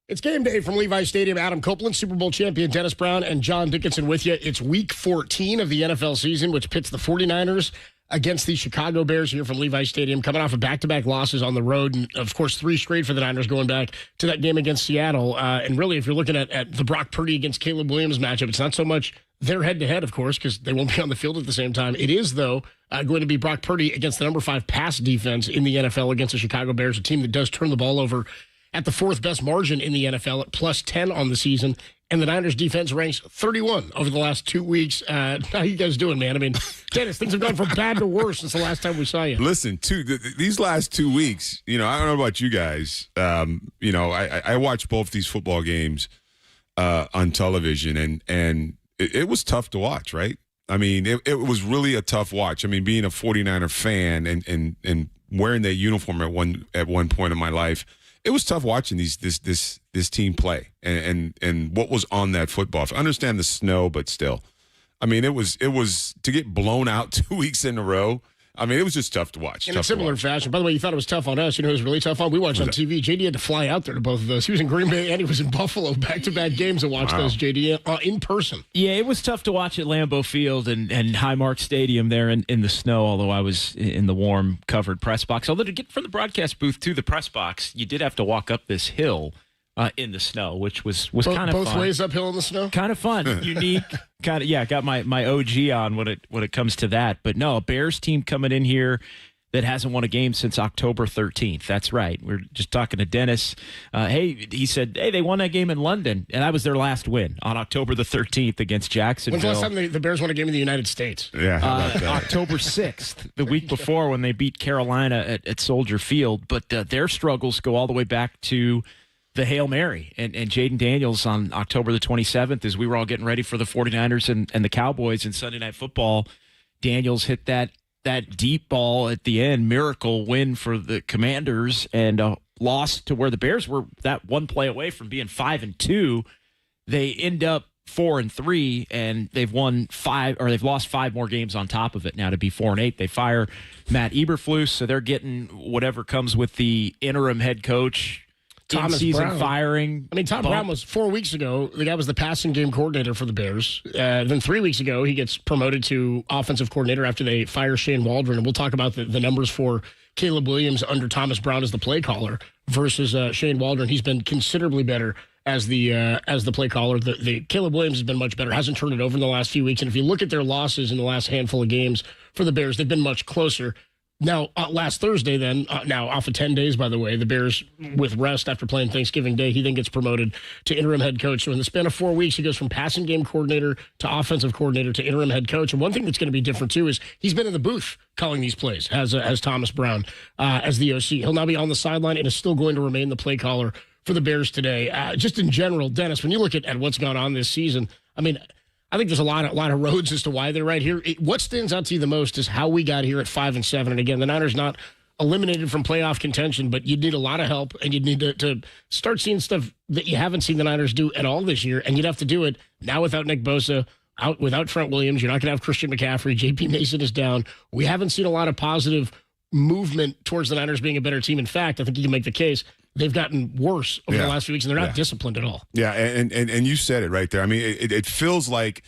It's game day from Levi Stadium. Adam Copeland, Super Bowl champion Dennis Brown, and John Dickinson with you. It's week 14 of the NFL season, which pits the 49ers against the Chicago Bears here from Levi Stadium, coming off of back-to-back losses on the road, and, of course, 3 straight for the Niners going back to that game against Seattle. And really, if you're looking at the Brock Purdy against Caleb Williams matchup, it's not so much their head-to-head, of course, because they won't be on the field at the same time. It is, though, going to be Brock Purdy against the number 5 pass defense in the NFL against the Chicago Bears, a team that does turn the ball over at the 4th best margin in the NFL at plus 10 on the season. And the Niners defense ranks 31 over the last 2 weeks. How you guys doing, man? I mean, Dennis, things have gone from bad to worse since the last time we saw you. Listen, these last 2 weeks, I don't know about you guys. I watched both these football games on television, and it was tough to watch, right? I mean, it was really a tough watch. I mean, being a 49er fan and wearing that uniform at one point in my life, it was tough watching this team play and what was on that football. I understand the snow, but still, I mean, it was to get blown out 2 weeks in a row. I mean, it was just tough to watch. In a similar fashion. By the way, you thought it was tough on us. You know, it was really tough on. We watched on TV. JD had to fly out there to both of those. He was in Green Bay and he was in Buffalo, back-to-back games to watch those, JD, in person. Yeah, it was tough to watch at Lambeau Field and Highmark Stadium there in the snow, although I was in the warm, covered press box. Although to get from the broadcast booth to the press box, you did have to walk up this hill in the snow, which was kind of fun. Both ways uphill in the snow? Kind of fun. Unique. Got my OG on when it comes to that. But no, a Bears team coming in here that hasn't won a game since October 13th. That's right. We're just talking to Dennis. He said, they won that game in London, and that was their last win on October the 13th against Jacksonville. When's the last time the Bears won a game in the United States? Yeah, how about that? October 6th, the week before when they beat Carolina at Soldier Field. But their struggles go all the way back to the Hail Mary and Jaden Daniels on October the 27th as we were all getting ready for the 49ers and the Cowboys in Sunday Night Football. Daniels hit that deep ball at the end, miracle win for the Commanders, and lost to where the Bears were that one play away from being 5-2. They end up 4-3, and they've lost 5 more games on top of it now to be 4-8. They fire Matt Eberflus, so they're getting whatever comes with the interim head coach. In-season firing. I mean, Tom Brown was 4 weeks ago. The guy was the passing game coordinator for the Bears. Then 3 weeks ago, he gets promoted to offensive coordinator after they fire Shane Waldron. And we'll talk about the numbers for Caleb Williams under Thomas Brown as the play caller versus Shane Waldron. He's been considerably better as the play caller. The Caleb Williams has been much better. Hasn't turned it over in the last few weeks. And if you look at their losses in the last handful of games for the Bears, they've been much closer. Now, last Thursday, then, now off of 10 days, by the way, the Bears with rest after playing Thanksgiving Day, he then gets promoted to interim head coach. So in the span of 4 weeks, he goes from passing game coordinator to offensive coordinator to interim head coach. And one thing that's going to be different, too, is he's been in the booth calling these plays as Thomas Brown, as the OC. He'll now be on the sideline and is still going to remain the play caller for the Bears today. Just in general, Dennis, when you look at what's gone on this season, I mean, I think there's a lot of roads as to why they're right here. What stands out to you the most is how we got here at 5-7. And again, the Niners not eliminated from playoff contention, but you need a lot of help, and you need to start seeing stuff that you haven't seen the Niners do at all this year. And you'd have to do it now without Nick Bosa, out without Trent Williams. You're not going to have Christian McCaffrey. JP Mason is down. We haven't seen a lot of positive movement towards the Niners being a better team. In fact, I think you can make the case they've gotten worse over the last few weeks, and they're not disciplined at all. Yeah, and you said it right there. I mean, it feels like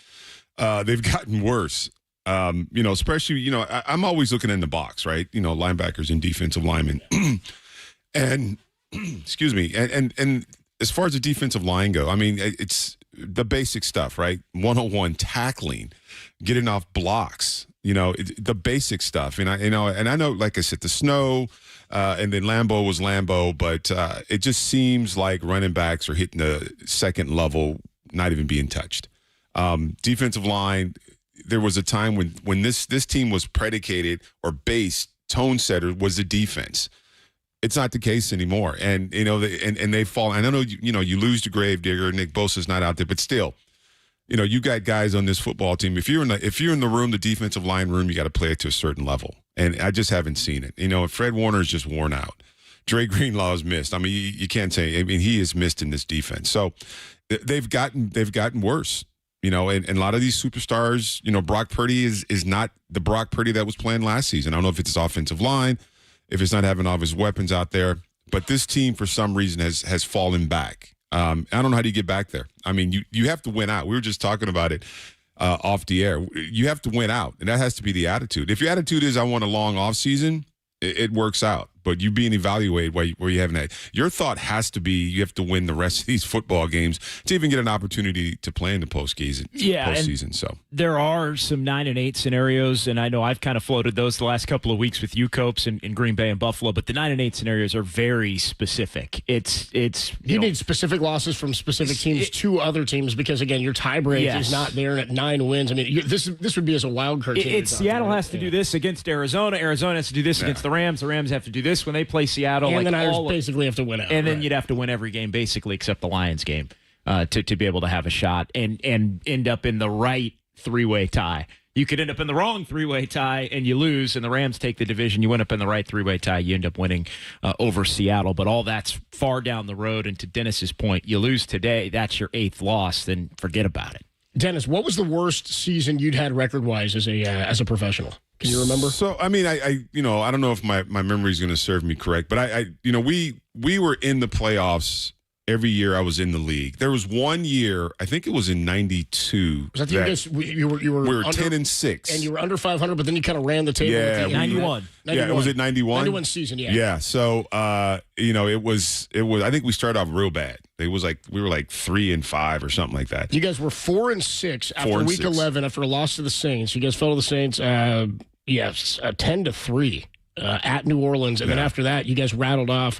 they've gotten worse. Especially, I'm always looking in the box, right? Linebackers and defensive linemen. and, excuse me, and as far as the defensive line go, I mean, it's the basic stuff, right? 101 tackling, getting off blocks, the basic stuff. And I know, like I said, the snow, and then Lambeau was Lambeau, but it just seems like running backs are hitting the second level, not even being touched. Defensive line, there was a time when this team was predicated or based, tone setter was the defense. It's not the case anymore. And, and they fall. And I know, you lose to Gravedigger, Nick Bosa's not out there, but still, you got guys on this football team. If you're in the room, the defensive line room, you got to play it to a certain level. And I just haven't seen it. Fred Warner's just worn out. Dre Greenlaw's missed. I mean, you can't say. I mean, he is missed in this defense. So they've gotten worse. And a lot of these superstars. Brock Purdy is not the Brock Purdy that was playing last season. I don't know if it's his offensive line, if it's not having all of his weapons out there. But this team, for some reason, has fallen back. I don't know how do you get back there. I mean, you have to win out. We were just talking about it off the air. You have to win out, and that has to be the attitude. If your attitude is I want a long off season, it works out. But you being evaluated where you haven't had. Your thought has to be you have to win the rest of these football games to even get an opportunity to play in the postseason. So there are some 9-8 scenarios, and I know I've kind of floated those the last couple of weeks with you, Copes, in Green Bay and Buffalo. But the 9-8 scenarios are very specific. It's you need specific losses from specific teams to other teams because again, your tiebreak is not there at 9 wins. I mean, this would be as a wild card team. Seattle has to do this against Arizona. Arizona has to do this against the Rams. The Rams have to do this when they play Seattle. And the Niners basically have to win out. And then you'd have to win every game basically except the Lions game to be able to have a shot and end up in the right three-way tie. You could end up in the wrong three-way tie and you lose, and the Rams take the division. You end up in the right three-way tie. You end up winning over Seattle. But all that's far down the road. And to Dennis's point, you lose today, that's your 8th loss, then forget about it. Dennis, what was the worst season you'd had record-wise as a professional? Can you remember? So, I mean, I don't know if my memory is going to serve me correct, but we were in the playoffs every year I was in the league. There was one year, I think it was in 92. Was that the year we were under, 10-6. And you were under 500, but then you kind of ran the table. Yeah, 91. Yeah, was it 91? 91 season, yeah. Yeah, so, it was, I think we started off real bad. It was like, we were like 3-5 or something like that. You guys were 4-6 after week 11 after a loss to the Saints. You guys fell to the Saints, 10-3. At New Orleans, and then after that, you guys rattled off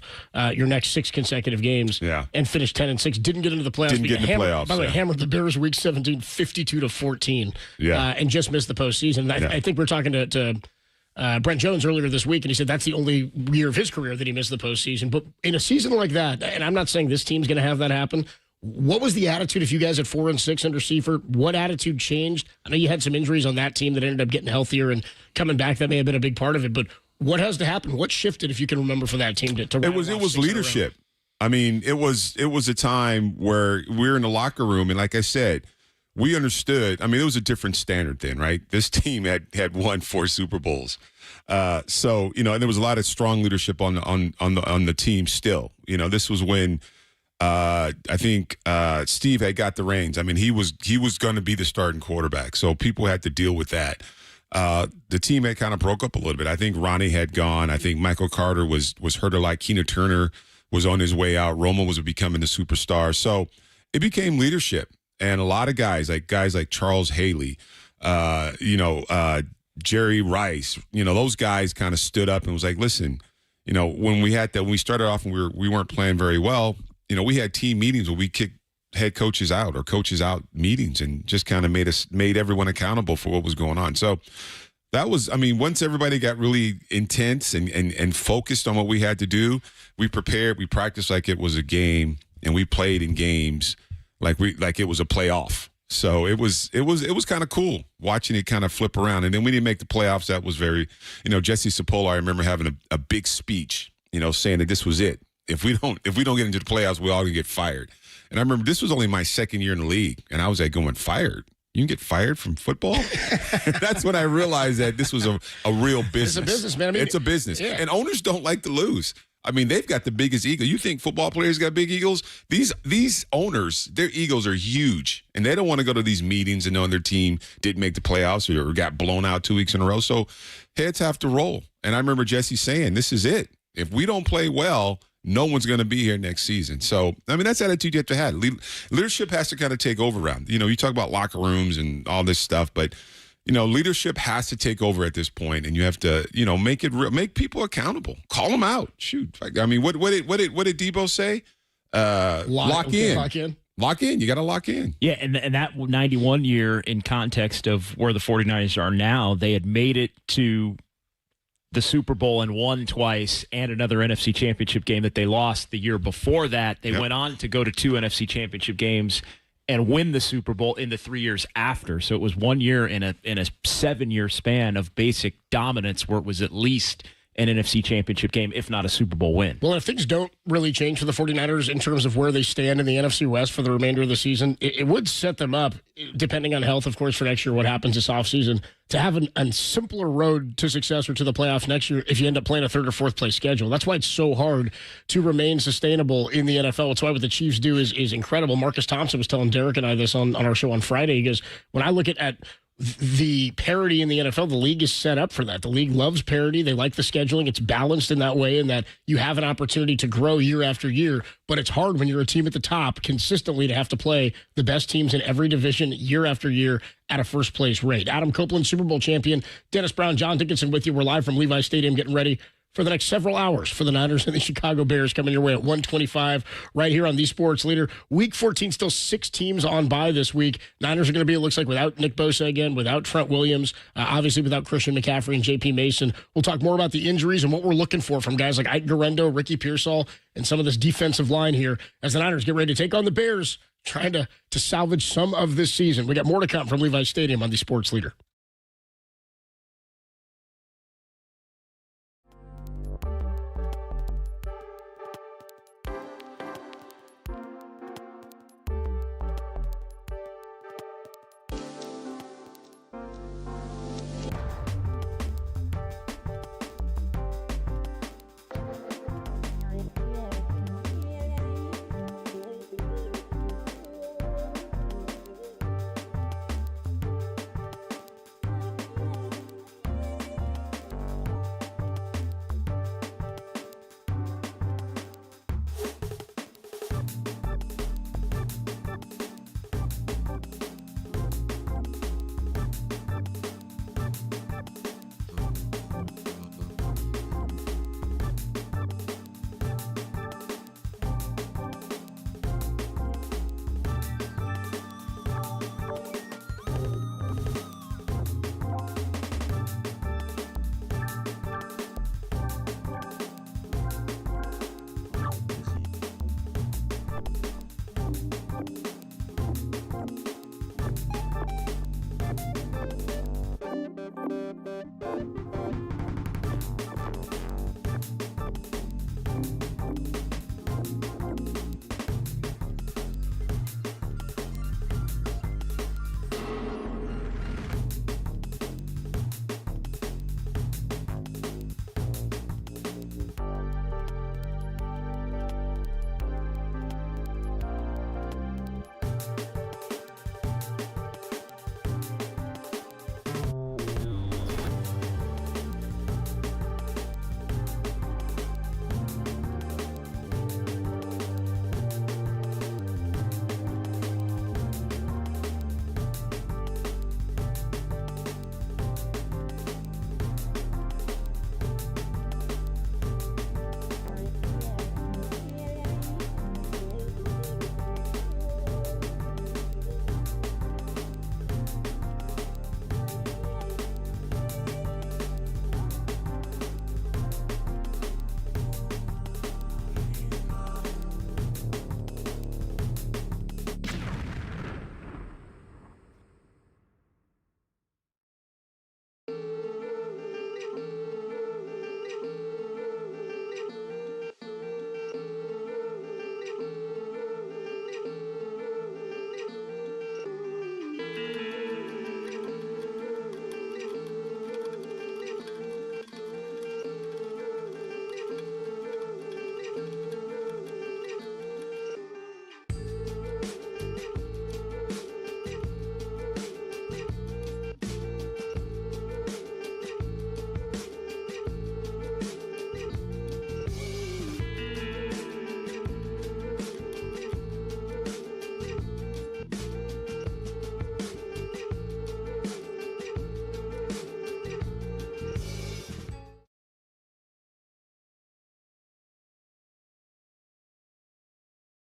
your next 6 consecutive games and finished 10-6. Didn't get into the playoffs. By the way, hammered the Bears week 17, 52-14, and just missed the postseason. I think we're talking to Brent Jones earlier this week, and he said that's the only year of his career that he missed the postseason. But in a season like that, and I'm not saying this team's going to have that happen, what was the attitude if you guys at 4-6 under Seifert? What attitude changed? I know you had some injuries on that team that ended up getting healthier and coming back. That may have been a big part of it, but what has to happen? What shifted, if you can remember, for that team to It was leadership. I mean, it was a time where we were in the locker room, and like I said, we understood. I mean, it was a different standard then, right? This team had won 4 Super Bowls, so and there was a lot of strong leadership on the team. Still, this was when I think Steve had got the reins. I mean, he was going to be the starting quarterback, so people had to deal with that. The team had kind of broke up a little bit. I think Ronnie had gone. I think Michael Carter was hurt a lot. Keena Turner was on his way out. Romo was becoming the superstar. So it became leadership. And a lot of guys like Charles Haley, Jerry Rice, those guys kind of stood up and was like, listen, when we started off and we weren't playing very well, we had team meetings where we kicked head coaches out or coaches out meetings and just kind of made everyone accountable for what was going on. So that was, I mean, once everybody got really intense and focused on what we had to do, we prepared, we practiced like it was a game, and we played in games like it was a playoff. So it was kind of cool watching it kind of flip around. And then we didn't make the playoffs. That was very, Jesse Sapola, I remember having a big speech, saying that this was it. If we don't get into the playoffs, we're all gonna get fired. And I remember this was only my second year in the league, and I was like going, fired? You can get fired from football? That's when I realized that this was a real business. It's a business, man. I mean, it's a business. Yeah. And owners don't like to lose. I mean, they've got the biggest ego. You think football players got big egos? These owners, their egos are huge, and they don't want to go to these meetings and knowing their team didn't make the playoffs or got blown out 2 weeks in a row. So heads have to roll. And I remember Jesse saying, this is it. If we don't play well, no one's going to be here next season. So, I mean, that's the attitude you have to have. Leadership has to kind of take over around. You talk about locker rooms and all this stuff, but, leadership has to take over at this point, and you have to, make it real, make people accountable. Call them out. Shoot. I mean, what did Deebo say? Lock in. Lock in. You got to lock in. Yeah, and that 91 year, in context of where the 49ers are now, they had made it to the Super Bowl and won twice, and another NFC Championship game that they lost the year before that. They went on to go to 2 NFC Championship games and win the Super Bowl in the 3 years after. So it was 1 year in a 7-year span of basic dominance where it was at least an NFC Championship game, if not a Super Bowl win. Well, if things don't really change for the 49ers in terms of where they stand in the NFC West for the remainder of the season, it would set them up, depending on health, of course, for next year, what happens this offseason, to have a simpler road to success or to the playoffs next year if you end up playing a third or fourth place schedule. That's why it's so hard to remain sustainable in the NFL. It's why what the Chiefs do is incredible. Marcus Thompson was telling Derek and I this on our show on Friday. He goes, when I look at the parity in the NFL, the league is set up for that. The league loves parity. They like the scheduling. It's balanced in that way, in that you have an opportunity to grow year after year. But it's hard when you're a team at the top consistently to have to play the best teams in every division year after year at a first place rate. Adam Copeland, Super Bowl champion. Dennis Brown, John Dickinson with you. We're live from Levi Stadium getting ready for the next several hours for the Niners and the Chicago Bears, coming your way at 1:25 right here on the Sports Leader. Week 14, still 6 teams on bye this week. Niners are going to be, it looks like, without Nick Bosa again, without Trent Williams, obviously without Christian McCaffrey and J.P. Mason. We'll talk more about the injuries and what we're looking for from guys like Ike Garendo, Ricky Pearsall, and some of this defensive line here as the Niners get ready to take on the Bears, trying to salvage some of this season. We got more to come from Levi Stadium on the Sports Leader.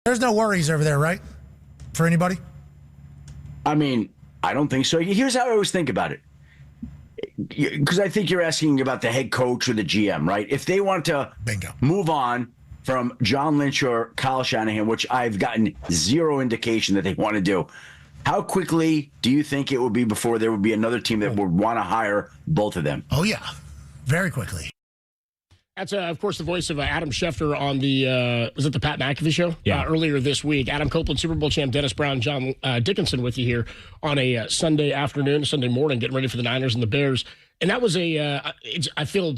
There's no worries over there, right? For anybody? I mean, I don't think so. Here's how I always think about it. Because I think you're asking about the head coach or the GM, right? If they want to move on from John Lynch or Kyle Shanahan, which I've gotten zero indication that they want to do, how quickly do you think it would be before there would be another team that would want to hire both of them? Oh, yeah. Very quickly. That's, of course, the voice of Adam Schefter on the, was it the Pat McAfee show? Yeah. Earlier this week. Adam Copeland, Super Bowl champ, Dennis Brown, John Dickinson with you here on a Sunday afternoon, Sunday morning, getting ready for the Niners and the Bears. And that was I feel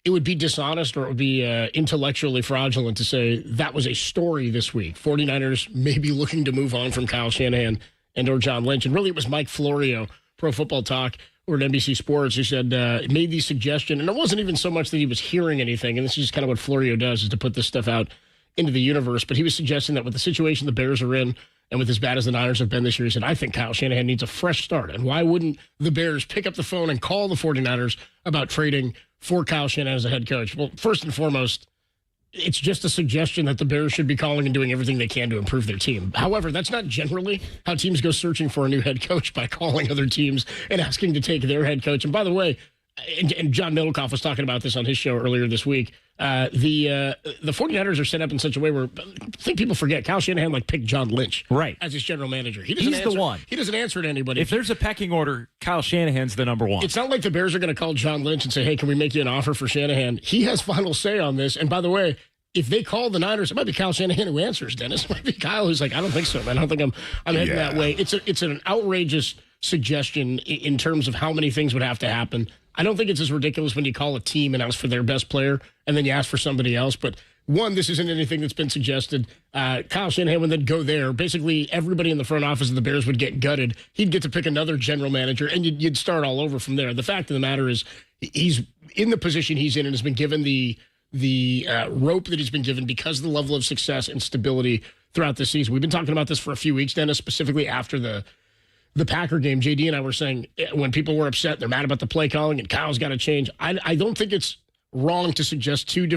it would be dishonest or it would be intellectually fraudulent to say that was a story this week. 49ers may be looking to move on from Kyle Shanahan and or John Lynch. And really, it was Mike Florio, Pro Football Talk, or at NBC Sports, who said, made the suggestion, and it wasn't even so much that he was hearing anything, and this is just kind of what Florio does, is to put this stuff out into the universe, but he was suggesting that with the situation the Bears are in, and with as bad as the Niners have been this year, he said, I think Kyle Shanahan needs a fresh start, and why wouldn't the Bears pick up the phone and call the 49ers about trading for Kyle Shanahan as a head coach? Well, first and foremost, it's just a suggestion that the Bears should be calling and doing everything they can to improve their team. However, that's not generally how teams go searching for a new head coach, by calling other teams and asking to take their head coach. And by the way, and John Middlecoff was talking about this on his show earlier this week, the 49ers are set up in such a way where I think people forget Kyle Shanahan picked John Lynch as his general manager. He's the one. He doesn't answer to anybody. If there's a pecking order, Kyle Shanahan's the number one. It's not like the Bears are going to call John Lynch and say, hey, can we make you an offer for Shanahan? He has final say on this. And by the way, if they call the Niners, it might be Kyle Shanahan who answers, Dennis. It might be Kyle who's like, I don't think so, man. I don't think I'm heading that way. It's an outrageous suggestion in terms of how many things would have to happen. I don't think it's as ridiculous when you call a team and ask for their best player and then you ask for somebody else. But one, this isn't anything that's been suggested. Kyle Shanahan would then go there. Basically, everybody in the front office of the Bears would get gutted. He'd get to pick another general manager, and you'd start all over from there. The fact of the matter is he's in the position he's in and has been given the rope that he's been given because of the level of success and stability throughout the season. We've been talking about this for a few weeks, Dennis, specifically after the Packer game. JD and I were saying when people were upset, they're mad about the play calling and Kyle's got to change. I don't think it's wrong to suggest to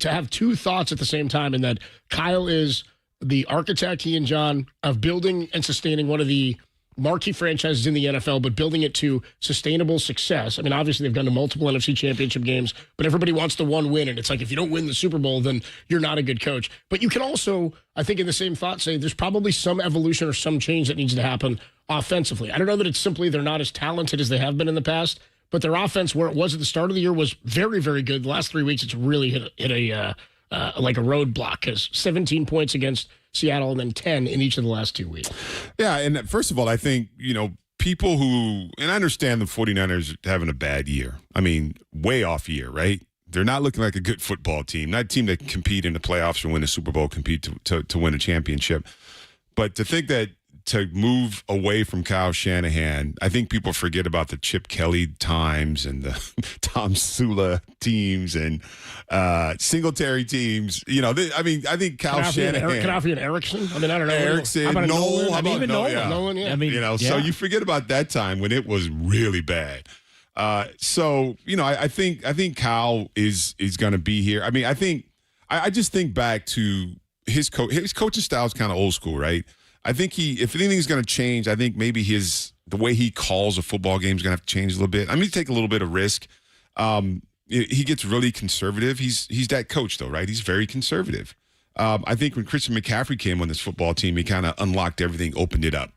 have two thoughts at the same time, in that Kyle is the architect, he and John, of building and sustaining one of the marquee franchises in the NFL, but building it to sustainable success. I mean, obviously they've gone to multiple NFC championship games, but everybody wants the one win. And it's like, if you don't win the Super Bowl, then you're not a good coach. But you can also, I think in the same thought, say there's probably some evolution or some change that needs to happen offensively. I don't know that it's simply they're not as talented as they have been in the past, but their offense, where it was at the start of the year, was very, very good. The last 3 weeks, it's really hit a roadblock, because 17 points against Seattle and then 10 in each of the last 2 weeks. Yeah, and first of all, I think, people who, and I understand the 49ers having a bad year. I mean, way off year, right? They're not looking like a good football team, not a team that compete in the playoffs or win a Super Bowl, compete to win a championship. But to think that to move away from Kyle Shanahan, I think people forget about the Chip Kelly times and the Tom Sula teams and Singletary teams. I think Kyle Shanahan. Knafi and Erickson. I mean, I don't know. Erickson, how about Nolan? How about Nolan? Yeah. Nolan, yeah. I mean, So you forget about that time when it was really bad. I think Kyle is going to be here. I mean, I just think back to his coaching style is kind of old school, right? I think if anything's going to change, I think maybe the way he calls a football game is going to have to change a little bit. I mean, he take a little bit of risk. He gets really conservative. He's that coach, though, right? He's very conservative. I think when Christian McCaffrey came on this football team, he kind of unlocked everything, opened it up.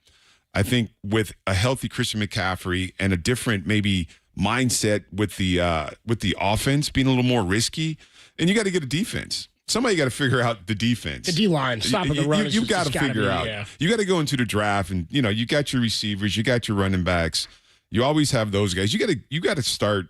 I think with a healthy Christian McCaffrey and a different maybe mindset with the offense being a little more risky, and you got to get a defense. Somebody got to figure out the defense. The D-line, stopping the run. You got to figure out. Yeah. You got to go into the draft, and you got your receivers, you got your running backs. You always have those guys. You got to start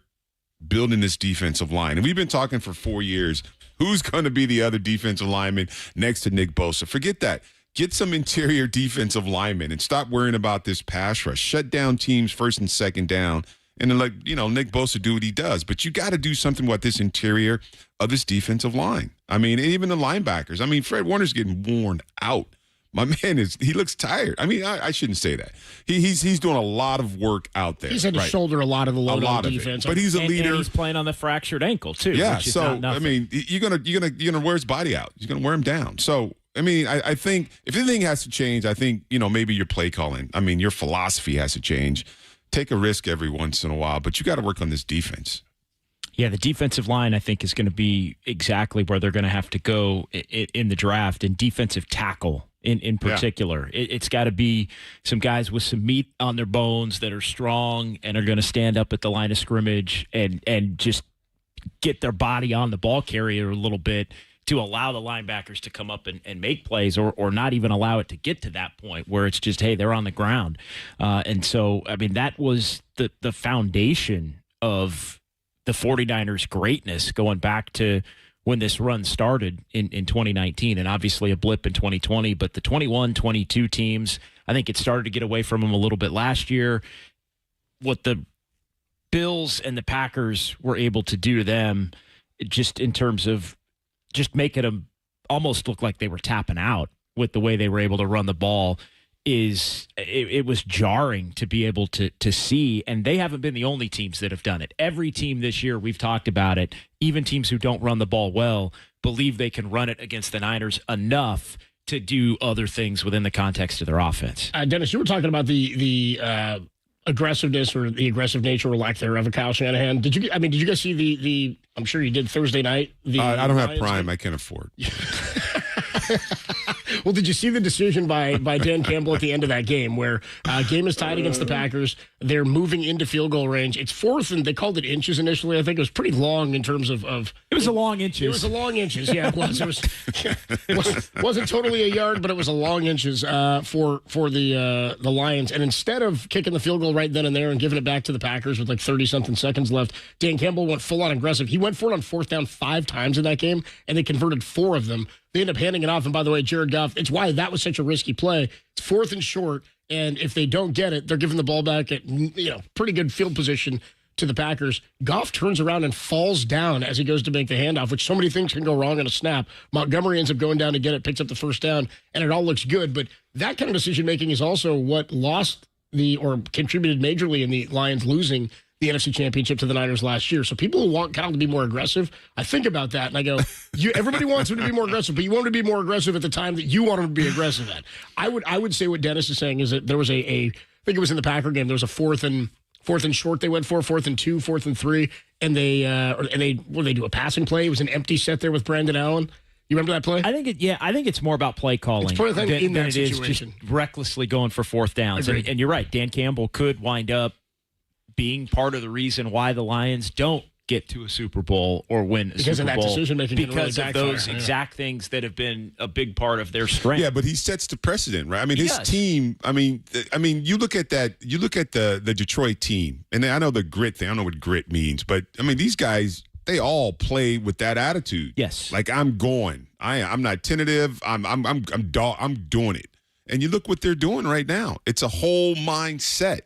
building this defensive line. And we've been talking for 4 years. Who's going to be the other defensive lineman next to Nick Bosa? Forget that. Get some interior defensive linemen and stop worrying about this pass rush. Shut down teams first and second down. And then Nick Bosa do what he does. But you got to do something with this interior of this defensive line. I mean, even the linebackers. I mean, Fred Warner's getting worn out. My man he looks tired. I mean, I shouldn't say that. He's doing a lot of work out there. He's had to shoulder a lot of the load on defense. But he's a leader. And he's playing on the fractured ankle too. Yeah. Which is So not I mean, you're gonna wear his body out. You're gonna wear him down. So I mean, I think if anything has to change, I think maybe your play calling. I mean, your philosophy has to change. Take a risk every once in a while, but you got to work on this defense. Yeah, the defensive line, I think, is going to be exactly where they're going to have to go in the draft, and defensive tackle in particular. Yeah. It's got to be some guys with some meat on their bones that are strong and are going to stand up at the line of scrimmage and just get their body on the ball carrier a little bit to allow the linebackers to come up and make plays, or not even allow it to get to that point where it's just, hey, they're on the ground. And so, I mean, that was the foundation of the 49ers' greatness going back to when this run started in 2019, and obviously a blip in 2020. But the 21-22 teams, I think it started to get away from them a little bit last year. What the Bills and the Packers were able to do to them, just in terms of just making them almost look like they were tapping out with the way they were able to run the ball, it was jarring to be able to see. And they haven't been the only teams that have done it. Every team this year, we've talked about it, even teams who don't run the ball well, believe they can run it against the Niners enough to do other things within the context of their offense. Dennis, you were talking about the aggressiveness or the aggressive nature or lack thereof of Kyle Shanahan. Did you guys see the I'm sure you did Thursday night? I don't have Prime. I can't afford. Well, did you see the decision by Dan Campbell at the end of that game where game is tied against the Packers? They're moving into field goal range. It's fourth, and they called it inches initially. I think it was pretty long in terms of it was a long inches. It was a long inches, yeah. It was. Wasn't totally a yard, but it was a long inches for the Lions. And instead of kicking the field goal right then and there and giving it back to the Packers with like 30-something seconds left, Dan Campbell went full-on aggressive. He went for it on fourth down 5 times in that game, and they converted 4 of them. They end up handing it off. And by the way, Jared Goff, it's why that was such a risky play. It's fourth and short. And if they don't get it, they're giving the ball back at, pretty good field position to the Packers. Goff turns around and falls down as he goes to make the handoff, which so many things can go wrong on a snap. Montgomery ends up going down to get it, picks up the first down, and it all looks good. But that kind of decision-making is also what contributed majorly in the Lions losing the NFC Championship to the Niners last year. So people who want Kyle to be more aggressive, I think about that and I go, everybody wants him to be more aggressive, but you want him to be more aggressive at the time that you want him to be aggressive at. I would say what Dennis is saying is that there was I think it was in the Packer game, there was a fourth and short they went for, 4th and 2, 4th and 3, and they do a passing play. It was an empty set there with Brandon Allen. You remember that play? I think it's more about play calling than it is just recklessly going for fourth downs. And you're right, Dan Campbell could wind up being part of the reason why the Lions don't get to a Super Bowl or win a Super Bowl. Because of that decision-making. Because of those exact things that have been a big part of their strength. Yeah, but he sets the precedent, right? I mean, his team, I mean, you look at that, you look at the Detroit team, and I know the grit thing, I don't know what grit means, but, I mean, these guys, they all play with that attitude. Yes. Like, I'm going. I'm not tentative. I'm doing it. And you look what they're doing right now. It's a whole mindset.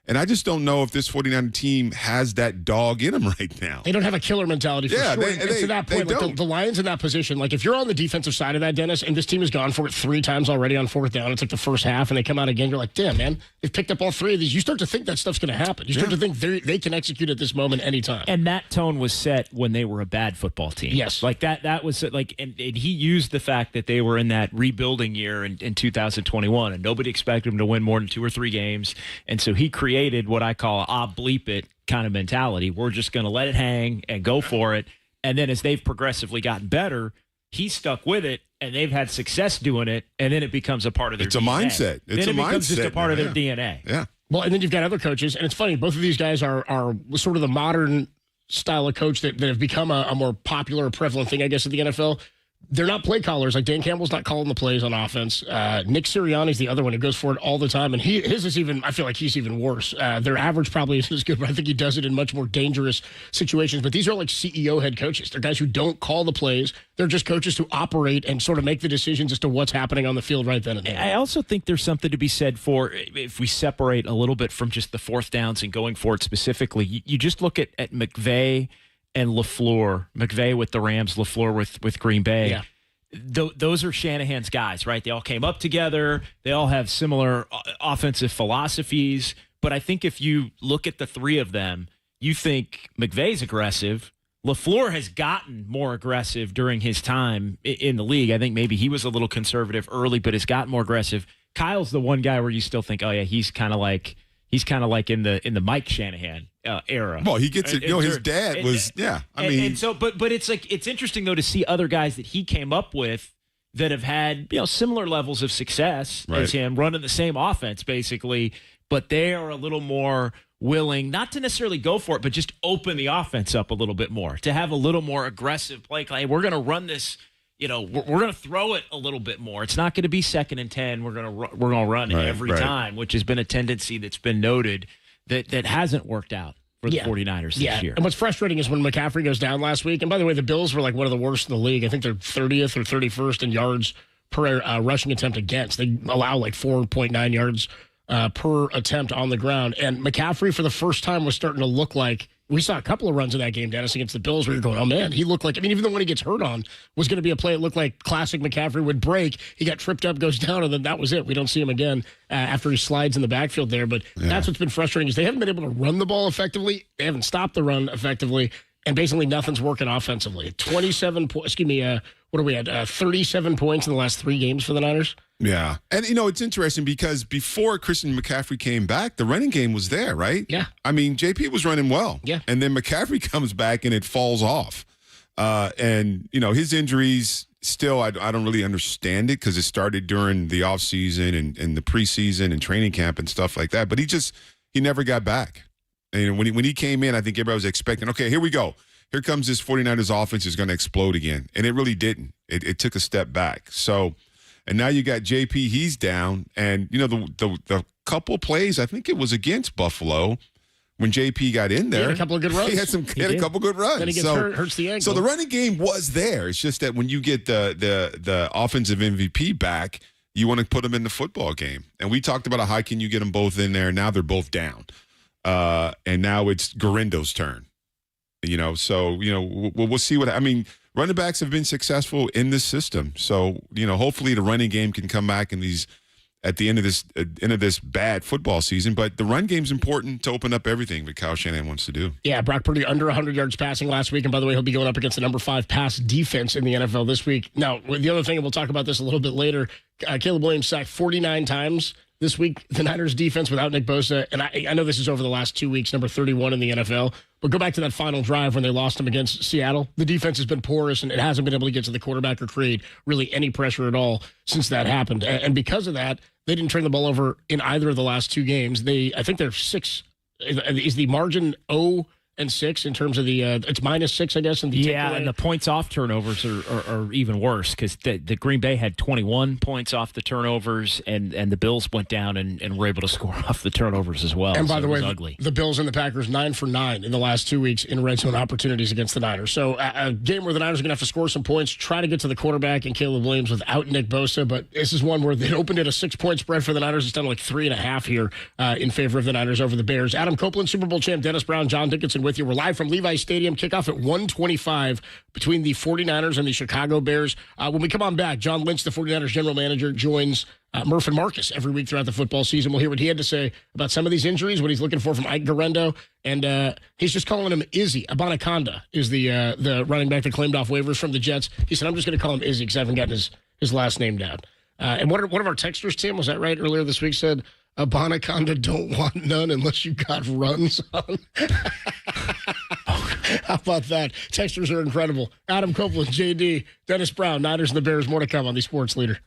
And I just don't know if this 49er team has that dog in them right now. They don't have a killer mentality for sure. It's to that point, like the Lions in that position, like if you're on the defensive side of that, Dennis, and this team has gone for it 3 times already on fourth down, it's like the first half, and they come out again, you're like, damn, man, they've picked up all 3 of these. You start to think that stuff's going to happen. You start to think they can execute at this moment anytime. And that tone was set when they were a bad football team. Yes. Like that was like, and he used the fact that they were in that rebuilding year in 2021, and nobody expected them to win more than 2 or 3 games. And so he created what I call bleep it kind of mentality. We're just going to let it hang and go for it. And then as they've progressively gotten better, he's stuck with it, and they've had success doing it, and then it becomes a part of their DNA. It's a mindset. Then it becomes just a part of their DNA. Yeah. Well, and then you've got other coaches, and it's funny, both of these guys are sort of the modern style of coach that have become a more popular, prevalent thing, I guess, in the NFL. They're not play callers. Like Dan Campbell's not calling the plays on offense. Nick Sirianni's the other one who goes for it all the time, and his is even. I feel like he's even worse. Their average probably isn't as good, but I think he does it in much more dangerous situations. But these are like CEO head coaches. They're guys who don't call the plays. They're just coaches who operate and sort of make the decisions as to what's happening on the field right then and there. I also think there's something to be said for, if we separate a little bit from just the fourth downs and going for it specifically, you just look at McVay and LaFleur. McVay with the Rams, LaFleur with Green Bay. Yeah. Those are Shanahan's guys, right? They all came up together. They all have similar offensive philosophies. But I think if you look at the 3 of them, you think McVay's aggressive. LaFleur has gotten more aggressive during his time in the league. I think maybe he was a little conservative early, but has gotten more aggressive. Kyle's the one guy where you still think, oh yeah, he's kind of like in the Mike Shanahan era. Well, he gets it. His dad was, yeah. I mean, and so, but it's like, it's interesting though to see other guys that he came up with that have had, similar levels of success as him, running the same offense basically, but they are a little more willing not to necessarily go for it, but just open the offense up a little bit more, to have a little more aggressive play. Like, hey, we're going to run this. We're going to throw it a little bit more. It's not going to be 2nd and 10. We're going to run it every time, which has been a tendency that's been noted that hasn't worked out for the 49ers this year. And what's frustrating is when McCaffrey goes down last week, and by the way, the Bills were like one of the worst in the league. I think they're 30th or 31st in yards per rushing attempt against. They allow like 4.9 yards per attempt on the ground. And McCaffrey, for the first time, was starting to look like, we saw a couple of runs in that game, Dennis, against the Bills, where you're going, oh, man, he looked like, even the one he gets hurt on was going to be a play. It looked like classic McCaffrey would break. He got tripped up, goes down, and then that was it. We don't see him again after he slides in the backfield there. But that's what's been frustrating is they haven't been able to run the ball effectively. They haven't stopped the run effectively. And basically nothing's working offensively. 27 points, what are we at? 37 points in the last 3 games for the Niners. Yeah. And, it's interesting because before Christian McCaffrey came back, the running game was there, right? Yeah. I mean, JP was running well. Yeah. And then McCaffrey comes back and it falls off. And, his injuries still, I don't really understand it because it started during the offseason and the preseason and training camp and stuff like that. But he never got back. And when he came in, I think everybody was expecting, okay, here we go. Here comes this 49ers offense is going to explode again. And it really didn't. It took a step back. So, and now you got JP, he's down. And, the couple plays, I think it was against Buffalo when JP got in there. He had a couple of good runs. He had a couple good runs. Then he gets hurt, hurts the ankle. So the running game was there. It's just that when you get the offensive MVP back, you want to put them in the football game. And we talked about how can you get them both in there. Now they're both down. And now it's Garindo's turn. So, we'll see what – running backs have been successful in this system. So, hopefully the running game can come back at the end of this bad football season. But the run game's important to open up everything that Kyle Shanahan wants to do. Yeah, Brock Purdy under 100 yards passing last week. And by the way, he'll be going up against the number 5 pass defense in the NFL this week. Now, the other thing, and we'll talk about this a little bit later, Caleb Williams sacked 49 times this week. The Niners defense without Nick Bosa, and I know this is over the last 2 weeks, number 31 in the NFL, but go back to that final drive when they lost him against Seattle. The defense has been porous, and it hasn't been able to get to the quarterback or create really any pressure at all since that happened. And because of that, they didn't turn the ball over in either of the last 2 games. I think they're 6. Is the margin 0-6 in terms of the it's -6, I guess. In the and the points off turnovers are even worse because the Green Bay had 21 points off the turnovers, and the Bills went down and were able to score off the turnovers as well. And by the way, ugly. The Bills and the Packers 9 for 9 in the last 2 weeks in red zone opportunities against the Niners. So a game where the Niners are going to have to score some points, try to get to the quarterback and Caleb Williams without Nick Bosa. But this is one where they opened at a 6-point spread for the Niners. It's down to like 3.5 here in favor of the Niners over the Bears. Adam Copeland, Super Bowl champ, Dennis Brown, John Dickinson with you. We're live from Levi Stadium. Kickoff at 1:25 between the 49ers and the Chicago Bears. When we come on back, John Lynch, the 49ers general manager, joins Murph and Marcus every week throughout the football season. We'll hear what he had to say about some of these injuries, what he's looking for from Ike Garendo, and he's just calling him Izzy. Abanaconda is the running back that claimed off waivers from the Jets. He said, I'm just going to call him Izzy because I haven't gotten his last name down. And one of our texters, Tim, was that right, earlier this week, said, Abanaconda don't want none unless you got runs on. How about that? Texters are incredible. Adam Copeland, JD, Dennis Brown, Niners and the Bears. More to come on the Sports Leader.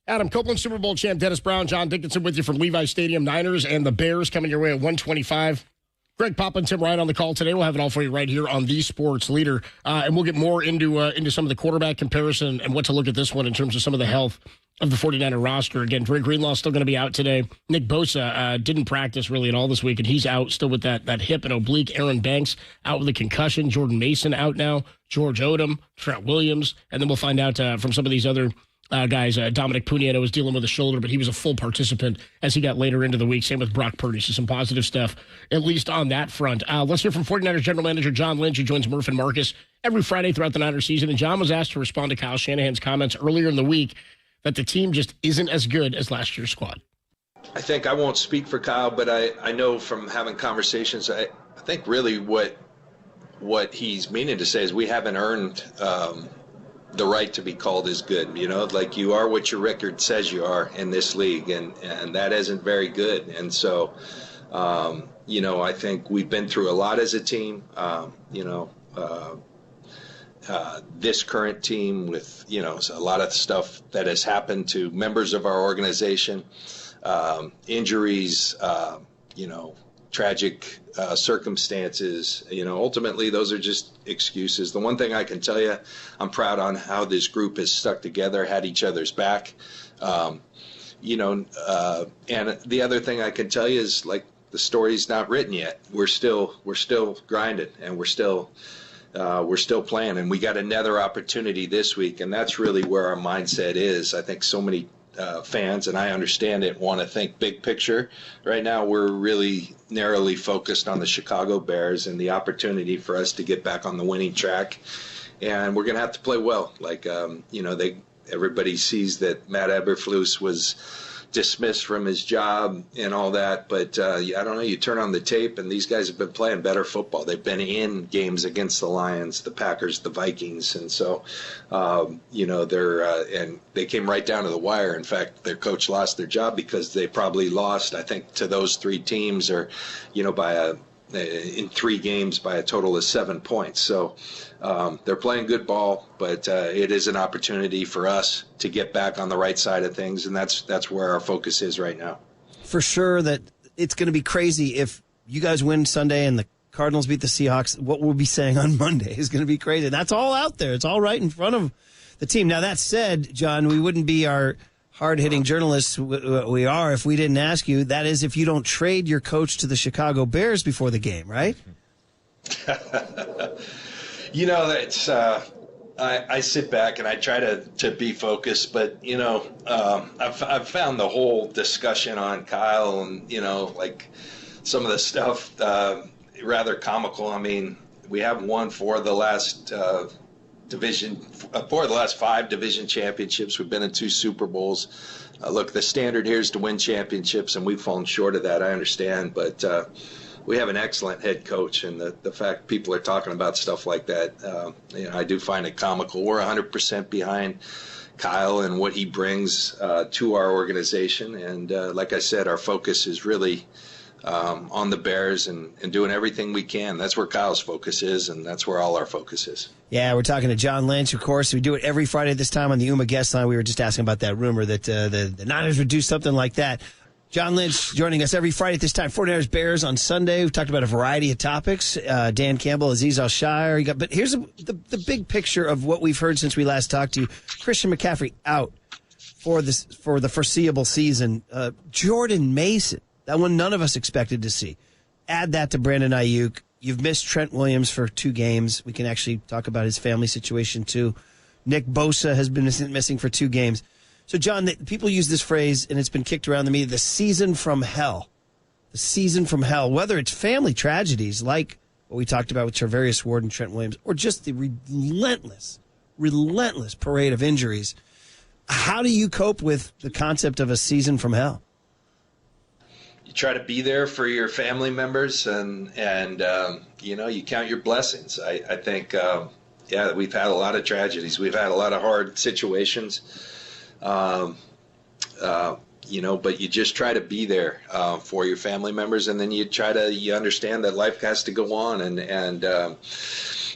Adam Copeland, Super Bowl champ Dennis Brown, John Dickinson with you from Levi Stadium. Niners and the Bears coming your way at 125. Greg Papa and Tim Ryan on the call today. We'll have it all for you right here on The Sports Leader. And we'll get more into some of the quarterback comparison and what to look at this one in terms of some of the health of the 49er roster. Again, Dre Greenlaw's still going to be out today. Nick Bosa didn't practice really at all this week, and he's out still with that hip and oblique. Aaron Banks out with a concussion. Jordan Mason out now. George Odom, Trent Williams. And then we'll find out from some of these other guys. Dominic Puniano was dealing with a shoulder, but he was a full participant as he got later into the week. Same with Brock Purdy. So some positive stuff, at least on that front. Let's hear from 49ers general manager John Lynch, who joins Murph and Marcus every Friday throughout the Niners season. And John was asked to respond to Kyle Shanahan's comments earlier in the week that the team just isn't as good as last year's squad. I think I won't speak for Kyle, but I know from having conversations, I think really what he's meaning to say is we haven't earned the right to be called as good. You know, like you are what your record says you are in this league, and that isn't very good. And so, I think we've been through a lot as a team. This current team with, a lot of stuff that has happened to members of our organization, injuries, tragic circumstances. Ultimately, those are just excuses. The one thing I can tell you, I'm proud on how this group has stuck together, had each other's back. And the other thing I can tell you is, like, the story's not written yet. We're still grinding, and we're still playing, and we got another opportunity this week, and that's really where our mindset is. I think so many fans, and I understand it, want to think big picture. Right now, we're really narrowly focused on the Chicago Bears and the opportunity for us to get back on the winning track, and we're going to have to play well. Like, everybody sees that Matt Eberflus was dismissed from his job and all that, but I don't know, you turn on the tape and these guys have been playing better football. They've been in games against the Lions, the Packers, the Vikings, and so they're and they came right down to the wire. In fact, their coach lost their job because they probably lost, I think, to those three teams, or in 3 games by a total of 7 points. So they're playing good ball, but it is an opportunity for us to get back on the right side of things, and that's where our focus is right now. For sure that it's going to be crazy if you guys win Sunday and the Cardinals beat the Seahawks. What we'll be saying on Monday is going to be crazy. That's all out there. It's all right in front of the team. Now, that said, John, we wouldn't be our hard-hitting journalists we are if we didn't ask you. That is, if you don't trade your coach to the Chicago Bears before the game, right? That's I sit back and I try to be focused, but I've found the whole discussion on Kyle and like some of the stuff rather comical. I mean, we have won 4 of the last 5 division championships. We've been in 2 Super Bowls. Look, the standard here is to win championships, and we've fallen short of that. I understand, but we have an excellent head coach, and the fact people are talking about stuff like that, I do find it comical. We're 100% behind Kyle and what he brings to our organization, and like I said, our focus is really on the Bears and doing everything we can. That's where Kyle's focus is, and that's where all our focus is. Yeah, we're talking to John Lynch, of course. We do it every Friday at this time on the UMA guest line. We were just asking about that rumor that the Niners would do something like that. John Lynch joining us every Friday at this time. 49ers Bears on Sunday. We've talked about a variety of topics. Dan Campbell, Azeez Al-Shire. But here's the big picture of what we've heard since we last talked to you. Christian McCaffrey out for the foreseeable season. Jordan Mason, that one none of us expected to see. Add that to Brandon Ayuk. You've missed Trent Williams for 2 games. We can actually talk about his family situation, too. Nick Bosa has been missing for 2 games. So, John, people use this phrase, and it's been kicked around the media, the season from hell. The season from hell. Whether it's family tragedies like what we talked about with Charvarius Ward and Trent Williams, or just the relentless parade of injuries. How do you cope with the concept of a season from hell? You try to be there for your family members, and you count your blessings. I think, we've had a lot of tragedies. We've had a lot of hard situations. But you just try to be there for your family members, and then you understand that life has to go on, and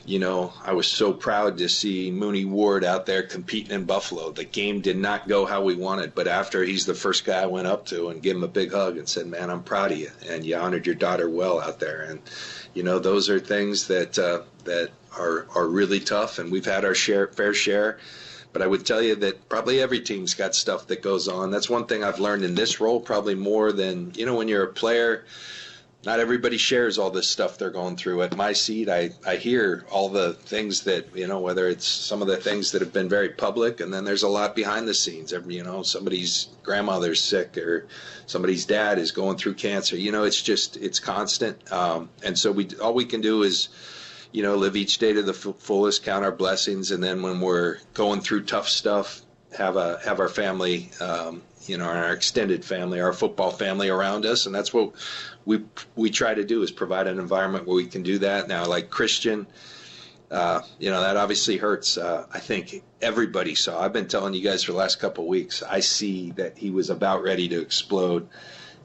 I was so proud to see Mooney Ward out there competing in Buffalo. The game did not go how we wanted, but after, he's the first guy I went up to and gave him a big hug and said, man, I'm proud of you, and you honored your daughter well out there. And, those are things that are really tough, and we've had our fair share. But I would tell you that probably every team's got stuff that goes on. That's one thing I've learned in this role, probably more than, when you're a player, not everybody shares all this stuff they're going through. At my seat, I hear all the things that, whether it's some of the things that have been very public, and then there's a lot behind the scenes. Somebody's grandmother's sick, or somebody's dad is going through cancer. It's constant. And so all we can do is, live each day to the fullest, count our blessings, and then when we're going through tough stuff, have our family, our extended family, our football family around us, and that's what we try to do, is provide an environment where we can do that. Now, like Christian, that obviously hurts. I think everybody saw. I've been telling you guys for the last couple of weeks. I see that he was about ready to explode.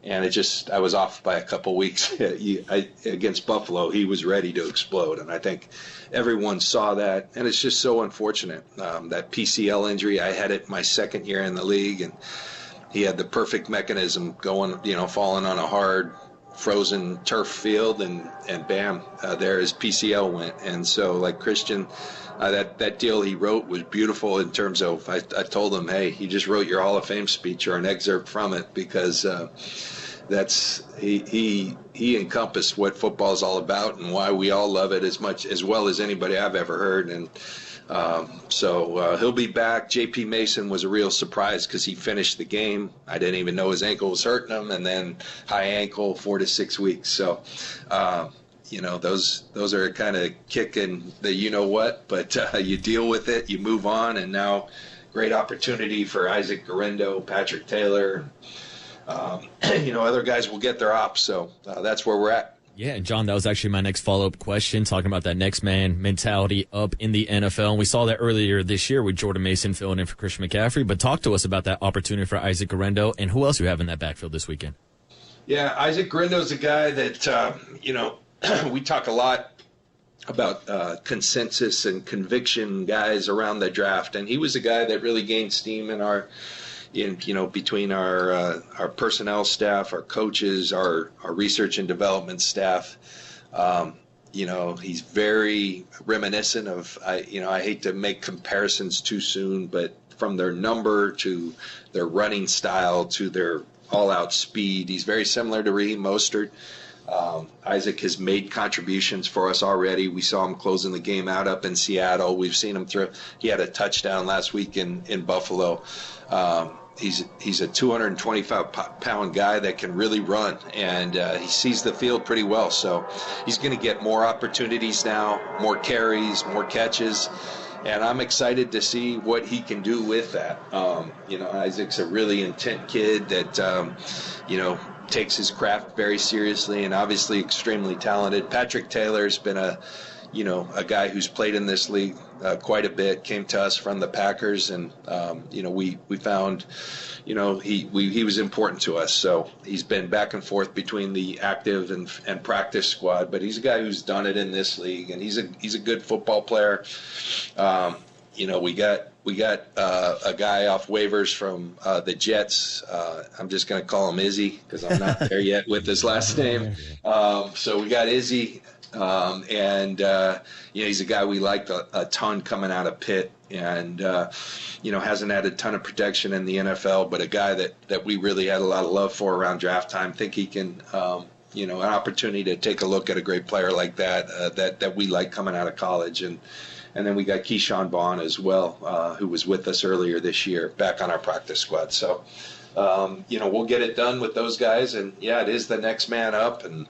And I was off by a couple weeks against Buffalo. He was ready to explode, and I think everyone saw that. And it's just so unfortunate, that PCL injury. I had it my second year in the league, and he had the perfect mechanism going, falling on a hard, frozen turf field, and bam, there his PCL went. And so, like Christian, that deal he wrote was beautiful in terms of, I told him, hey, you just wrote your Hall of Fame speech or an excerpt from it, because he encompassed what football is all about and why we all love it as well as anybody I've ever heard. And so he'll be back. J.P. Mason was a real surprise because he finished the game. I didn't even know his ankle was hurting him, and then high ankle, 4 to 6 weeks. So those are kind of kicking the but you deal with it, you move on, and now great opportunity for Isaac Guerrero, Patrick Taylor. Other guys will get their ops, so that's where we're at. Yeah, and John, that was actually my next follow-up question, talking about that next man mentality up in the NFL. And we saw that earlier this year with Jordan Mason filling in for Christian McCaffrey. But talk to us about that opportunity for Isaac Guerrero, and who else you have in that backfield this weekend. Yeah, Isaac Guerrero is a guy that, we talk a lot about consensus and conviction guys around the draft. And he was a guy that really gained steam between our personnel staff, our coaches, our research and development staff. He's very reminiscent of, I hate to make comparisons too soon, but from their number to their running style to their all-out speed, he's very similar to Raheem Mostert. Isaac has made contributions for us already. We saw him closing the game out up in Seattle. We've seen him he had a touchdown last week in Buffalo. He's a 225-pound guy that can really run, and he sees the field pretty well. So he's going to get more opportunities now, more carries, more catches, and I'm excited to see what he can do with that. Isaac's a really intent kid that, takes his craft very seriously and obviously extremely talented. Patrick Taylor's been a guy who's played in this league quite a bit, came to us from the Packers, and we found he was important to us. So he's been back and forth between the active and practice squad, but he's a guy who's done it in this league, and he's a good football player. We got a guy off waivers from the Jets. I'm just going to call him Izzy because I'm not there yet with his last name. So we got Izzy. He's a guy we liked a ton coming out of Pitt, and hasn't had a ton of protection in the NFL, but a guy that we really had a lot of love for around draft time. Think he can, an opportunity to take a look at a great player like that we like coming out of college. And then we got Keyshawn Vaughn as well, who was with us earlier this year, back on our practice squad. So, we'll get it done with those guys, and it is the next man up, and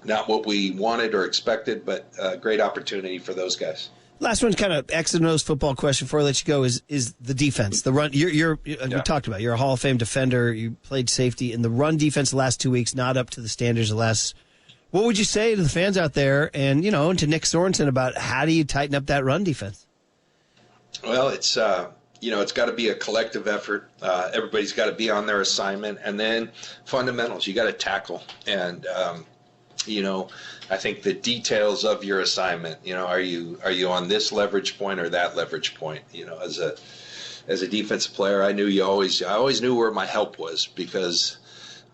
not what we wanted or expected, but a great opportunity for those guys. Last one's kind of X and O's football question before I let you go is the defense, the run. We talked about, you're a Hall of Fame defender. You played safety, and the run defense the last 2 weeks, not up to the standards of the last. What would you say to the fans out there and to Nick Sorensen about how do you tighten up that run defense? Well, it's got to be a collective effort. Everybody's got to be on their assignment, and then fundamentals. You got to tackle, and I think the details of your assignment, are you on this leverage point or that leverage point? As a defensive player, I always knew where my help was, because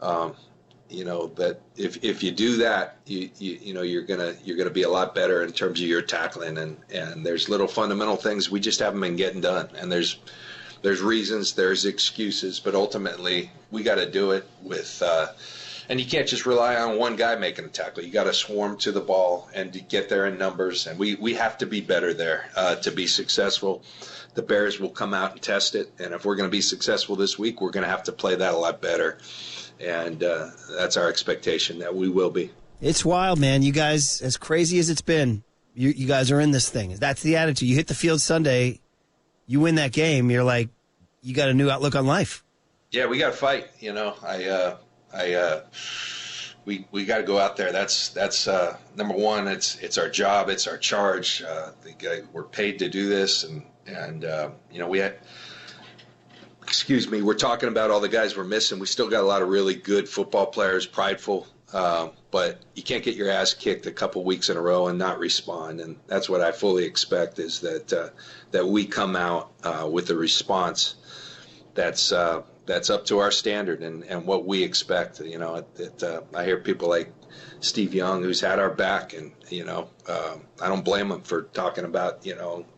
that if you do that, you're gonna be a lot better in terms of your tackling, and there's little fundamental things we just haven't been getting done, and there's reasons, there's excuses, but ultimately we got to do it with. And you can't just rely on one guy making a tackle. You got to swarm to the ball and to get there in numbers, and we have to be better there to be successful. The Bears will come out and test it, and if we're going to be successful this week, we're going to have to play that a lot better, and that's our expectation that we will be. It's wild, man. You guys, as crazy as it's been, you guys are in this thing. That's the attitude. You hit the field Sunday, you win that game, you're like, you got a new outlook on life. Yeah, we got to fight. We got to go out there. That's number one. It's our job. It's our charge. We're paid to do this, and we're talking about all the guys we're missing. We still got a lot of really good football players, prideful, but you can't get your ass kicked a couple weeks in a row and not respond. And that's what I fully expect, is that we come out with a response that's up to our standard and what we expect. I hear people like Steve Young, who's had our back, and I don't blame him for talking about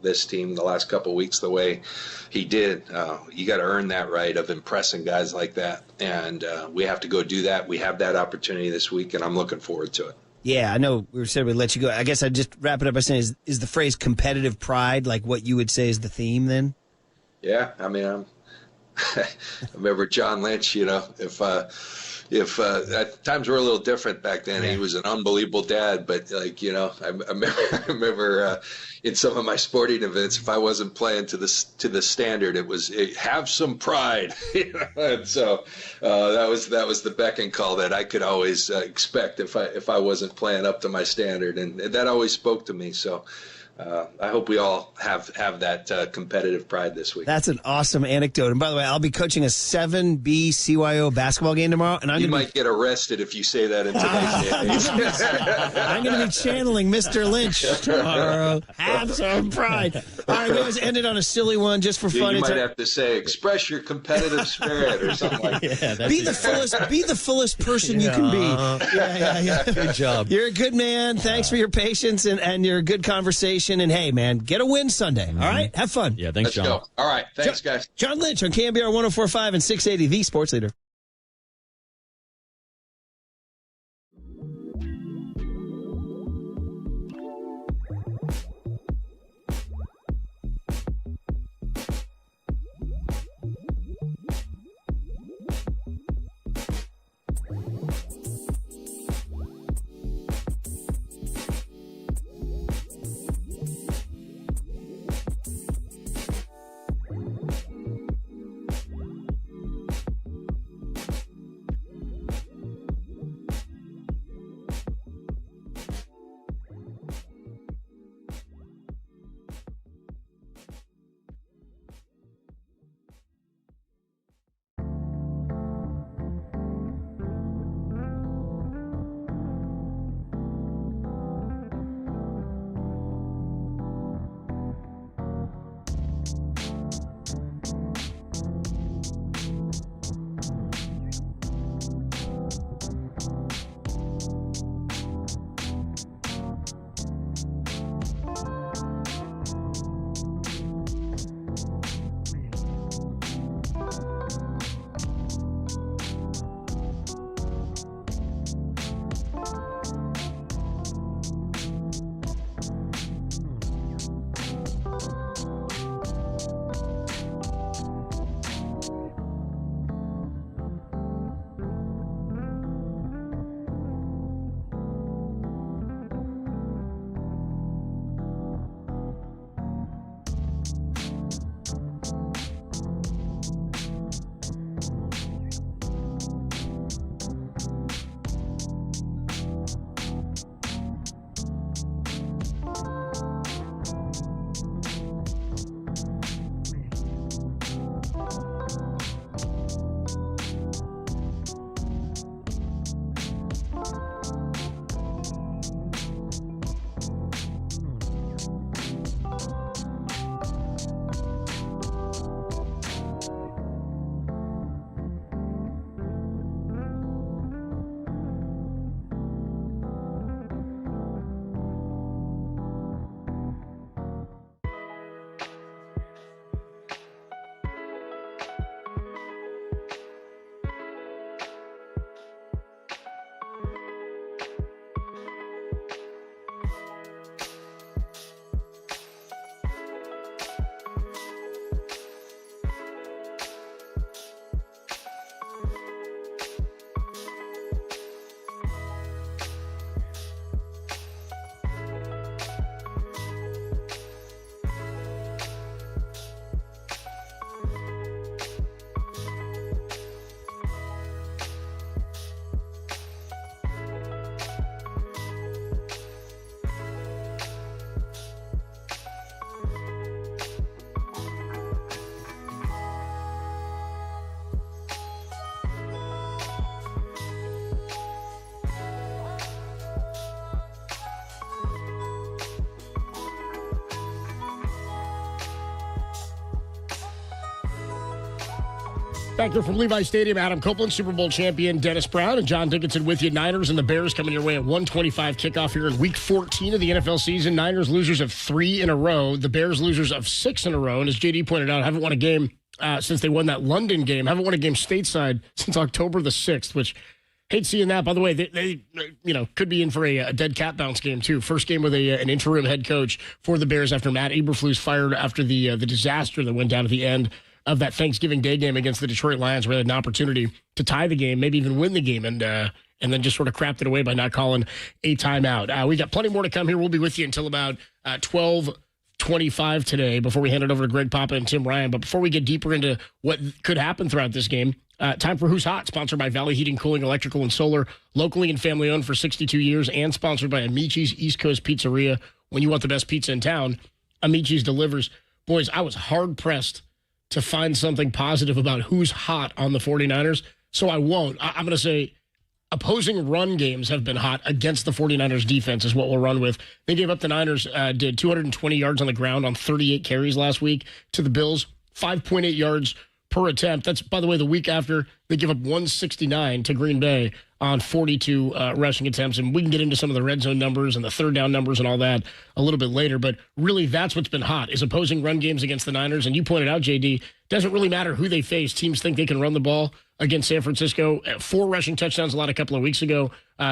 this team the last couple of weeks the way he did. You got to earn that right of impressing guys like that, and we have to go do that. We have that opportunity this week, and I'm looking forward to it. Yeah, I know we said we'd let you go. I guess I'd just wrap it up by saying, is the phrase competitive pride like what you would say is the theme then? Yeah, I mean, I remember John Lynch, if times were a little different back then. Yeah. He was an unbelievable dad, but I remember in some of my sporting events, if I wasn't playing to the standard, it was have some pride. And so that was the beck and call that I could always expect if I wasn't playing up to my standard, and that always spoke to me. So. I hope we all have that competitive pride this week. That's an awesome anecdote. And by the way, I'll be coaching a 7B CYO basketball game tomorrow, and you might get arrested if you say that in today's day. I'm going to be channeling Mr. Lynch tomorrow. Have some pride. All right, we always end it on a silly one just for fun. You might have to say, express your competitive spirit or something like that. Be the fullest person you can be. Yeah. Good job. You're a good man. Thanks for your patience and your good conversation. And hey, man, get a win Sunday. All right? Have fun. Yeah, thanks, John. Let's go. All right. Thanks, guys. John Lynch on KNBR 104.5 and 680, the Sports Leader. Back here from Levi Stadium, Adam Copeland, Super Bowl champion Dennis Brown, and John Dickinson with you. Niners and the Bears coming your way at 1:25 kickoff here in Week 14 of the NFL season. Niners losers of 3 in a row. The Bears losers of 6 in a row. And as JD pointed out, haven't won a game since they won that London game. Haven't won a game stateside since October the 6th, which hate seeing that. By the way, they could be in for a dead cat bounce game too. First game with an interim head coach for the Bears after Matt Eberflus fired after the disaster that went down at the end of that Thanksgiving Day game against the Detroit Lions, where they had an opportunity to tie the game, maybe even win the game, and then just sort of crapped it away by not calling a timeout. We got plenty more to come here. We'll be with you until about 12:25 today before we hand it over to Greg Papa and Tim Ryan. But before we get deeper into what could happen throughout this game, time for Who's Hot, sponsored by Valley Heating, Cooling, Electrical, and Solar, locally and family-owned for 62 years, and sponsored by Amici's East Coast Pizzeria. When you want the best pizza in town, Amici's delivers. Boys, I was hard-pressed to find something positive about who's hot on the 49ers, so I won't. I'm going to say opposing run games have been hot against the 49ers defense is what we'll run with. They gave up, the Niners did 220 yards on the ground on 38 carries last week to the Bills, 5.8 yards per attempt. That's, by the way, the week after they give up 169 to Green Bay on 42 rushing attempts. And we can get into some of the red zone numbers and the third down numbers and all that a little bit later. But really, that's what's been hot, is opposing run games against the Niners. And you pointed out, JD, doesn't really matter who they face. Teams think they can run the ball against San Francisco. 4 rushing touchdowns allowed a couple of weeks ago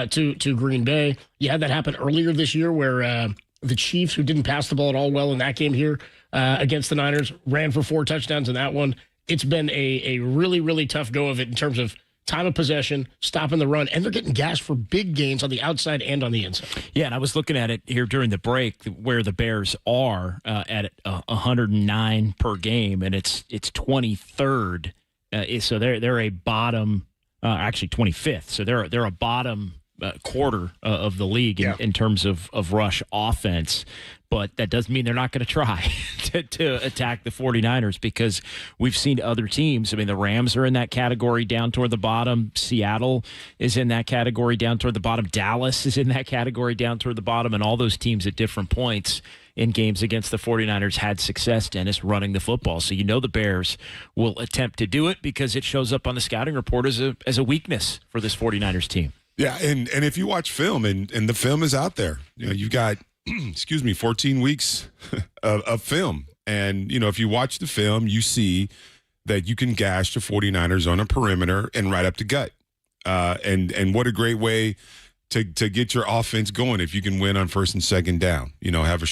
to Green Bay. You had that happen earlier this year where the Chiefs, who didn't pass the ball at all well in that game here against the Niners, ran for 4 touchdowns in that one. It's been a really, really tough go of it in terms of time of possession, stopping the run, and they're getting gashed for big gains on the outside and on the inside. Yeah, and I was looking at it here during the break where the Bears are at 109 per game, and it's 23rd. So they're a bottom, actually 25th. So they're a bottom quarter of the league in terms of rush offense. But that doesn't mean they're not going to try to attack the 49ers, because we've seen other teams. I mean, the Rams are in that category down toward the bottom. Seattle is in that category down toward the bottom. Dallas is in that category down toward the bottom. And all those teams at different points in games against the 49ers had success, Dennis, running the football. So the Bears will attempt to do it because it shows up on the scouting report as a weakness for this 49ers team. Yeah, and if you watch film, and the film is out there, you've got 14 weeks of film. And, if you watch the film, you see that you can gash the 49ers on a perimeter and right up the gut. And what a great way to get your offense going if you can win on first and second down, have a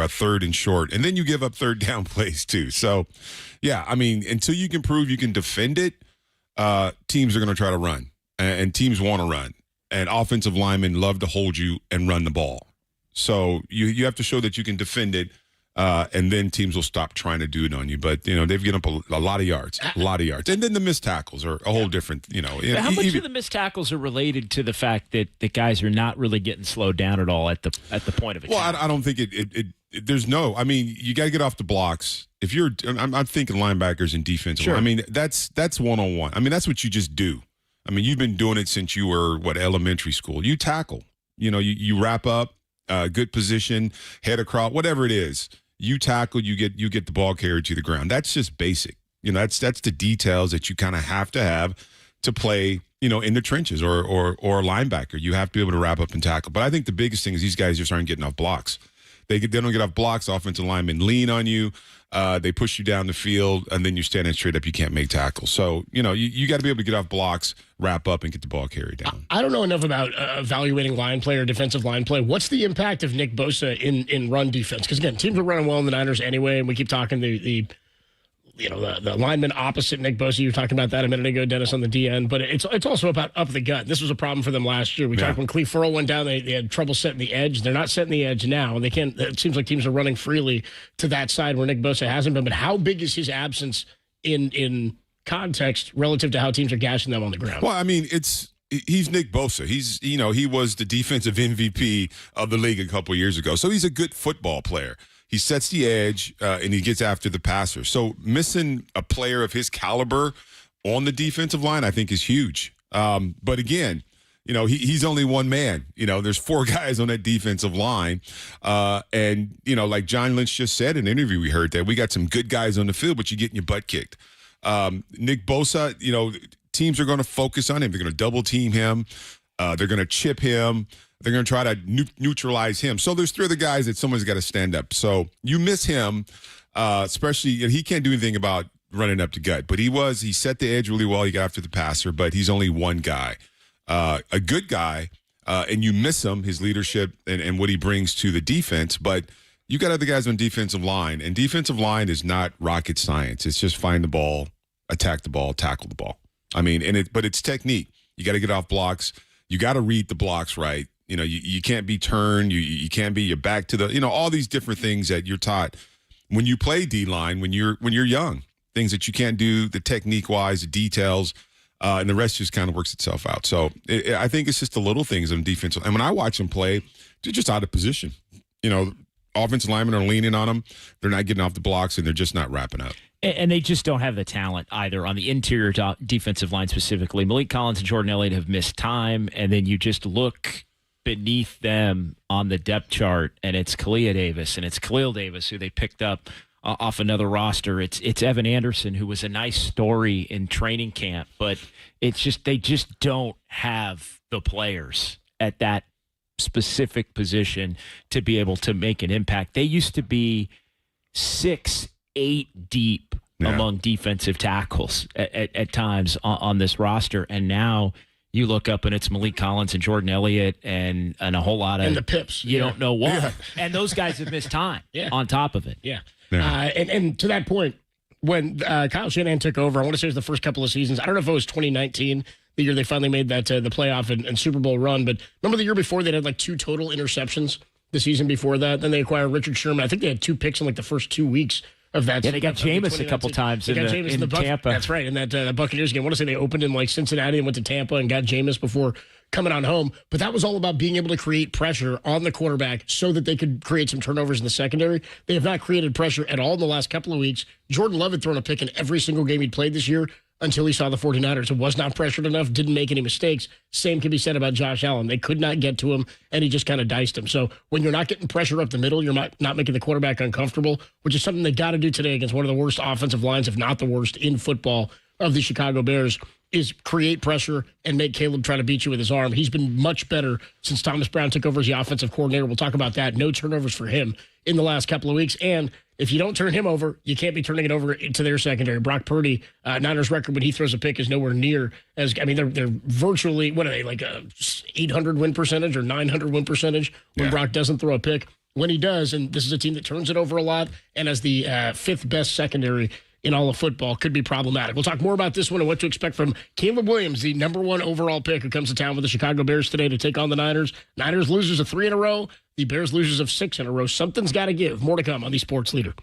third and short. And then you give up third down plays too. So, yeah, I mean, until you can prove you can defend it, teams are going to try to run. And teams want to run. And offensive linemen love to hold you and run the ball. So you have to show that you can defend it, and then teams will stop trying to do it on you. But, they've given up a lot of yards, And then the missed tackles are a whole different, How much of the missed tackles are related to the fact that the guys are not really getting slowed down at all at the point of attack? Well, I don't think there's no, I mean, you got to get off the blocks. If I'm thinking linebackers and defensive. Sure. I mean, that's one-on-one. I mean, that's what you just do. I mean, you've been doing it since you were, elementary school. You tackle. You wrap up, good position, head across, whatever it is. You tackle, you get the ball carried to the ground. That's just basic. That's the details that you kind of have to play, in the trenches or a linebacker. You have to be able to wrap up and tackle. But I think the biggest thing is these guys just aren't getting off blocks. They don't get off blocks. Offensive linemen lean on you. They push you down the field, and then you're standing straight up. You can't make tackles. So, you got to be able to get off blocks, wrap up, and get the ball carried down. I don't know enough about evaluating line play or defensive line play. What's the impact of Nick Bosa in run defense? Because, again, teams are running well in the Niners anyway, and we keep talking the lineman opposite Nick Bosa. You were talking about that a minute ago, Dennis, on the DN. But it's also about up the gut. This was a problem for them last year. We talked when Cleve Furl went down, they had trouble setting the edge. They're not setting the edge now. And they can't. It seems like teams are running freely to that side where Nick Bosa hasn't been. But how big is his absence in context relative to how teams are gashing them on the ground? Well, I mean, he's Nick Bosa. He's, he was the defensive MVP of the league a couple years ago. So he's a good football player. He sets the edge, and he gets after the passer. So missing a player of his caliber on the defensive line, I think, is huge. But again, he's only one man. There's 4 guys on that defensive line. And, like John Lynch just said in an interview we heard, that we got some good guys on the field, but you're getting your butt kicked. Nick Bosa, teams are going to focus on him. They're going to double team him. They're going to chip him. They're going to try to neutralize him. So there's 3 other guys that someone's got to stand up. So you miss him, especially, and he can't do anything about running up the gut. But he set the edge really well. He got after the passer, but he's only one guy, a good guy, and you miss him, his leadership and what he brings to the defense. But you got other guys on defensive line, and defensive line is not rocket science. It's just find the ball, attack the ball, tackle the ball. I mean, but it's technique. You got to get off blocks. You got to read the blocks right. You can't be turned. You can't be your back to the, all these different things that you're taught when you play D-line, when you're young, things that you can't do, the technique-wise, the details, and the rest just kind of works itself out. So I think it's just the little things on defense. And when I watch them play, they're just out of position. Offensive linemen are leaning on them. They're not getting off the blocks, and they're just not wrapping up. And they just don't have the talent either on the interior defensive line specifically. Malik Collins and Jordan Elliott have missed time, and then you just look beneath them on the depth chart, and it's Kalia Davis and it's Khalil Davis, who they picked up off another roster. It's Evan Anderson, who was a nice story in training camp, but it's just they just don't have the players at that specific position to be able to make an impact. They used to be 6-8 deep among defensive tackles at times on this roster, and now you look up and it's Malik Collins and Jordan Elliott and a whole lot of and the Pips. You don't know what, and those guys have missed time. On top of it, and to that point, when Kyle Shanahan took over, I want to say it was the first couple of seasons. I don't know if it was 2019, the year they finally made that the playoff and Super Bowl run. But remember the year before they had like 2 total interceptions. The season before that, then they acquired Richard Sherman. I think they had 2 picks in like the first 2 weeks of that. Yeah, they got Jameis a couple times in Tampa. That's right, in that Buccaneers game. I want to say they opened in like Cincinnati and went to Tampa and got Jameis before coming on home. But that was all about being able to create pressure on the quarterback so that they could create some turnovers in the secondary. They have not created pressure at all in the last couple of weeks. Jordan Love had thrown a pick in every single game he'd played this year until he saw the 49ers. It was not pressured enough, didn't make any mistakes. Same can be said about Josh Allen. They could not get to him, and he just kind of diced him. So when you're not getting pressure up the middle, you're not making the quarterback uncomfortable, which is something they got to do today against one of the worst offensive lines, if not the worst, in football of the Chicago Bears, is create pressure and make Caleb try to beat you with his arm. He's been much better since Thomas Brown took over as the offensive coordinator. We'll talk about that. No turnovers for him in the last couple of weeks. And if you don't turn him over, you can't be turning it over to their secondary. Brock Purdy, Niners record when he throws a pick is nowhere near as, I mean, they're virtually, what are they, like a 800 win percentage or 900 win percentage when Brock doesn't throw a pick. When he does, and this is a team that turns it over a lot and has the 5th best secondary in all of football, could be problematic. We'll talk more about this one and what to expect from Caleb Williams, the #1 overall pick who comes to town with the Chicago Bears today to take on the Niners. Niners losers of 3 in a row, the Bears losers of 6 in a row. Something's got to give. More to come on the Sports Leader.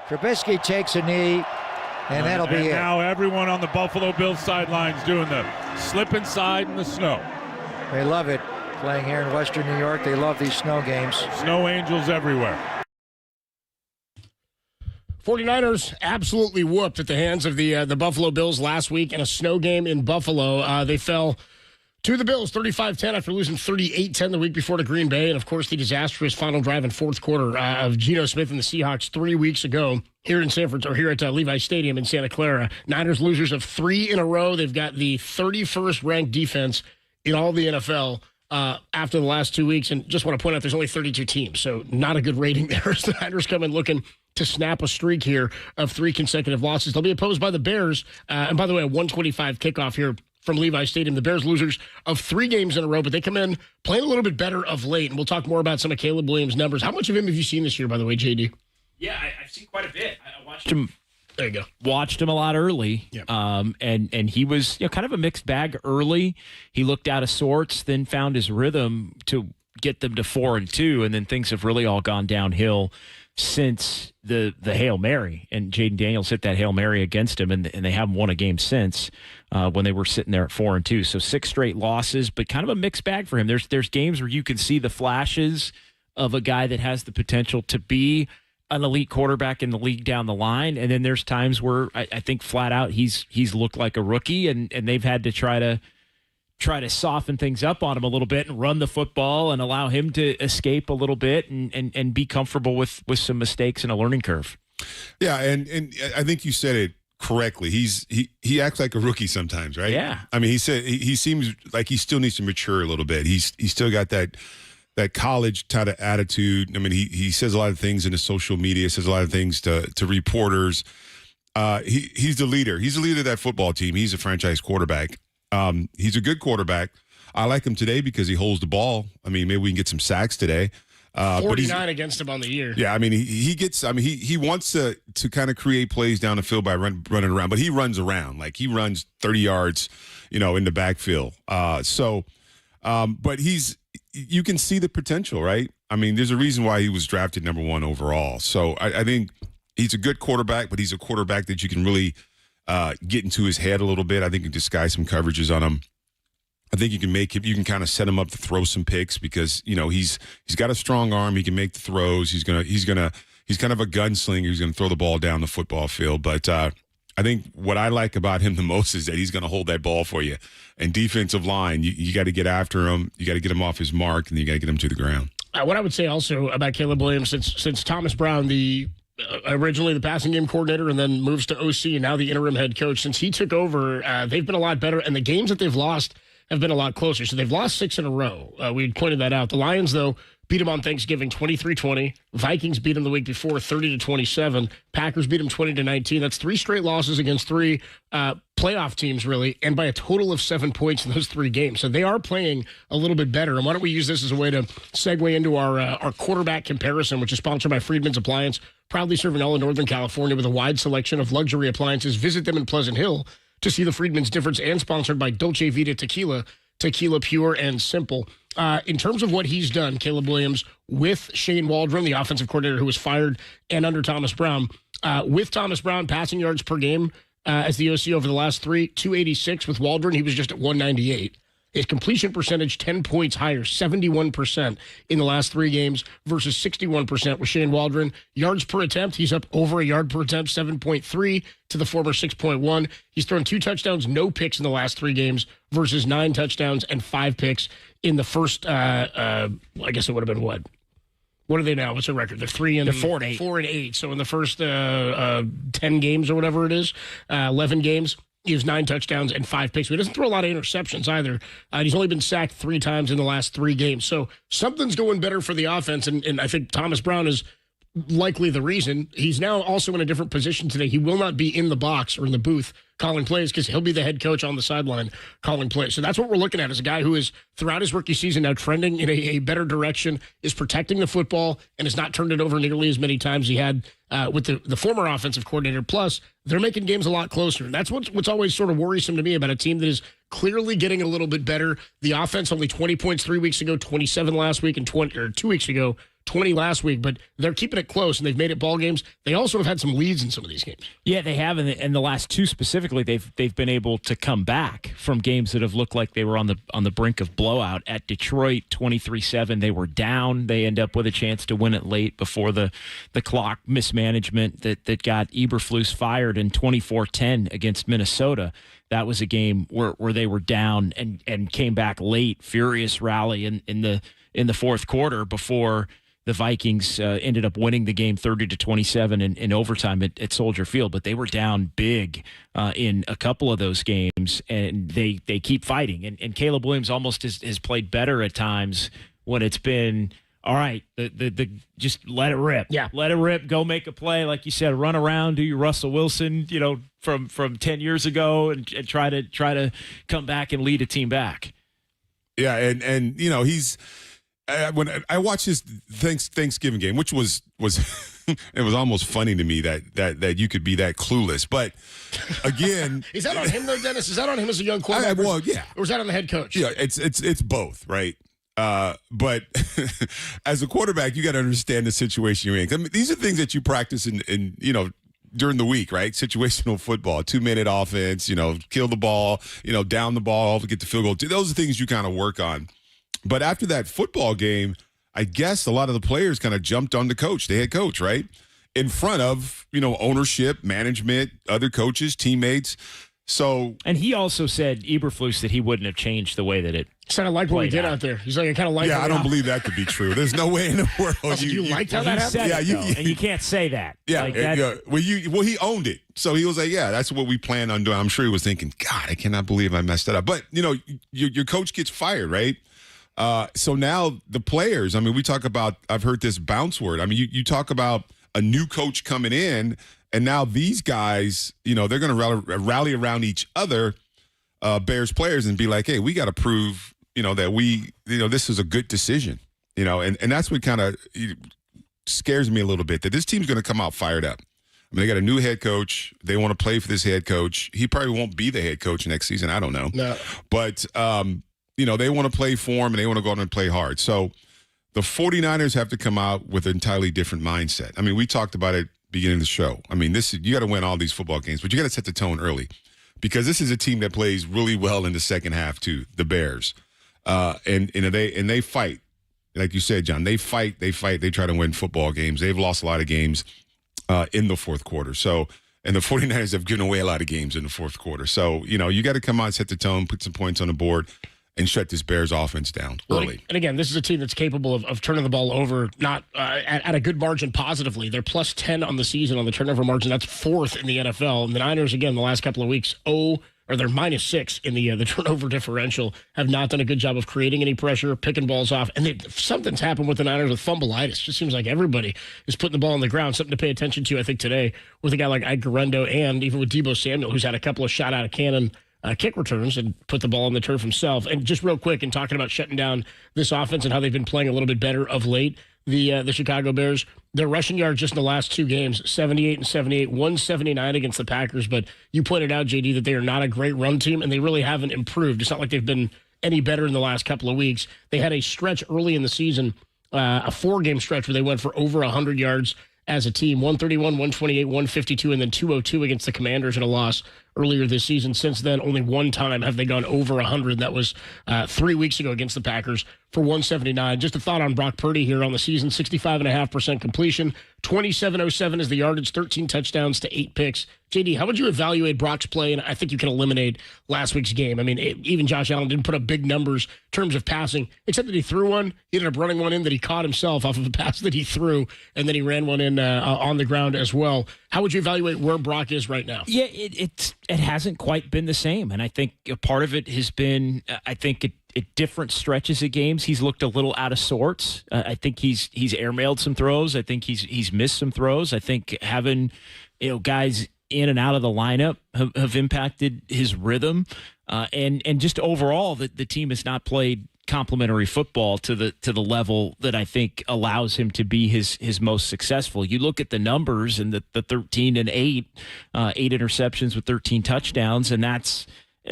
Trubisky takes a knee, and that'll be it. Now everyone on the Buffalo Bills sidelines doing the slip inside in the snow. They love it. Playing here in Western New York, they love these snow games. Snow angels everywhere. 49ers absolutely whooped at the hands of the Buffalo Bills last week in a snow game in Buffalo. They fell to the Bills 35-10 after losing 38-10 the week before to Green Bay. And, of course, the disastrous final drive in fourth quarter of Geno Smith and the Seahawks 3 weeks ago here in San Francisco, or here at Levi Stadium in Santa Clara. Niners losers of 3 in a row. They've got the 31st ranked defense in all the NFL after the last 2 weeks. And just want to point out there's only 32 teams, so not a good rating there as the Niners come in looking to snap a streak here of 3 consecutive losses. They'll be opposed by the Bears. And by the way, a 125 kickoff here from Levi Stadium. The Bears losers of 3 games in a row, but they come in playing a little bit better of late. And we'll talk more about some of Caleb Williams' numbers. How much of him have you seen this year, by the way, JD? Yeah, I've seen quite a bit. I watched him. There you go. Watched him a lot early. Yep. And he was kind of a mixed bag early. He looked out of sorts, then found his rhythm to get them to 4-2, and then things have really all gone downhill since the Hail Mary, and Jaden Daniels hit that Hail Mary against him, and they haven't won a game since when they were sitting there at 4-2. So 6 straight losses, but kind of a mixed bag for him. There's games where you can see the flashes of a guy that has the potential to be an elite quarterback in the league down the line, and then there's times where I think flat out he's looked like a rookie, and they've had to try to soften things up on him a little bit and run the football and allow him to escape a little bit and be comfortable with some mistakes and a learning curve. Yeah, and I think you said it correctly. He acts like a rookie sometimes, right? Yeah. I mean, he seems like he still needs to mature a little bit. He's still got that college kind of attitude. I mean, he says a lot of things in his social media, says a lot of things to reporters. He's the leader. He's the leader of that football team. He's a franchise quarterback. He's a good quarterback. I like him today because he holds the ball. I mean, maybe we can get some sacks today. 49 against him on the year. Yeah, I mean, he wants to kind of create plays down the field by running around, but he runs around. Like, he runs 30 yards, in the backfield. But you can see the potential, right? I mean, there's a reason why he was drafted number 1 overall. So I think he's a good quarterback, but he's a quarterback that you can really get into his head a little bit. I think you can disguise some coverages on him. I think you can kind of set him up to throw some picks because, he's got a strong arm. He can make the throws. He's kind of a gunslinger. He's going to throw the ball down the football field. But I think what I like about him the most is that he's going to hold that ball for you. And defensive line, you got to get after him. You got to get him off his mark, and you got to get him to the ground. What I would say also about Caleb Williams, since Thomas Brown, originally the passing game coordinator and then moves to OC and now the interim head coach, since he took over, they've been a lot better. And the games that they've lost have been a lot closer. So they've lost 6 in a row. We pointed that out. The Lions, though, beat them on Thanksgiving 23-20. Vikings beat them the week before 30-27. Packers beat them 20-19. That's 3 straight losses against 3 playoff teams, really, and by a total of 7 points in those 3 games. So they are playing a little bit better. And why don't we use this as a way to segue into our quarterback comparison, which is sponsored by Freedman's Appliance, proudly serving all of Northern California with a wide selection of luxury appliances. Visit them in Pleasant Hill to see the Freedman's difference, and sponsored by Dolce Vita Tequila pure and simple. In terms of what he's done, Caleb Williams, with Shane Waldron, the offensive coordinator who was fired, and under Thomas Brown, with Thomas Brown, passing yards per game as the OC over the last 3, 286. With Waldron, he was just at 198. His completion percentage 10 points higher, 71% in the last 3 games versus 61% with Shane Waldron. Yards per attempt, he's up over a yard per attempt, 7.3 to the former 6.1. He's thrown 2 touchdowns, no picks in the last 3 games versus 9 touchdowns and 5 picks in the first, I guess it would have been what What are they now? What's their record? They're 4-8. 4-8. So in the first 10 games or whatever it is, 11 games, he has 9 touchdowns and 5 picks. But he doesn't throw a lot of interceptions either. He's only been sacked 3 times in the last 3 games. So something's going better for the offense, and I think Thomas Brown is likely the reason. He's now also in a different position today. He will not be in the box or in the booth calling plays because he'll be the head coach on the sideline calling plays. So that's what we're looking at, is a guy who is, throughout his rookie season, now trending in a better direction, is protecting the football, and has not turned it over nearly as many times he had with the former offensive coordinator. Plus, they're making games a lot closer. And that's what's always sort of worrisome to me about a team that is clearly getting a little bit better. The offense, only 20 points 3 weeks ago, 27 last week, and 2 weeks ago, 20 last week, but they're keeping it close, and they've made it ball games. They also have had some leads in some of these games. Yeah, they have, and the last 2 specifically, they've been able to come back from games that have looked like they were on the brink of blowout. At Detroit, 23-7, they were down. They end up with a chance to win it late before the clock mismanagement that got Eberflus fired. In 24-10 against Minnesota, that was a game where they were down and came back late. Furious rally in the fourth quarter before the Vikings ended up winning the game 30-27 in overtime at Soldier Field. But they were down big in a couple of those games, and they keep fighting. And Caleb Williams almost has played better at times when it's been, all right, the just let it rip. Yeah. Let it rip, go make a play. Like you said, run around, do your Russell Wilson, from 10 years ago, and try to come back and lead a team back. Yeah, and he's when I watched his Thanksgiving game, which was it was almost funny to me that you could be that clueless. But again, is that on him though, Dennis? Is that on him as a young quarterback? Well, yeah. Or is that on the head coach? Yeah, it's both, right? But as a quarterback, you got to understand the situation you're in. I mean, these are things that you practice in during the week, right? Situational football, 2-minute offense, kill the ball, down the ball, get the field goal. Those are things you kind of work on. But after that football game, I guess a lot of the players kind of jumped on the coach, the head coach, right? In front of, ownership, management, other coaches, teammates. So, and he also said, Eberflus, that he wouldn't have changed the way that it kind of like what we did out there. He's like, I kind of like. Yeah, I don't believe that to be true. There's no way in the world. You liked how that happened? Yeah, and you can't say that. Yeah, yeah. Well, he owned it, so he was like, yeah, that's what we plan on doing. I'm sure he was thinking, God, I cannot believe I messed that up. But your coach gets fired, right? So now the players. I mean, we talk about. I've heard this bounce word. I mean, you talk about a new coach coming in. And now these guys, they're going to rally around each other, Bears players, and be like, hey, we got to prove, that this is a good decision, and that's what kind of scares me a little bit, that this team's going to come out fired up. I mean, they got a new head coach. They want to play for this head coach. He probably won't be the head coach next season. I don't know. No. But, they want to play for him, and they want to go out and play hard. So the 49ers have to come out with an entirely different mindset. I mean, we talked about it beginning of the show. I mean, you got to win all these football games, but you got to set the tone early, because this is a team that plays really well in the second half too. The Bears, and they fight, like you said, John. They fight. They try to win football games. They've lost a lot of games in the fourth quarter. So, and the 49ers have given away a lot of games in the fourth quarter. So, you got to come out, set the tone, put some points on the board, and shut this Bears offense down early. And again, this is a team that's capable of turning the ball over, not at a good margin positively. They're plus 10 on the season on the turnover margin. That's 4th in the NFL. And the Niners, again, the last couple of weeks, they're minus 6 in the turnover differential, have not done a good job of creating any pressure, picking balls off. And something's happened with the Niners with fumbleitis. Just seems like everybody is putting the ball on the ground. Something to pay attention to, I think, today with a guy like Iupati, and even with Deebo Samuel, who's had a couple of shot out of cannon kick returns and put the ball on the turf himself. And just real quick, in talking about shutting down this offense and how they've been playing a little bit better of late, the Chicago Bears, their rushing yards just in the last 2 games, 78 and 78, 179 against the Packers. But you pointed out, JD, that they are not a great run team, and they really haven't improved. It's not like they've been any better in the last couple of weeks. They had a stretch early in the season, a 4-game stretch where they went for over 100 yards as a team, 131, 128, 152, and then 202 against the Commanders in a loss earlier this season. Since then, only one time have they gone over 100. That was 3 weeks ago against the Packers for 179. Just a thought on Brock Purdy here on the season, 65.5% completion, 2707 is the yardage, 13 touchdowns to 8 picks. JD, how would you evaluate Brock's play? And I think you can eliminate last week's game. I mean, even Josh Allen didn't put up big numbers in terms of passing, except that he threw one. He ended up running one in that he caught himself off of a pass that he threw, and then he ran one in on the ground as well. How would you evaluate where Brock is right now? Yeah, it hasn't quite been the same, and I think a part of it has been, I think at different stretches of games, he's looked a little out of sorts. I think he's airmailed some throws. I think he's missed some throws. I think having guys in and out of the lineup have impacted his rhythm, and just overall, the team has not played complementary football to the level that I think allows him to be his most successful. You look at the numbers and the 13 and 8 interceptions with 13 touchdowns, and that's,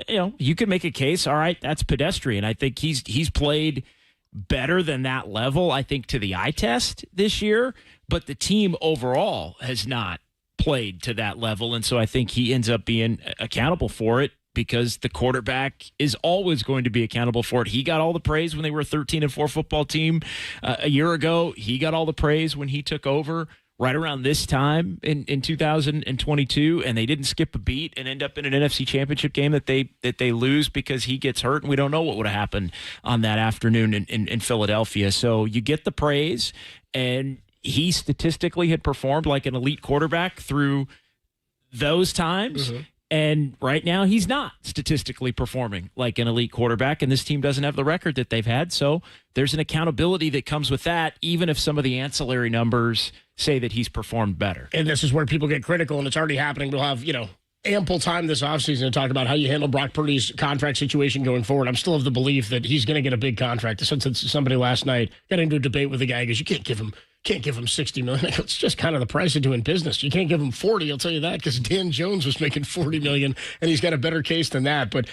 you could make a case. All right, that's pedestrian. I think he's played better than that level, I think, to the eye test this year, but the team overall has not played to that level, and so I think he ends up being accountable for it, because the quarterback is always going to be accountable for it. He got all the praise when they were a 13-4 football team a year ago. He got all the praise when he took over right around this time in 2022, and they didn't skip a beat and end up in an NFC Championship game that they lose because he gets hurt, and we don't know what would have happened on that afternoon in Philadelphia. So you get the praise, and he statistically had performed like an elite quarterback through those times. Mm-hmm. And right now, he's not statistically performing like an elite quarterback, and this team doesn't have the record that they've had. So there's an accountability that comes with that, even if some of the ancillary numbers say that he's performed better. And this is where people get critical, and it's already happening. We'll have, ample time this offseason to talk about how you handle Brock Purdy's contract situation going forward. I'm still of the belief that he's going to get a big contract. Since somebody last night got into a debate with a guy, goes, you can't give him $60 million. It's just kind of the price of doing business. You can't give him 40, I'll tell you that, because Dan Jones was making $40 million, and he's got a better case than that. But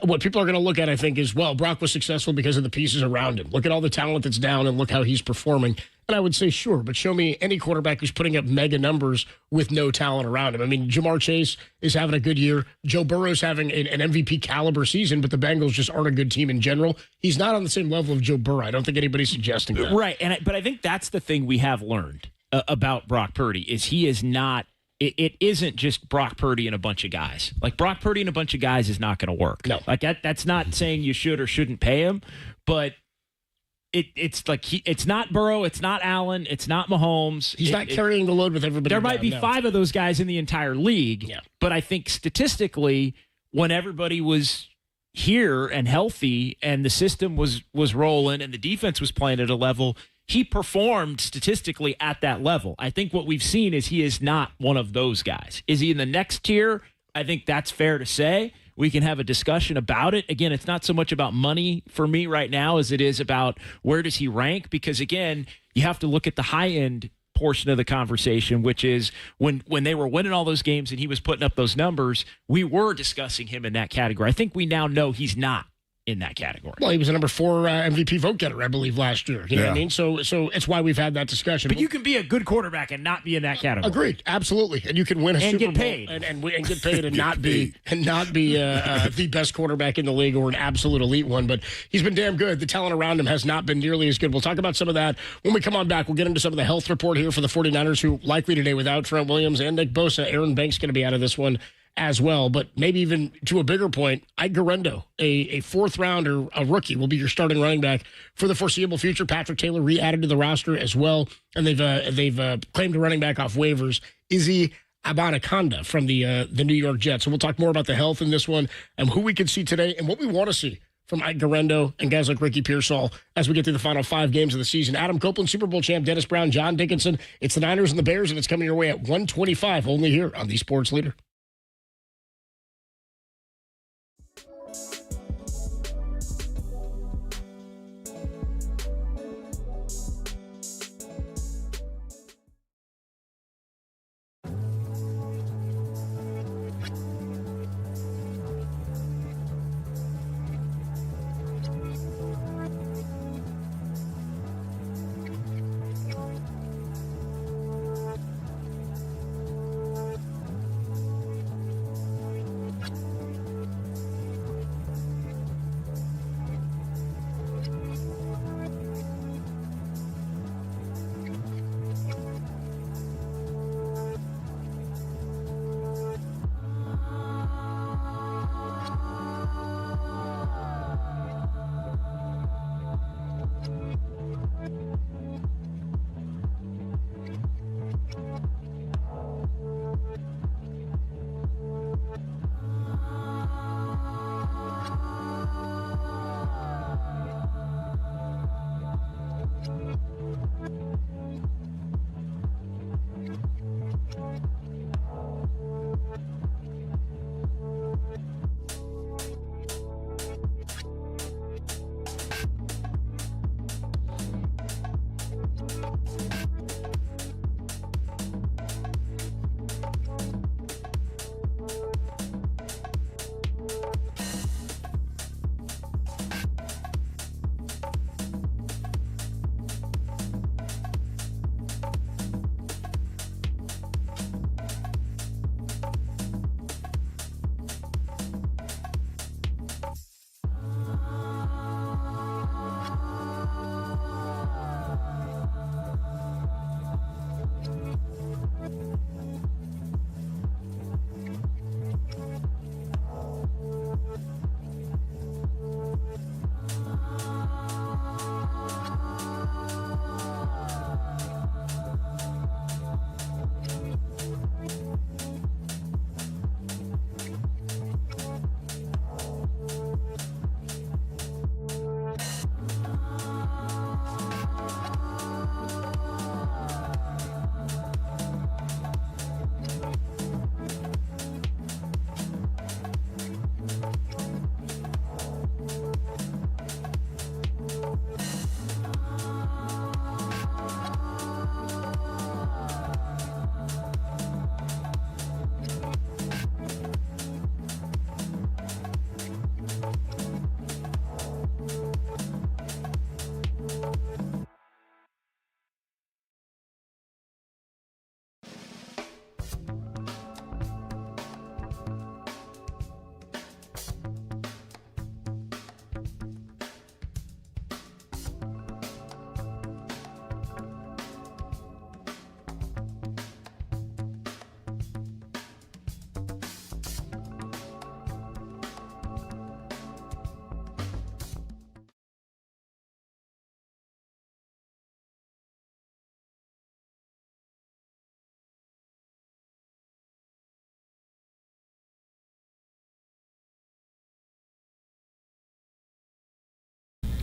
what people are going to look at, I think, is, well, Brock was successful because of the pieces around him. Look at all the talent that's down, and look how he's performing. And I would say, sure, but show me any quarterback who's putting up mega numbers with no talent around him. I mean, Jamar Chase is having a good year. Joe Burrow's having an MVP caliber season, but the Bengals just aren't a good team in general. He's not on the same level of Joe Burrow. I don't think anybody's suggesting that. Right, but I think that's the thing we have learned about Brock Purdy is he is not. It isn't just Brock Purdy and a bunch of guys. Like, Brock Purdy and a bunch of guys is not going to work. No, like that's not saying you should or shouldn't pay him, but. It's like it's not Burrow, it's not Allen, it's not Mahomes. He's not carrying the load with everybody. There might be 5 of those guys in the entire league, yeah. But I think statistically, when everybody was here and healthy and the system was rolling and the defense was playing at a level, he performed statistically at that level. I think what we've seen is he is not one of those guys. Is he in the next tier? I think that's fair to say. We can have a discussion about it. Again, it's not so much about money for me right now as it is about where does he rank, because, again, you have to look at the high-end portion of the conversation, which is when they were winning all those games and he was putting up those numbers, we were discussing him in that category. I think we now know he's not in that category. Well, he was a number 4 MVP vote getter, I believe, last year. You know what I mean? So it's why we've had that discussion. But you can be a good quarterback and not be in that category. Agreed, absolutely. And you can win a Super Bowl get paid and get paid and not be the best quarterback in the league or an absolute elite one. But he's been damn good. The talent around him has not been nearly as good. We'll talk about some of that when we come on back. We'll get into some of the health report here for the 49ers, who likely today without Trent Williams and Nick Bosa. Aaron Banks going to be out of this one as well, but maybe even to a bigger point, Ike Guerrero, a 4th rounder, a rookie, will be your starting running back for the foreseeable future. Patrick Taylor re-added to the roster as well, and they've claimed a running back off waivers, Izzy Abanikanda from the New York Jets. So we'll talk more about the health in this one and who we can see today and what we want to see from Ike Guerrero and guys like Ricky Pearsall as we get through the final 5 games of the season. Adam Copeland, Super Bowl champ, Dennis Brown, John Dickinson. It's the Niners and the Bears, and it's coming your way at 1:25 only here on the Sports Leader.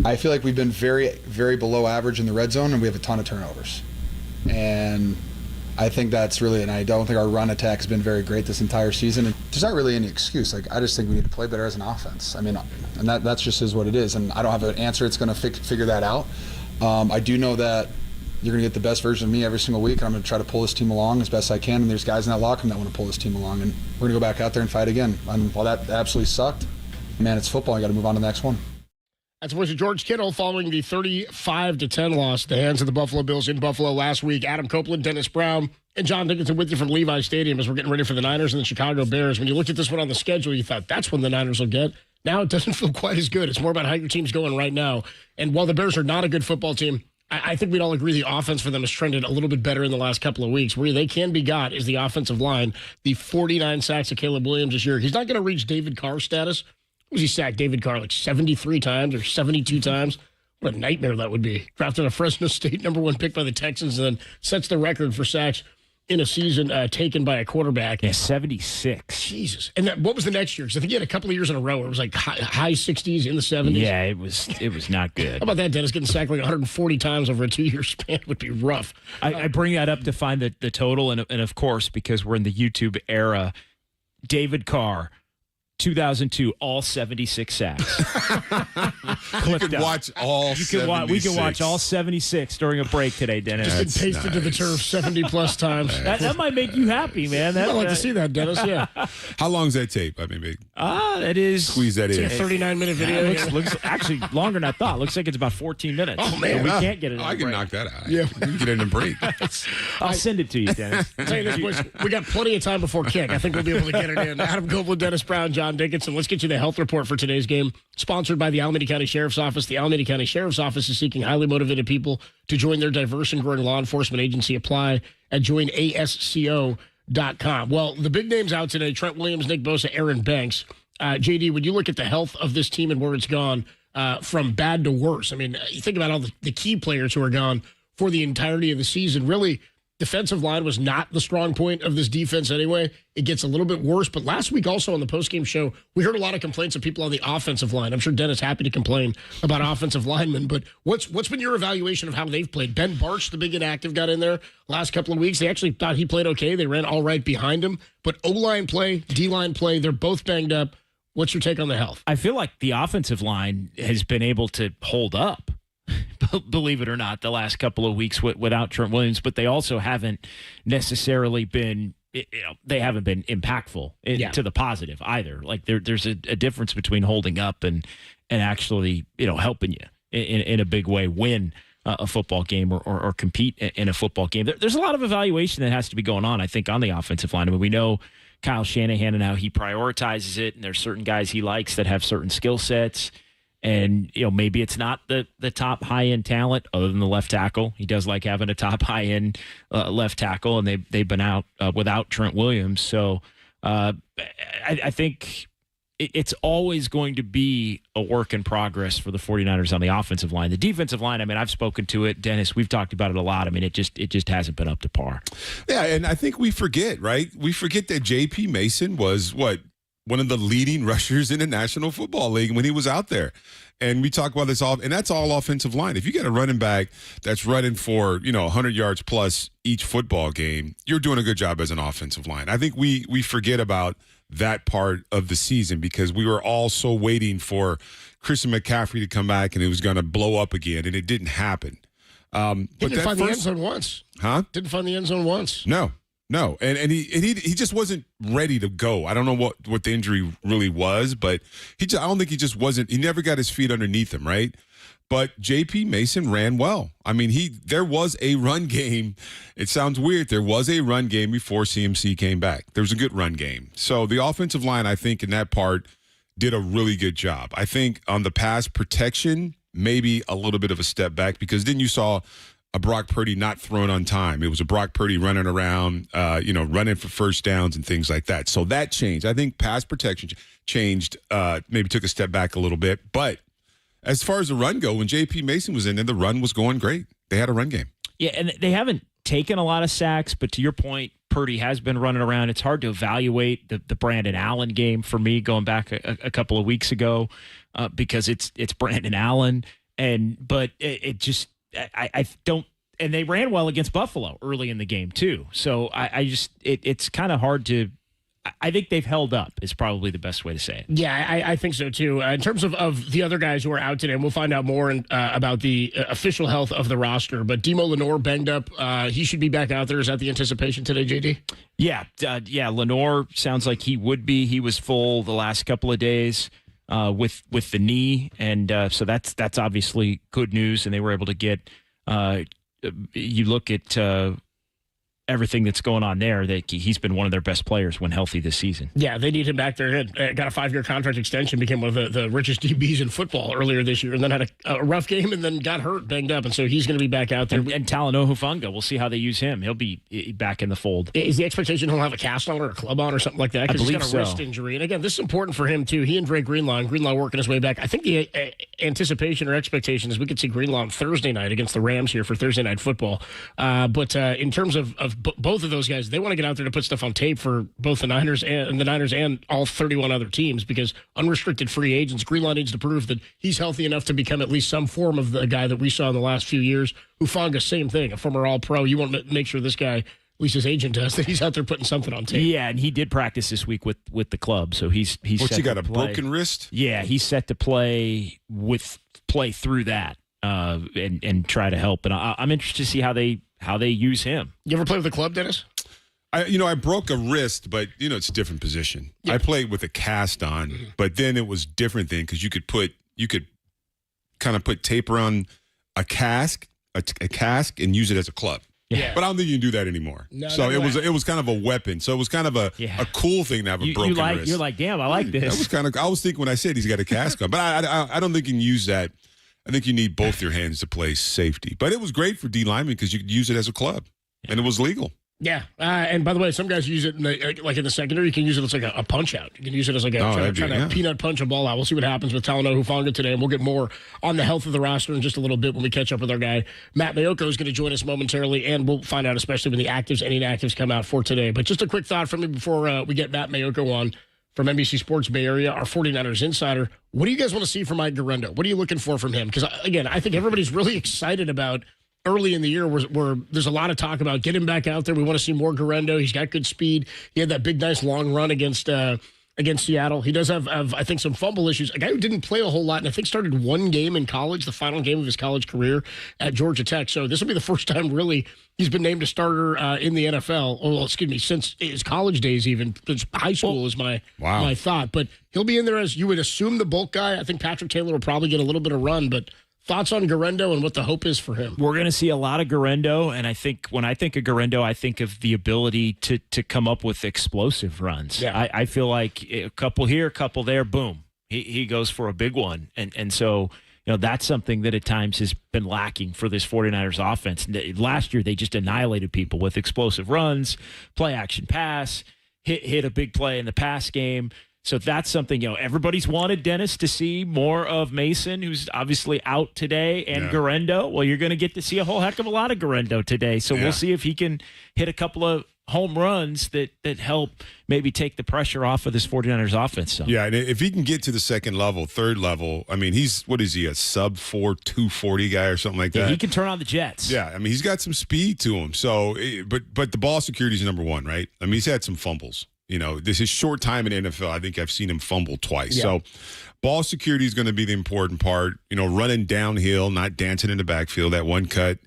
I feel like we've been very, very below average in the red zone, and we have a ton of turnovers. And I think that's really, and I don't think our run attack has been very great this entire season. And there's not really any excuse. Like, I just think we need to play better as an offense. I mean, and that's just is what it is. And I don't have an answer that's going to figure that out. I do know that you're going to get the best version of me every single week, and I'm going to try to pull this team along as best I can. And there's guys in that locker room that want to pull this team along, and we're going to go back out there and fight again. And while that absolutely sucked, man, it's football. You got to move on to the next one. That's the voice of George Kittle following the 35-10 loss at the hands of the Buffalo Bills in Buffalo last week. Adam Copeland, Dennis Brown, and John Dickinson with you from Levi Stadium as we're getting ready for the Niners and the Chicago Bears. When you looked at this one on the schedule, you thought that's when the Niners will get. Now it doesn't feel quite as good. It's more about how your team's going right now. And while the Bears are not a good football team, I think we'd all agree the offense for them has trended a little bit better in the last couple of weeks. Where they can be got is the offensive line. The 49 sacks of Caleb Williams this year. He's not going to reach David Carr status. Was he sacked David Carr like 73 times or 72 times? What a nightmare that would be. Drafted a Fresno State #1 pick by the Texans and then sets the record for sacks in a season taken by a quarterback. Yeah, 76. Jesus. And what was the next year? Because I think he had a couple of years in a row where it was like high 60s in the 70s. Yeah, it was not good. How about that, Dennis? Getting sacked like 140 times over a 2-year span would be rough. I bring that up to find the total, and of course, because we're in the YouTube era, David Carr, 2002, all 76 sacks. You could watch all 76. We could watch all 76 during a break today, Dennis. Just been pasted to the turf 70-plus times. That might make you happy, man. I'd like to see that, Dennis, yeah. How long's that tape? I mean, that is... Squeeze that in. It's a 39-minute video. Looks actually longer than I thought. Looks like it's about 14 minutes. Oh, man. So we can't get it in I a can break. knock that out. Yeah. We can get it in a break. I'll send it to you, Dennis. I'll tell you this, boys, we got plenty of time before kick. I think we'll be able to get it in. Adam Copeland, Dennis Brown, John Dickinson. Let's get you the health report for today's game. Sponsored by the Alameda County Sheriff's Office. The Alameda County Sheriff's Office is seeking highly motivated people to join their diverse and growing law enforcement agency. Apply at joinasco.com. Well, the big names out today: Trent Williams, Nick Bosa, Aaron Banks. JD, when you look at the health of this team and where it's gone from bad to worse, I mean, you think about all the key players who are gone for the entirety of the season. Really, defensive line was not the strong point of this defense anyway. It gets a little bit worse. But last week also on the postgame show, we heard a lot of complaints of people on the offensive line. I'm sure Dennis happy to complain about offensive linemen. But what's been your evaluation of how they've played? Ben Barch, the big inactive, got in there last couple of weeks. They actually thought he played okay. They ran all right behind him. But O-line play, D-line play, they're both banged up. What's your take on the health? I feel like the offensive line has been able to hold up, believe it or not, the last couple of weeks without Trent Williams, but they also haven't necessarily been, they haven't been impactful to the positive either. Like there's a difference between holding up and actually, helping you in a big way win a football game or compete in a football game. There's a lot of evaluation that has to be going on, I think, on the offensive line. I mean, we know Kyle Shanahan and how he prioritizes it, and there's certain guys he likes that have certain skill sets. And, maybe it's not the top high-end talent other than the left tackle. He does like having a top high-end left tackle, and they've been out without Trent Williams. So I think it's always going to be a work in progress for the 49ers on the offensive line. The defensive line, I mean, I've spoken to it. Dennis, we've talked about it a lot. I mean, it just hasn't been up to par. Yeah, and I think we forget, right? We forget that J.P. Mason was, one of the leading rushers in the National Football League when he was out there. And we talk about this all, and that's all offensive line. If you get a running back that's running for, 100 yards plus each football game, you're doing a good job as an offensive line. I think we forget about that part of the season because we were all so waiting for Christian McCaffrey to come back and it was going to blow up again, and it didn't happen. Didn't find the end zone once. Huh? Didn't find the end zone once. No, and he just wasn't ready to go. I don't know what the injury really was, but I don't think he just wasn't. He never got his feet underneath him, right? But J.P. Mason ran well. I mean, there was a run game. It sounds weird. There was a run game before CMC came back. There was a good run game. So the offensive line, I think, in that part, did a really good job. I think on the pass protection, maybe a little bit of a step back because then you saw a Brock Purdy not thrown on time. It was a Brock Purdy running around, running for first downs and things like that. So that changed. I think pass protection changed, maybe took a step back a little bit. But as far as the run go, when J.P. Mason was in there, the run was going great. They had a run game. Yeah, and they haven't taken a lot of sacks, but to your point, Purdy has been running around. It's hard to evaluate the Brandon Allen game for me going back a couple of weeks ago because it's Brandon Allen. But it just I don't. And they ran well against Buffalo early in the game too. So it's kind of hard to. I think they've held up is probably the best way to say it. Yeah, I think so too. In terms of the other guys who are out today, and we'll find out more about the official health of the roster. But Demo Lenore banged up. He should be back out there. Is that the anticipation today, JD? Yeah. Lenore sounds like he would be. He was full the last couple of days with the knee, and so that's obviously good news. And they were able to get. You look at everything that's going on there, that he's been one of their best players when healthy this season. Yeah, they need him back there. Got a 5-year contract extension, became one of the richest DBs in football earlier this year, and then had a rough game and then got hurt, banged up, and so he's going to be back out there. And Talanoa Hufanga, we'll see how they use him. He'll be back in the fold. Is the expectation he'll have a cast on or a club on or something like that? Because he's got a wrist injury. And again, this is important for him too. He and Dre Greenlaw working his way back. I think the anticipation or expectation is we could see Greenlaw on Thursday night against the Rams here for Thursday Night Football. But in terms of both of those guys, they want to get out there to put stuff on tape for both the Niners and all 31 other teams, because unrestricted free agents, Greenlaw needs to prove that he's healthy enough to become at least some form of the guy that we saw in the last few years. Hufanga, same thing, a former All-Pro. You want to make sure this guy, at least his agent does, that he's out there putting something on tape. Yeah, and he did practice this week with the club, so he's What's set he got, to a play. broken wrist? Yeah, he's set to play through that and try to help. And I'm interested to see how they use him. You ever play with the club, Dennis? I broke a wrist, but it's a different position. Yeah. I played with a cast on, but then it was different then because you could kind of put tape around a cask and use it as a club. Yeah. But I don't think you can do that anymore. No, so it was kind of a weapon. So it was kind of a cool thing to have a broken wrist. You're like, damn, I like this. I was thinking when I said he's got a cast on, but I don't think you can use that. I think you need both your hands to play safety. But it was great for D linemen because you could use it as a club, and it was legal. Yeah, and by the way, some guys use it in the secondary. You can use it as like a punch out. You can use it as like trying to peanut punch a ball out. We'll see what happens with Talanoa Hufanga today, and we'll get more on the health of the roster in just a little bit when we catch up with our guy Matt Maiocco is going to join us momentarily, and we'll find out especially when the actives and inactives come out for today. But just a quick thought from me before we get Matt Maiocco on from NBC Sports Bay Area, our 49ers insider. What do you guys want to see from Mike Garendo? What are you looking for from him? Because again, I think everybody's really excited about early in the year where there's a lot of talk about get him back out there. We want to see more Garendo. He's got good speed. He had that big, nice long run against Seattle. He does have I think, some fumble issues. A guy who didn't play a whole lot and I think started one game in college, the final game of his college career at Georgia Tech. So this will be the first time really he's been named a starter in the NFL. Well, excuse me, since his college days even. High school is my thought. But he'll be in there as you would assume the bulk guy. I think Patrick Taylor will probably get a little bit of run, but thoughts on Garendo and what the hope is for him? We're going to see a lot of Garendo, and I think when I think of Garendo, I think of the ability to come up with explosive runs. Yeah. I feel like a couple here, a couple there, boom. He goes for a big one. And so, that's something that at times has been lacking for this 49ers offense. Last year, they just annihilated people with explosive runs, play action pass, hit a big play in the pass game. So that's something, everybody's wanted Dennis to see more of Mason, who's obviously out today, and Garendo. Well, you're going to get to see a whole heck of a lot of Garendo today. So we'll see if he can hit a couple of home runs that help maybe take the pressure off of this 49ers offense. So. Yeah, and if he can get to the second level, third level, I mean, what is he, a sub-4, 240 guy or something like that? Yeah, he can turn on the jets. Yeah, I mean, he's got some speed to him. So, but the ball security is number one, right? I mean, he's had some fumbles. This is short time in NFL. I think I've seen him fumble twice. Yeah. So ball security is going to be the important part. Running downhill, not dancing in the backfield, that one cut,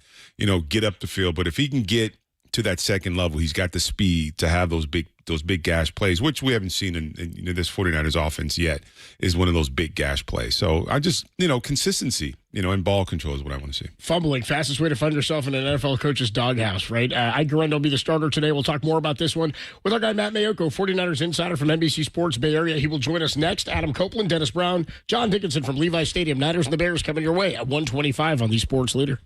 get up the field. But if he can get to that second level, he's got the speed to have those big gash plays, which we haven't seen in this 49ers offense yet, is one of those big gash plays. So I just, consistency, and ball control is what I want to see. Fumbling, fastest way to find yourself in an NFL coach's doghouse, right? Ike Garendo will be the starter today. We'll talk more about this one with our guy Matt Maiocco, 49ers insider from NBC Sports Bay Area. He will join us next. Adam Copeland, Dennis Brown, John Dickinson from Levi Stadium. Niners and the Bears coming your way at 125 on the Sports Leader.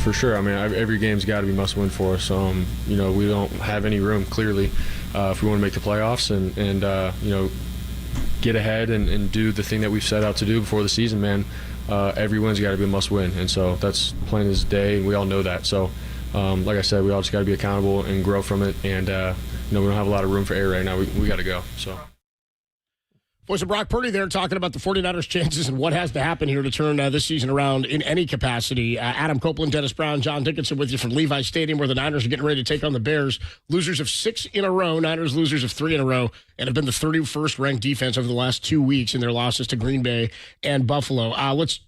For sure. I mean, every game's got to be must-win for us. We don't have any room, clearly, if we want to make the playoffs and get ahead and do the thing that we've set out to do before the season, man. Every win's got to be a must-win, and so that's plain as day, and we all know that. So, like I said, we all just got to be accountable and grow from it, and we don't have a lot of room for error right now. We got to go. So. Voice of Brock Purdy there talking about the 49ers' chances and what has to happen here to turn this season around in any capacity. Adam Copeland, Dennis Brown, John Dickinson with you from Levi Stadium, where the Niners are getting ready to take on the Bears. Losers of 6 in a row, Niners losers of 3 in a row, and have been the 31st ranked defense over the last 2 weeks in their losses to Green Bay and Buffalo. Let's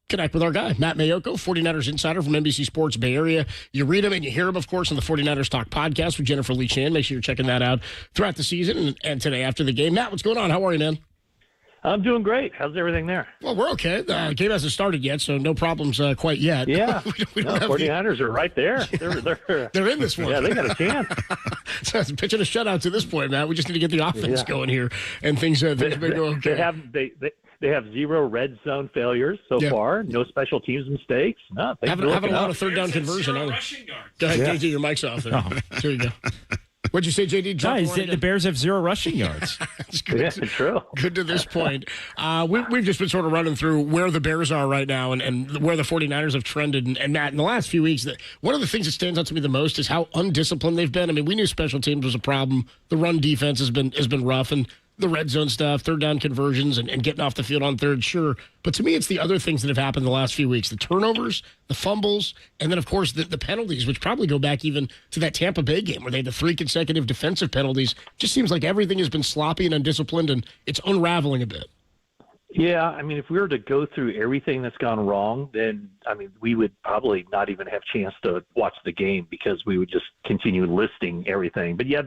connect with our guy, Matt Maiocco, 49ers insider from NBC Sports Bay Area. You read him and you hear him, of course, on the 49ers Talk podcast with Jennifer Lee Chan. Make sure you're checking that out throughout the season and today after the game. Matt, what's going on? How are you, man? I'm doing great. How's everything there? Well, we're okay. The game hasn't started yet, so no problems quite yet. Yeah. we don't 49ers are right there. They're in this one. Yeah, they got a chance. So it's pitching a shutout to this point, Matt. We just need to get the offense going here, and things have been going okay. They have 0 red zone failures so far. No special teams mistakes. No, haven't a lot of third down conversion. Go ahead, JD, your mic's off there. There you go. What'd you say, JD? The Bears have 0 rushing yards. Yeah, true. Good to this point. We've just been sort of running through where the Bears are right now and where the 49ers have trended. And Matt, in the last few weeks, one of the things that stands out to me the most is how undisciplined they've been. I mean, we knew special teams was a problem. The run defense has been rough, and the red zone stuff, third down conversions, and getting off the field on third, sure. But to me, it's the other things that have happened the last few weeks. The turnovers, the fumbles, and then, of course, the penalties, which probably go back even to that Tampa Bay game where they had the 3 consecutive defensive penalties. Just seems like everything has been sloppy and undisciplined, and it's unraveling a bit. Yeah, I mean, if we were to go through everything that's gone wrong, then, I mean, we would probably not even have a chance to watch the game because we would just continue listing everything. But, yeah,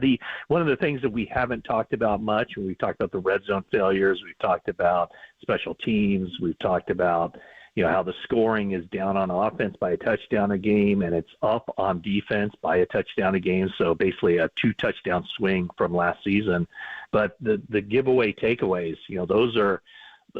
one of the things that we haven't talked about much, we've talked about the red zone failures, we've talked about special teams, we've talked about, how the scoring is down on offense by a touchdown a game, and it's up on defense by a touchdown a game, so basically a 2-touchdown swing from last season. But the giveaway takeaways,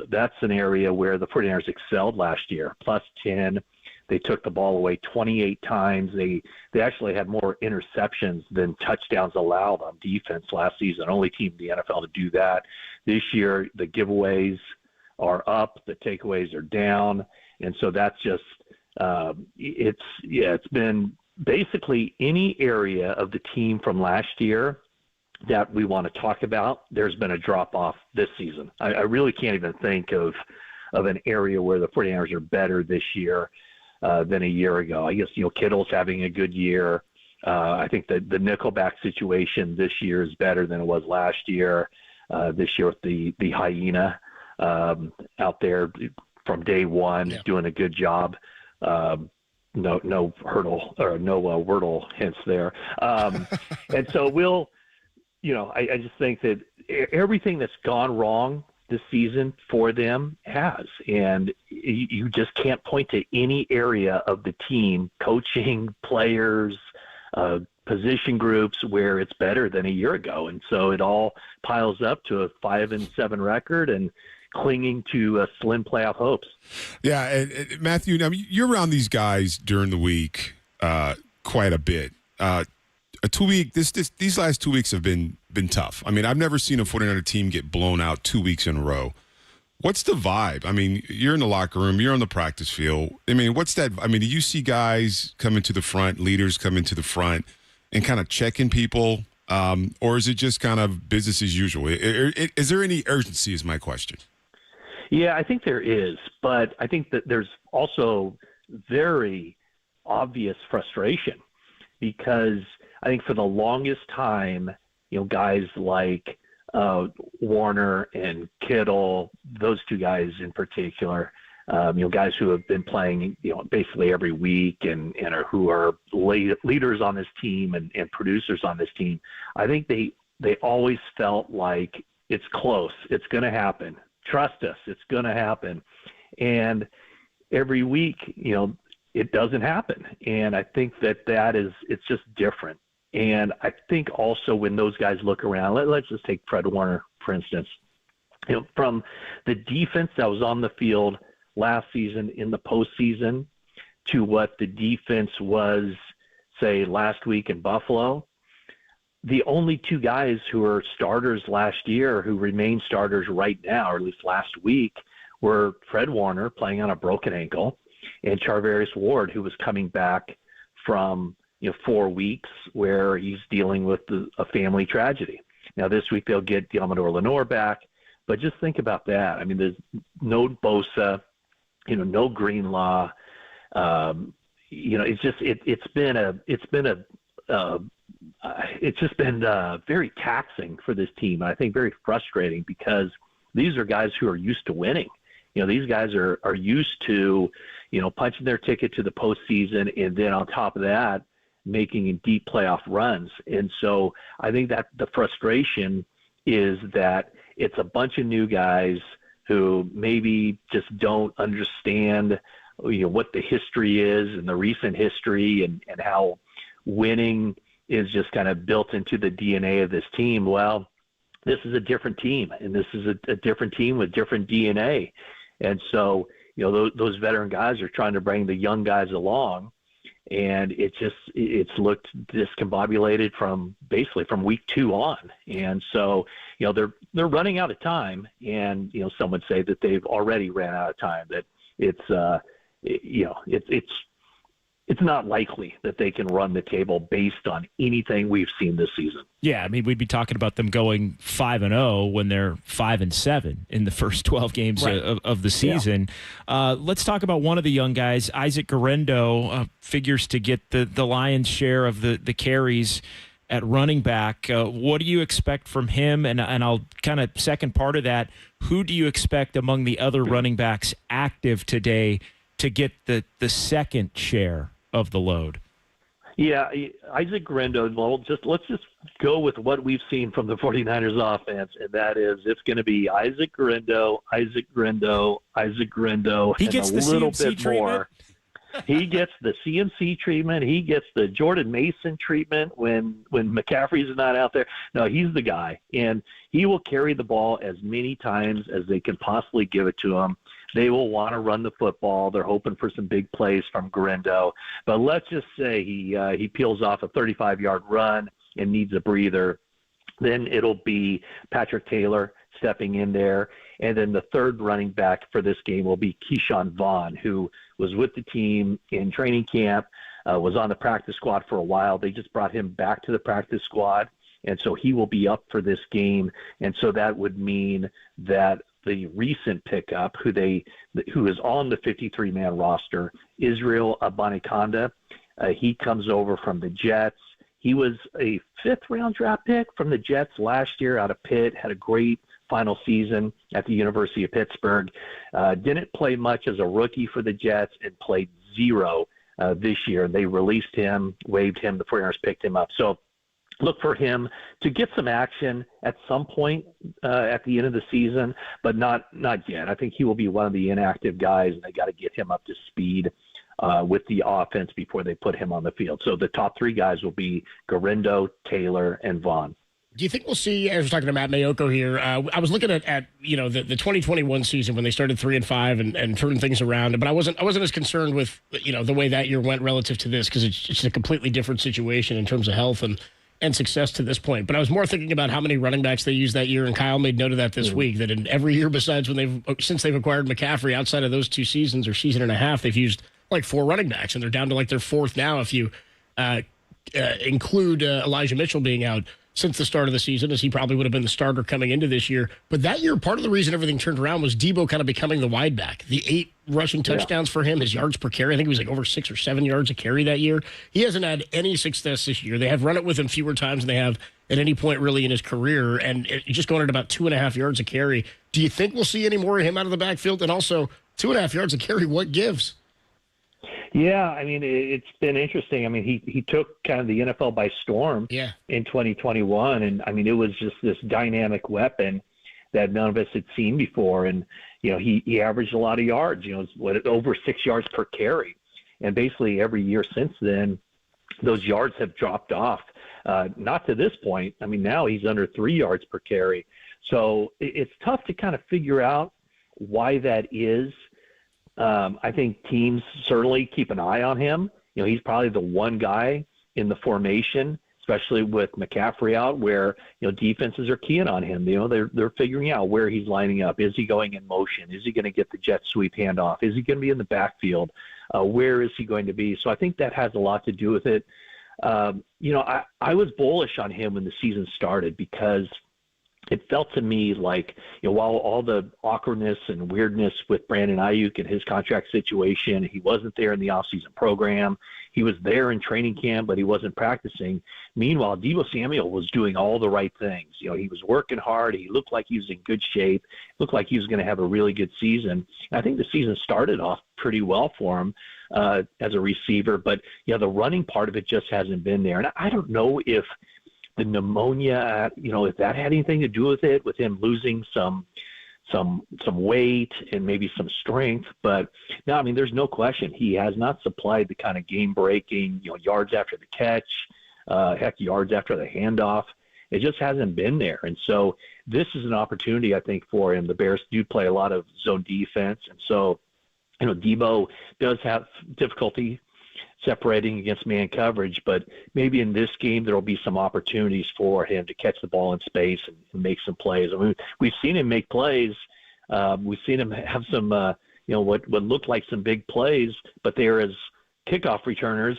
that's an area where the 49ers excelled last year, +10. They took the ball away 28 times. They actually had more interceptions than touchdowns allowed on defense last season. Only team in the NFL to do that. This year, the giveaways are up, the takeaways are down, and so that's just it's been basically any area of the team from last year that we want to talk about, there's been a drop-off this season. I really can't even think of an area where the 49ers are better this year than a year ago. I guess, Kittle's having a good year. I think that the nickelback situation this year is better than it was last year. This year with the hyena out there from day one, doing a good job. No hurdle or no Wordle hints there. And so I just think that everything that's gone wrong this season for them has, and you just can't point to any area of the team, coaching, players, position groups, where it's better than a year ago. And so it all piles up to a 5-7 record and clinging to slim playoff hopes. Yeah, and Matthew, I mean, you're around these guys during the week quite a bit. These last 2 weeks have been tough. I mean, I've never seen a 49er team get blown out 2 weeks in a row. What's the vibe? I mean, you're in the locker room, you're on the practice field. I mean, what's that? I mean, do you see guys coming to the front, leaders coming to the front, and kind of checking people, or is it just kind of business as usual? Is there any urgency? Is my question. Yeah, I think there is, but I think that there's also very obvious frustration because I think for the longest time, guys like Warner and Kittle, those two guys in particular, guys who have been playing, basically every week and who are leaders on this team and producers on this team. I think they always felt like it's close. It's going to happen. Trust us. It's going to happen. And every week, it doesn't happen. And I think it's just different. And I think also when those guys look around, let's just take Fred Warner, for instance, from the defense that was on the field last season in the postseason to what the defense was, say, last week in Buffalo, the only two guys who were starters last year who remain starters right now, or at least last week, were Fred Warner playing on a broken ankle and Charvarius Ward, who was coming back from 4 weeks where he's dealing with a family tragedy. Now this week they'll get Diamador Lenore back, but just think about that. I mean, there's no Bosa, no Greenlaw. It's just been very taxing for this team. And I think very frustrating because these are guys who are used to winning. These guys are used to, punching their ticket to the postseason, and then on top of that, making deep playoff runs. And so I think that the frustration is that it's a bunch of new guys who maybe just don't understand, what the history is and the recent history and how winning is just kind of built into the DNA of this team. Well, this is a different team, and this is a different team with different DNA. And so, those veteran guys are trying to bring the young guys along, and it's looked discombobulated from week 2 on. And so, they're running out of time, and some would say that they've already ran out of time, that it's not likely that they can run the table based on anything we've seen this season. Yeah, I mean, we'd be talking about them going 5-0 when they're 5-7 in the first 12 games of the season. Yeah. Let's talk about one of the young guys, Isaac Guerrero, figures to get the lion's share of the carries at running back. What do you expect from him? And I'll kind of second part of that, who do you expect among the other running backs active today to get the second share of the load? Yeah, Isaac Guerrero, let's just go with what we've seen from the 49ers offense, and that is it's going to be Isaac Guerrero, and he gets a little bit treatment. More. He gets the CMC treatment. He gets the Jordan Mason treatment when McCaffrey's not out there. No, he's the guy, and he will carry the ball as many times as they can possibly give it to him. They will want to run the football. They're hoping for some big plays from Guerrero. But let's just say he peels off a 35-yard run and needs a breather. Then it'll be Patrick Taylor stepping in there. And then the third running back for this game will be Keyshawn Vaughn, who was with the team in training camp, was on the practice squad for a while. They just brought him back to the practice squad, and so he will be up for this game. And so that would mean that the recent pickup, who is on the 53-man roster, Israel Abanikanda, he comes over from the Jets. He was a 5th-round draft pick from the Jets last year out of Pitt, had a great final season at the University of Pittsburgh. Didn't play much as a rookie for the Jets and played 0 this year. They released him, waived him. The 49ers picked him up. So look for him to get some action at some point at the end of the season, but not yet. I think he will be one of the inactive guys, and they got to get him up to speed with the offense before they put him on the field. So the top 3 guys will be Guerrero, Taylor, and Vaughn. Do you think we'll see, I was talking to Matt Maiocco here, I was looking at the 2021 season when they started 3-5 and turned things around, but I wasn't as concerned with, the way that year went relative to this, because it's a completely different situation in terms of health and success to this point. But I was more thinking about how many running backs they used that year, and Kyle made note of that this week, that in every year besides since they've acquired McCaffrey, outside of those 2 seasons or season and a half, they've used like 4 running backs, and they're down to like their 4th now if you include Elijah Mitchell being out since the start of the season, as he probably would have been the starter coming into this year. But that year, part of the reason everything turned around was Deebo kind of becoming the wide back. The 8 rushing touchdowns for him, his yards per carry, I think he was like over 6 or 7 yards a carry that year. He hasn't had any success this year. They have run it with him fewer times than they have at any point really in his career, and just going at about 2.5 yards a carry. Do you think we'll see any more of him out of the backfield? And also, 2.5 yards a carry, what gives? Yeah, I mean, it's been interesting. I mean, he took kind of the NFL by storm in 2021, and I mean, it was just this dynamic weapon that none of us had seen before. And he averaged a lot of yards. Over 6 yards per carry, and basically every year since then, those yards have dropped off. Not to this point. I mean, now he's under 3 yards per carry. So it's tough to kind of figure out why that is. I think teams certainly keep an eye on him. He's probably the one guy in the formation, especially with McCaffrey out, where defenses are keying on him. They're figuring out where he's lining up. Is he going in motion? Is he going to get the jet sweep handoff? Is he going to be in the backfield? Where is he going to be? So I think that has a lot to do with it. I was bullish on him when the season started because it felt to me like, while all the awkwardness and weirdness with Brandon Ayuk and his contract situation, he wasn't there in the offseason program. He was there in training camp, but he wasn't practicing. Meanwhile, Deebo Samuel was doing all the right things. He was working hard. He looked like he was in good shape. Looked like he was going to have a really good season. And I think the season started off pretty well for him as a receiver, but the running part of it just hasn't been there. And I don't know if the pneumonia, if that had anything to do with it, with him losing some weight and maybe some strength. But no, there's no question he has not supplied the kind of game-breaking, yards after the catch, yards after the handoff. It just hasn't been there. And so this is an opportunity, I think, for him. The Bears do play a lot of zone defense, and so Deebo does have difficulty separating against man coverage, but maybe in this game there will be some opportunities for him to catch the ball in space and make some plays. We've seen him make plays. We've seen him have some, what looked like some big plays, but they're as kickoff returners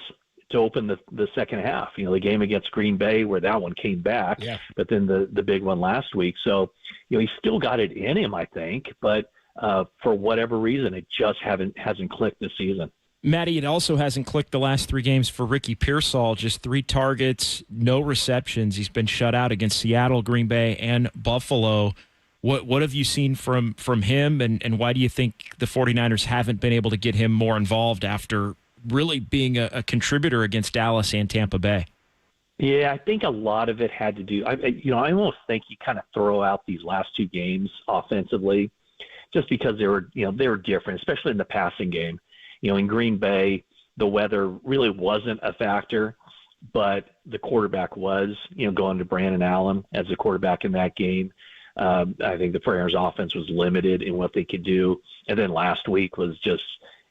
to open the second half. The game against Green Bay where that one came back, but then the big one last week. So, he's still got it in him, I think, but for whatever reason, it just hasn't clicked this season. Matty, it also hasn't clicked the last 3 games for Ricky Pearsall. Just 3 targets, no receptions. He's been shut out against Seattle, Green Bay, and Buffalo. What have you seen from him, and why do you think the 49ers haven't been able to get him more involved after really being a contributor against Dallas and Tampa Bay? Yeah, I think a lot of it had to do. I almost think you kind of throw out these last 2 games offensively, just because they were different, especially in the passing game. In Green Bay, the weather really wasn't a factor, but the quarterback was, going to Brandon Allen as the quarterback in that game. I think the 49ers offense was limited in what they could do. And then last week was just,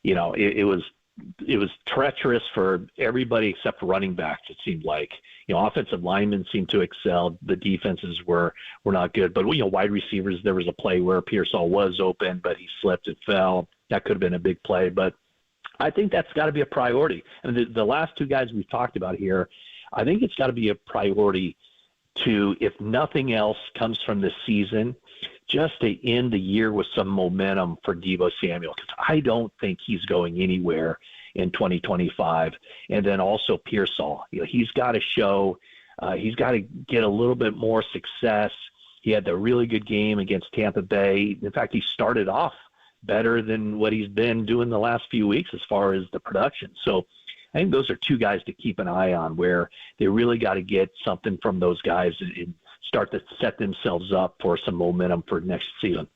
it was treacherous for everybody except for running backs, it seemed like. Offensive linemen seemed to excel. The defenses were not good. But, wide receivers, there was a play where Pearsall was open, but he slipped and fell. That could have been a big play. But I think that's got to be a priority. And the last 2 guys we've talked about here, I think it's got to be a priority to, if nothing else comes from this season, just to end the year with some momentum for Deebo Samuel, because I don't think he's going anywhere in 2025. And then also Pearsall, he's got to show, he's got to get a little bit more success. He had the really good game against Tampa Bay. In fact, he started off better than what he's been doing the last few weeks as far as the production. So I think those are 2 guys to keep an eye on, where they really got to get something from those guys and start to set themselves up for some momentum for next season.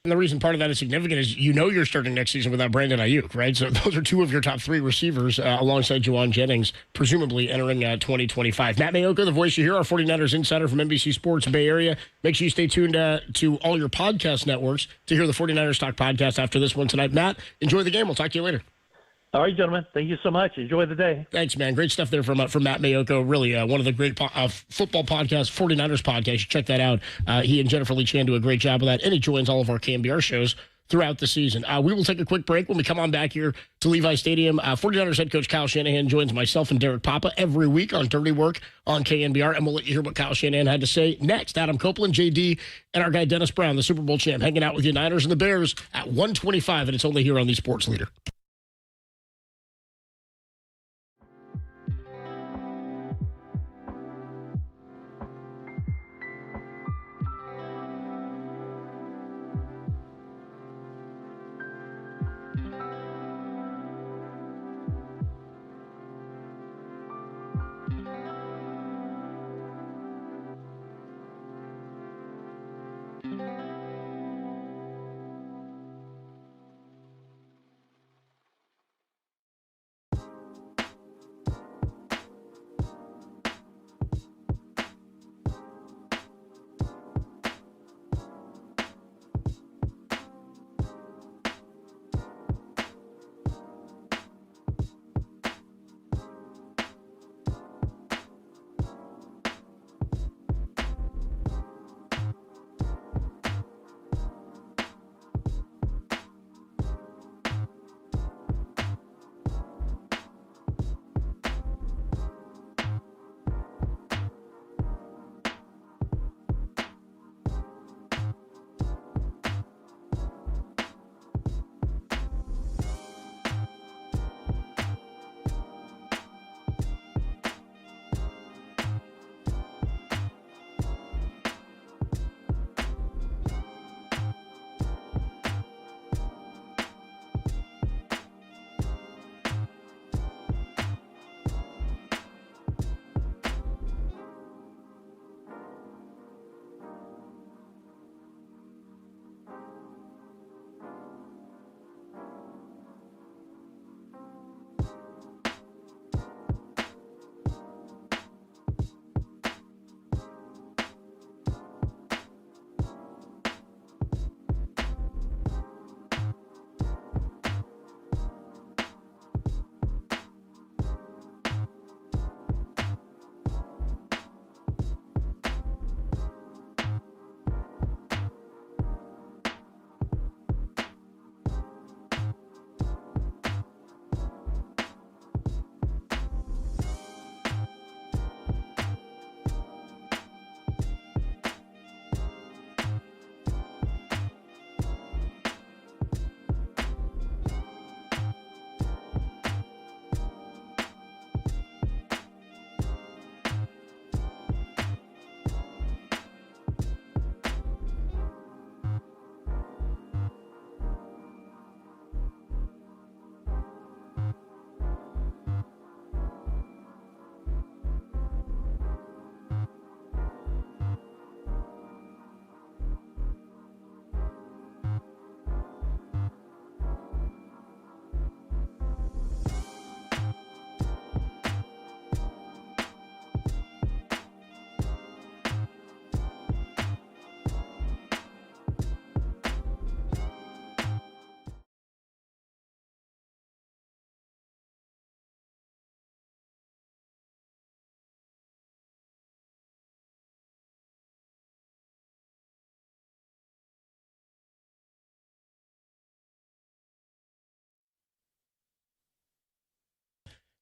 And the reason part of that is significant is you're starting next season without Brandon Ayuk, right? So those are 2 of your top 3 receivers alongside Juwan Jennings, presumably entering 2025. Matt Maiocco, the voice you hear, our 49ers insider from NBC Sports Bay Area. Make sure you stay tuned to all your podcast networks to hear the 49ers Talk podcast after this one tonight. Matt, enjoy the game. We'll talk to you later. All right, gentlemen. Thank you so much. Enjoy the day. Thanks, man. Great stuff there from Matt Maiocco. Really one of the great football podcasts, 49ers podcast. Check that out. He and Jennifer Lee Chan do a great job of that, and he joins all of our KNBR shows throughout the season. We will take a quick break. When we come on back here to Levi Stadium, 49ers head coach Kyle Shanahan joins myself and Derek Papa every week on Dirty Work on KNBR, and we'll let you hear what Kyle Shanahan had to say next. Adam Copeland, JD, and our guy Dennis Brown, the Super Bowl champ, hanging out with you Niners and the Bears at 1:25, and it's only here on the Sports Leader.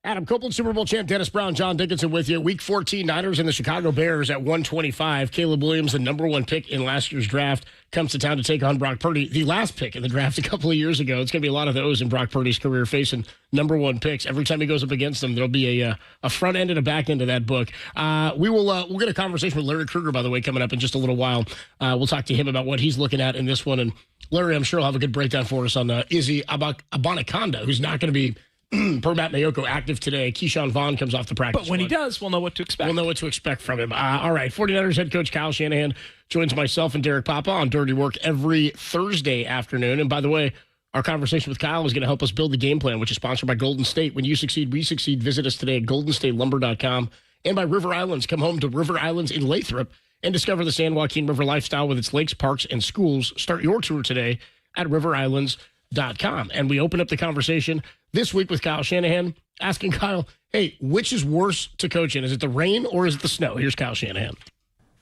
Adam Copeland, Super Bowl champ Dennis Brown, John Dickinson with you. Week 14, Niners and the Chicago Bears at 125. Caleb Williams, the number 1 pick in last year's draft, comes to town to take on Brock Purdy, the last pick in the draft a couple of years ago. It's going to be a lot of those in Brock Purdy's career facing number 1 picks. Every time he goes up against them, there'll be a front end and a back end of that book. We'll get a conversation with Larry Krueger, by the way, coming up in just a little while. We'll talk to him about what he's looking at in this one. And Larry, I'm sure will have a good breakdown for us on Izzy Abanikanda, who's not going to be per Matt Maiocco active today. Keyshawn Vaughn comes off the practice But when squad. he does, we'll know what to expect. We'll know what to expect from him. All right, 49ers head coach Kyle Shanahan joins myself and Derek Papa on Dirty Work every Thursday afternoon. And by the way, our conversation with Kyle is going to help us build the game plan, which is sponsored by Golden State. When you succeed, we succeed. Visit us today at goldenstatelumber.com and by River Islands. Come home to River Islands in Lathrop and discover the San Joaquin River lifestyle with its lakes, parks, and schools. Start your tour today at riverislands.com. And we open up the conversation this week with Kyle Shanahan, asking Kyle, hey, which is worse to coach in? Is it the rain or is it the snow? Here's Kyle Shanahan.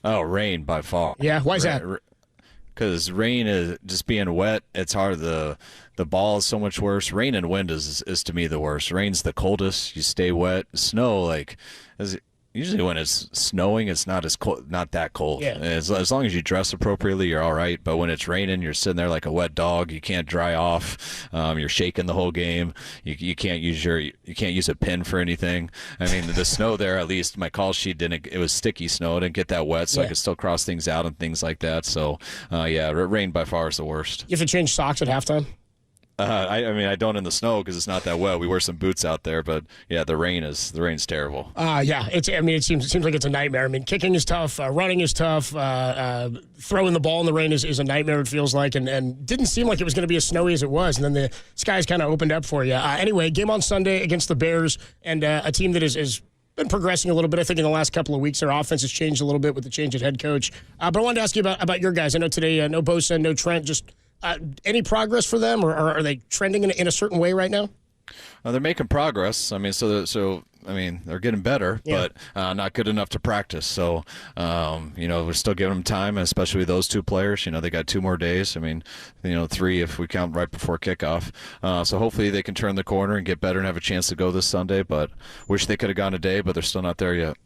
Oh, rain by far. Yeah, why is that? Because rain is just being wet. It's hard. The ball is so much worse. Rain and wind is to me the worst. Rain's the coldest. You stay wet. Snow, usually when it's snowing, it's not that cold. Yeah. As long as you dress appropriately, you're all right. But when it's raining, you're sitting there like a wet dog. You can't dry off. You're shaking the whole game. You can't use a pin for anything. I mean, the snow there, at least my call sheet it was sticky snow. It didn't get that wet, so I could still cross things out and things like that. So rain by far is the worst. You have to change socks at halftime? I don't in the snow because it's not that wet. We wear some boots out there, but yeah, the rain's terrible. It seems like it's a nightmare. I mean, kicking is tough, running is tough, throwing the ball in the rain is a nightmare. It feels like, and didn't seem like it was going to be as snowy as it was, and then the skies kind of opened up for you. Anyway, game on Sunday against the Bears, and a team that is been progressing a little bit. I think in the last couple of weeks, their offense has changed a little bit with the change at head coach. But I wanted to ask you about your guys. I know today, no Bosa, no Trent, just. Any progress for them, or are they trending in a certain way right now? They're making progress. I mean, they're getting better, but not good enough to practice. So, we're still giving them time, especially with those 2 players. They got 2 more days. I mean, 3 if we count right before kickoff. So hopefully they can turn the corner and get better and have a chance to go this Sunday. But wish they could have gone today, but they're still not there yet.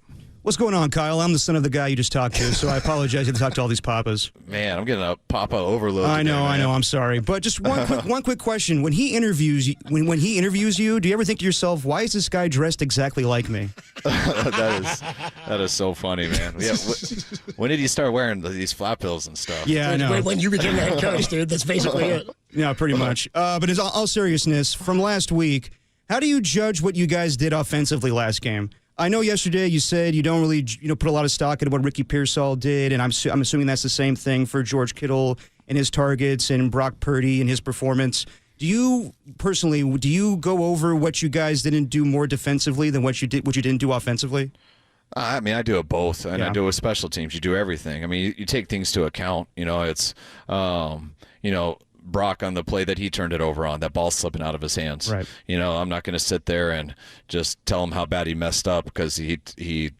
What's going on, Kyle? I'm the son of the guy you just talked to, so I apologize you had to talk to all these papas. Man, I'm getting a papa overload. I know. I'm sorry, but just one quick question: when he interviews you, do you ever think to yourself, "Why is this guy dressed exactly like me?" that is so funny, man. Yeah, when did you start wearing these flat bills and stuff? Yeah, I know. When you became the head coach, dude, that's basically it. Yeah, pretty much. But in all seriousness, from last week, how do you judge what you guys did offensively last game? I know yesterday you said you don't really put a lot of stock into what Ricky Pearsall did, and I'm assuming that's the same thing for George Kittle and his targets and Brock Purdy and his performance. Do you go over what you guys didn't do more defensively than what you didn't do offensively? I do it both, and I do it with special teams. You do everything. I mean, you take things to account. It's Brock on the play that he turned it over on, that ball slipping out of his hands. Right. I'm not going to sit there and just tell him how bad he messed up because he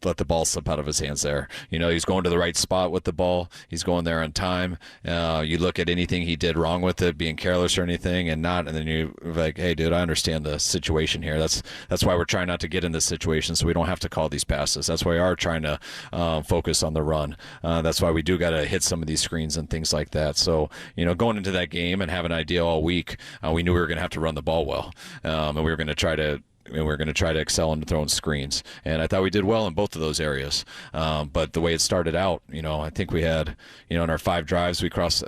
let the ball slip out of his hands there. He's going to the right spot with the ball. He's going there on time. You look at anything he did wrong with it, being careless or anything, and then you're like, hey, dude, I understand the situation here. That's why we're trying not to get in this situation so we don't have to call these passes. That's why we are trying to focus on the run. That's why we do got to hit some of these screens and things like that. So, going into that game and have an idea all week, we knew we were going to have to run the ball well, and we were going to try to excel in throwing screens, and I thought we did well in both of those areas. But the way it started out, I think we had, in our 5 drives, we crossed,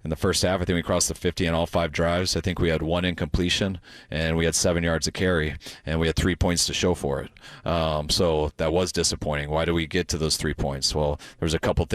in the first half, I think we crossed the 50 on all 5 drives. I think we had 1 incompletion, and we had 7 yards of carry, and we had 3 points to show for it. So that was disappointing. Why do we get to those 3 points? Well, there was a couple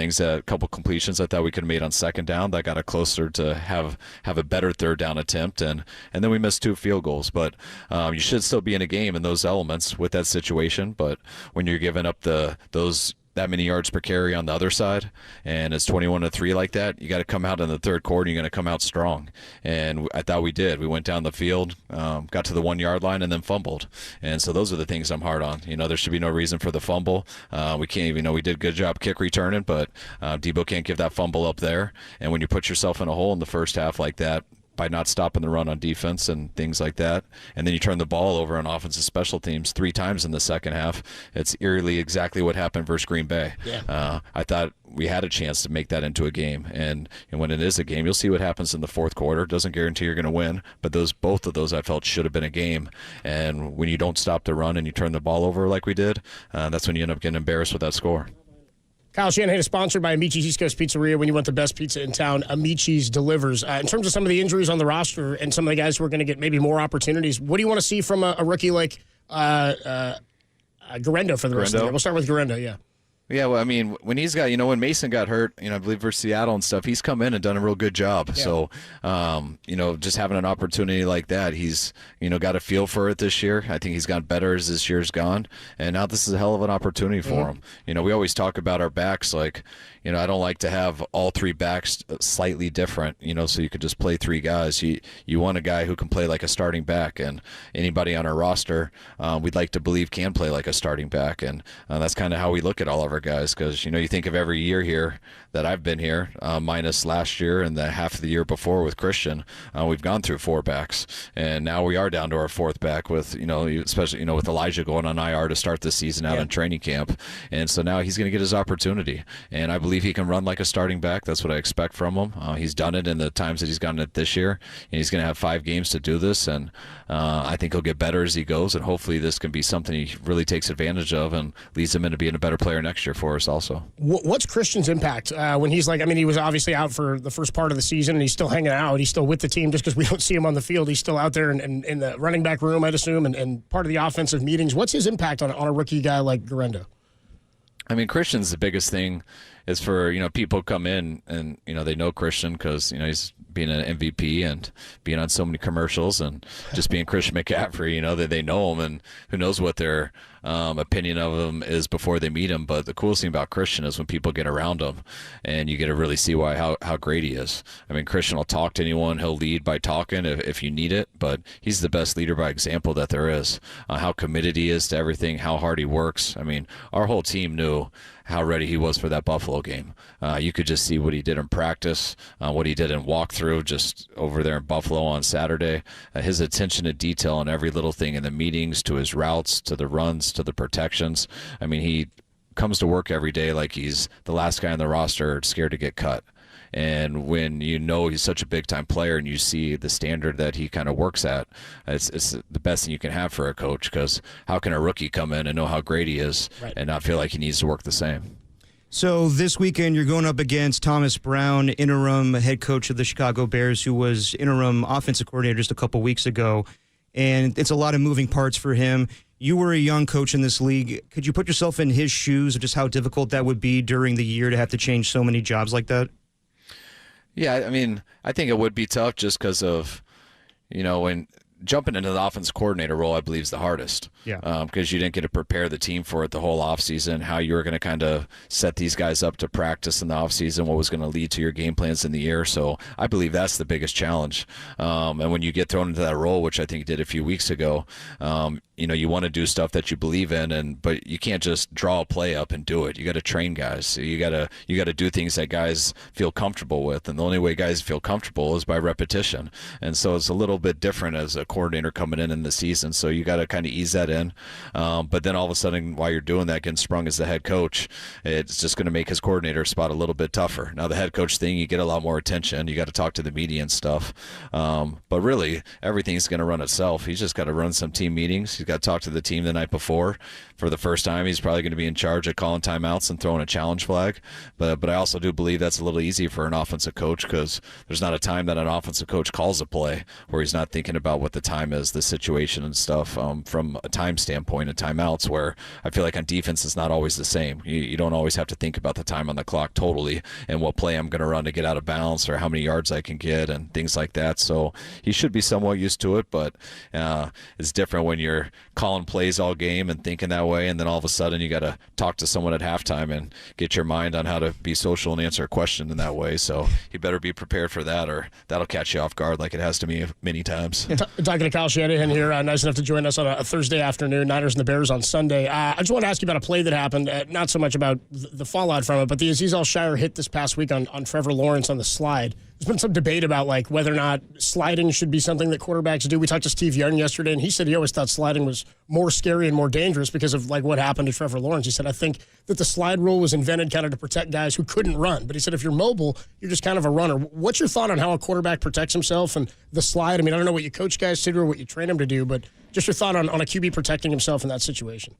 completions I thought we could have made on second down that got us closer to have a better third down attempt, and then we missed 2 field goals. But you should still be in a game in those elements with that situation. But when you're giving up that many yards per carry on the other side, and it's 21-3 like that, you got to come out in the third quarter. You're going to come out strong, and I thought we did. We went down the field, got to the 1 yard line, and then fumbled. And so those are the things I'm hard on. There should be no reason for the fumble. We can't even we did a good job kick returning, but Deebo can't give that fumble up there. And when you put yourself in a hole in the first half like that, by not stopping the run on defense and things like that. And then you turn the ball over on offensive special teams 3 times in the second half. It's eerily exactly what happened versus Green Bay. Yeah. I thought we had a chance to make that into a game. And when it is a game, you'll see what happens in the fourth quarter. It doesn't guarantee you're going to win, but both of those I felt should have been a game. And when you don't stop the run and you turn the ball over like we did, that's when you end up getting embarrassed with that score. Kyle Shanahan is sponsored by Amici's East Coast Pizzeria. When you want the best pizza in town, Amici's delivers. In terms of some of the injuries on the roster and some of the guys who are going to get maybe more opportunities, what do you want to see from a rookie like Garendo for the rest of the year? We'll start with Garendo, yeah. Yeah, well, I mean, when he's got, when Mason got hurt, I believe versus Seattle and stuff, he's come in and done a real good job. Yeah. So, just having an opportunity like that, he's, got a feel for it this year. I think he's gotten better as this year's gone. And now this is a hell of an opportunity for him. We always talk about our backs like, I don't like to have all 3 backs slightly different, so you could just play 3 guys. You want a guy who can play like a starting back, and anybody on our roster, we'd like to believe can play like a starting back. And that's kind of how we look at all of our guys, because, you think of every year here that I've been here, minus last year and the half of the year before with Christian, we've gone through 4 backs. And now we are down to our 4th back with, especially, with Elijah going on IR to start this season out in training camp. And so now he's going to get his opportunity. And I believe he can run like a starting back. That's what I expect from him. He's done it in the times that he's gotten it this year. And he's going to have 5 games to do this. And I think he'll get better as he goes. And hopefully this can be something he really takes advantage of and leads him into being a better player next year for us also. What's Christian's impact when he's like, he was obviously out for the first part of the season and he's still hanging out. He's still with the team just because we don't see him on the field. He's still out there in the running back room, I'd assume, and part of the offensive meetings. What's his impact on a rookie guy like Garendo? Christian's the biggest thing is for, people come in and, they know Christian because, he's being an MVP and being on so many commercials and just being Christian McCaffrey, that they know him, and who knows what their opinion of him is before they meet him. But the coolest thing about Christian is when people get around him and you get to really see how great he is. Christian will talk to anyone. He'll lead by talking if you need it, but he's the best leader by example that there is. How committed he is to everything, how hard he works. Our whole team knew how ready he was for that Buffalo game. You could just see what he did in practice, what he did in walkthrough just over there in Buffalo on Saturday. His attention to detail on every little thing in the meetings, to his routes, to the runs, to the protections. He comes to work every day like he's the last guy on the roster scared to get cut. And when he's such a big-time player and you see the standard that he kind of works at, it's the best thing you can have for a coach, because how can a rookie come in and know how great he is and not feel like he needs to work the same? So this weekend you're going up against Thomas Brown, interim head coach of the Chicago Bears, who was interim offensive coordinator just a couple weeks ago, and it's a lot of moving parts for him. You were a young coach in this league. Could you put yourself in his shoes of just how difficult that would be during the year to have to change so many jobs like that? Yeah, I think it would be tough just because of, when jumping into the offense coordinator role, I believe, is the hardest. Yeah. Because you didn't get to prepare the team for it the whole offseason, how you were going to kind of set these guys up to practice in the offseason, what was going to lead to your game plans in the year. So I believe that's the biggest challenge. And when you get thrown into that role, which I think you did a few weeks ago, you want to do stuff that you believe in, but you can't just draw a play up and do it. You got to train guys. So you got to do things that guys feel comfortable with, and the only way guys feel comfortable is by repetition. And so it's a little bit different as a coordinator coming in the season. So you got to kind of ease that in. But then all of a sudden, while you're doing that, getting sprung as the head coach, it's just going to make his coordinator spot a little bit tougher. Now the head coach thing, you get a lot more attention. You got to talk to the media and stuff. But really, everything's going to run itself. He's just got to run some team meetings. He's got to talk to the team the night before. For the first time, he's probably going to be in charge of calling timeouts and throwing a challenge flag. But I also do believe that's a little easy for an offensive coach, because there's not a time that an offensive coach calls a play where he's not thinking about what the time is, the situation and stuff, from a time standpoint and timeouts, where I feel like on defense it's not always the same. You don't always have to think about the time on the clock totally and what play I'm going to run to get out of bounds or how many yards I can get and things like that. So he should be somewhat used to it, but it's different when you're calling plays all game and thinking that way, and then all of a sudden you got to talk to someone at halftime and get your mind on how to be social and answer a question in that way. So you better be prepared for that, or that'll catch you off guard like it has to me many times. Talking to Kyle Shanahan here, nice enough to join us on a Thursday afternoon, Niners and the Bears on Sunday. I just want to ask you about a play that happened, not so much about the fallout from it, but the Azeez Al-Shire hit this past week on Trevor Lawrence on the slide. there's been some debate about like whether or not sliding should be something that quarterbacks do. We talked to Steve Young yesterday, and he said he always thought sliding was more scary and more dangerous because of like what happened to Trevor Lawrence. He said, I think that the slide rule was invented kind of to protect guys who couldn't run. But he said if you're mobile, you're just kind of a runner. What's your thought on how a quarterback protects himself and the slide? I mean, I don't know what you coach guys to do or what you train them to do, but just your thought on a QB protecting himself in that situation.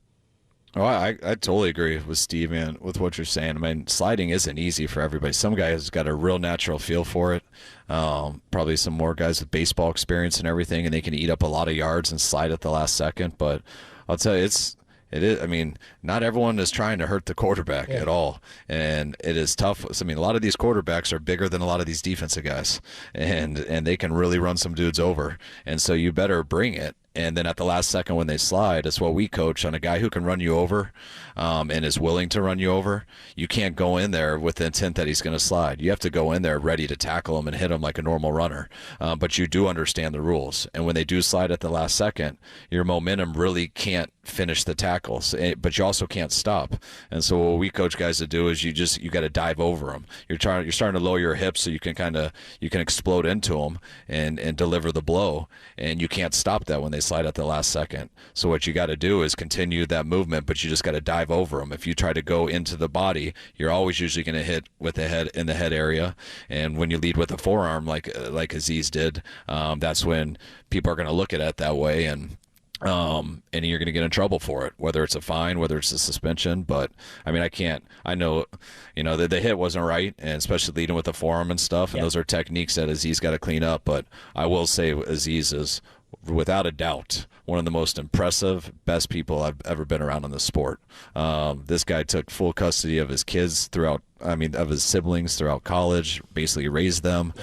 Oh, I totally agree with Steve, man, with what you're saying. I mean, sliding isn't easy for everybody. Some guys got a real natural feel for it. Probably some more guys with baseball experience and everything, and they can eat up a lot of yards and slide at the last second. But I'll tell you, it is. I mean, not everyone is trying to hurt the quarterback at all, and it is tough. I mean, a lot of these quarterbacks are bigger than a lot of these defensive guys, and they can really run some dudes over. And so you better bring it. And then at the last second when they slide, it's what we coach on a guy who can run you over and is willing to run you over. You can't go in there with the intent that he's going to slide. You have to go in there ready to tackle him and hit him like a normal runner. But you do understand the rules. And when they do slide at the last second, your momentum really can't finish the tackles, but you also can't stop. And so what we coach guys to do is you got to dive over them. You're starting to lower your hips so you can explode into them and deliver the blow. And you can't stop that when they slide at the last second. So what you got to do is continue that movement, but you just got to dive over them. If you try to go into the body, you're always usually going to hit with the head in the head area. And when you lead with a forearm, like Azeez did, that's when people are going to look at it that way, and you're going to get in trouble for it, whether it's a fine, whether it's a suspension. But I mean, I know, the hit wasn't right, and especially leading with the forearm and stuff. And those are techniques that Azeez got to clean up. But I will say Azeez is, without a doubt, one of the most impressive, best people I've ever been around in the sport. This guy took full custody of his kids of his siblings throughout college, basically raised them,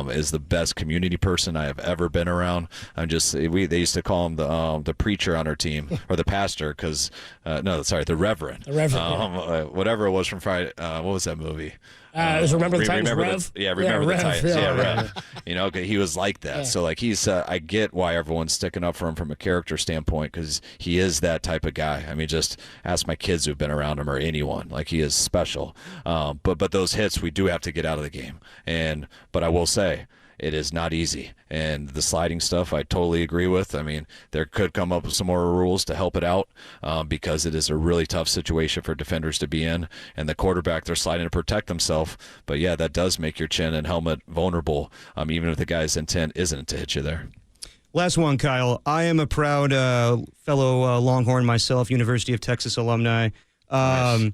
is the best community person I have ever been around. They used to call him the preacher on our team, or the pastor, the reverend. The reverend. Whatever it was from Friday. What was that movie? It was Remember the Titans, Rev? Remember the Titans. Rev. He was like that. Yeah. So, he's, I get why everyone's sticking up for him from a character standpoint, because he is that type of guy. I mean, just ask my kids who've been around him, or anyone. He is special. But those hits, we do have to get out of the game. But I will say, it is not easy. And the sliding stuff, I totally agree with. I mean, there could come up with some more rules to help it out, because it is a really tough situation for defenders to be in. And the quarterback, they're sliding to protect themselves. But, yeah, that does make your chin and helmet vulnerable, even if the guy's intent isn't to hit you there. Last one, Kyle. I am a proud fellow Longhorn myself, University of Texas alumni. Nice.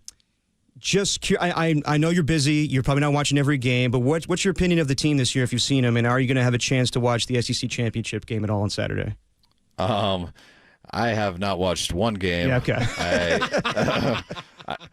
I know you're busy. You're probably not watching every game, but what's your opinion of the team this year if you've seen them, and are you going to have a chance to watch the SEC championship game at all on Saturday? I have not watched one game. Yeah, okay.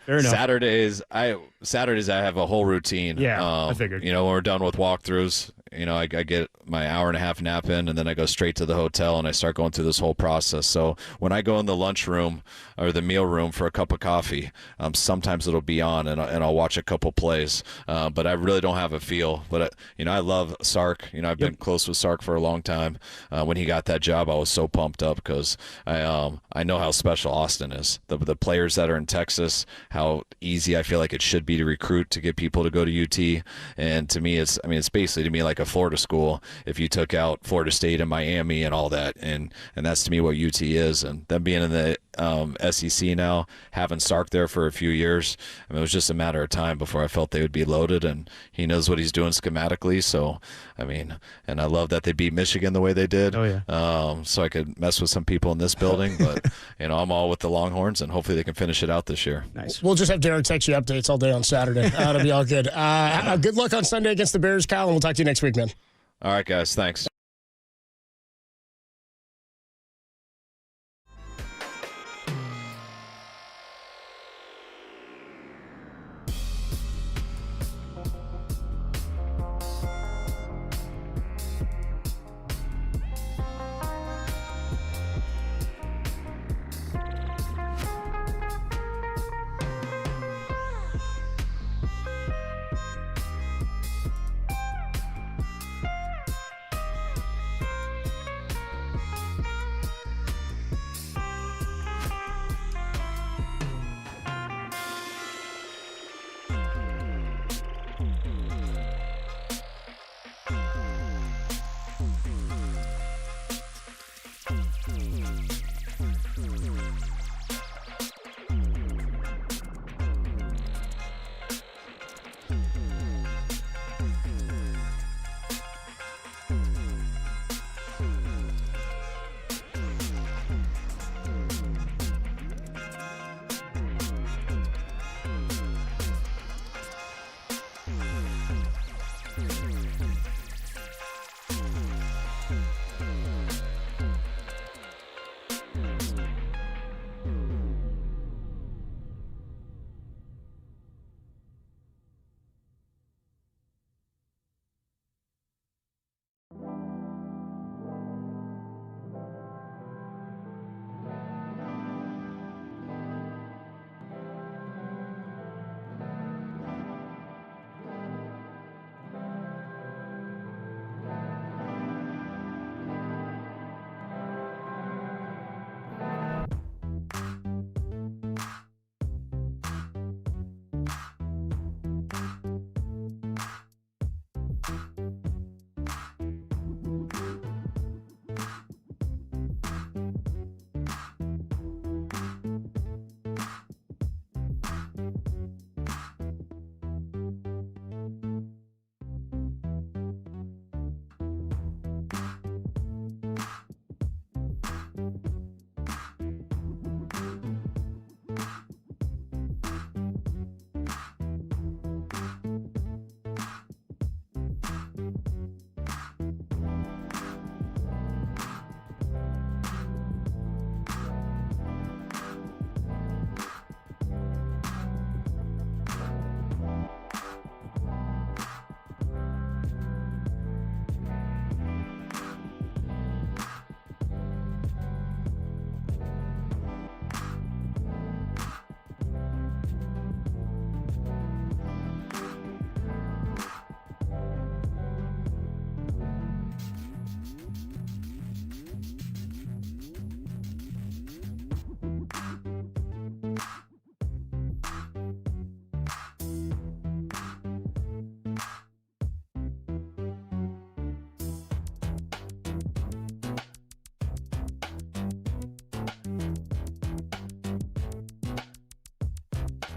Fair enough. Saturdays I have a whole routine. Yeah, I figured. When we're done with walkthroughs, I get my hour and a half nap in, and then I go straight to the hotel and I start going through this whole process. So when I go in the lunch room or the meal room for a cup of coffee, sometimes it'll be on and I'll watch a couple plays. But I really don't have a feel. But I love Sark. I've been close with Sark for a long time. When he got that job, I was so pumped up because I know how special Austin is. The players that are in Texas, how easy I feel like it should be to recruit to get people to go to UT. And to me, it's basically to me like a Florida school if you took out Florida State and Miami and all that, and that's to me what UT is. And them being in the SEC now, having Sark there for a few years, it was just a matter of time before I felt they would be loaded, and he knows what he's doing schematically. So and I love that they beat Michigan the way they did. Oh yeah. So I could mess with some people in this building, but I'm all with the Longhorns, and hopefully they can finish it out this year. Nice. We'll just have Derek text you updates all day on Saturday. It'll be all good. Good luck on Sunday against the Bears, Kyle, and we'll talk to you next week, man. All right, guys. Thanks.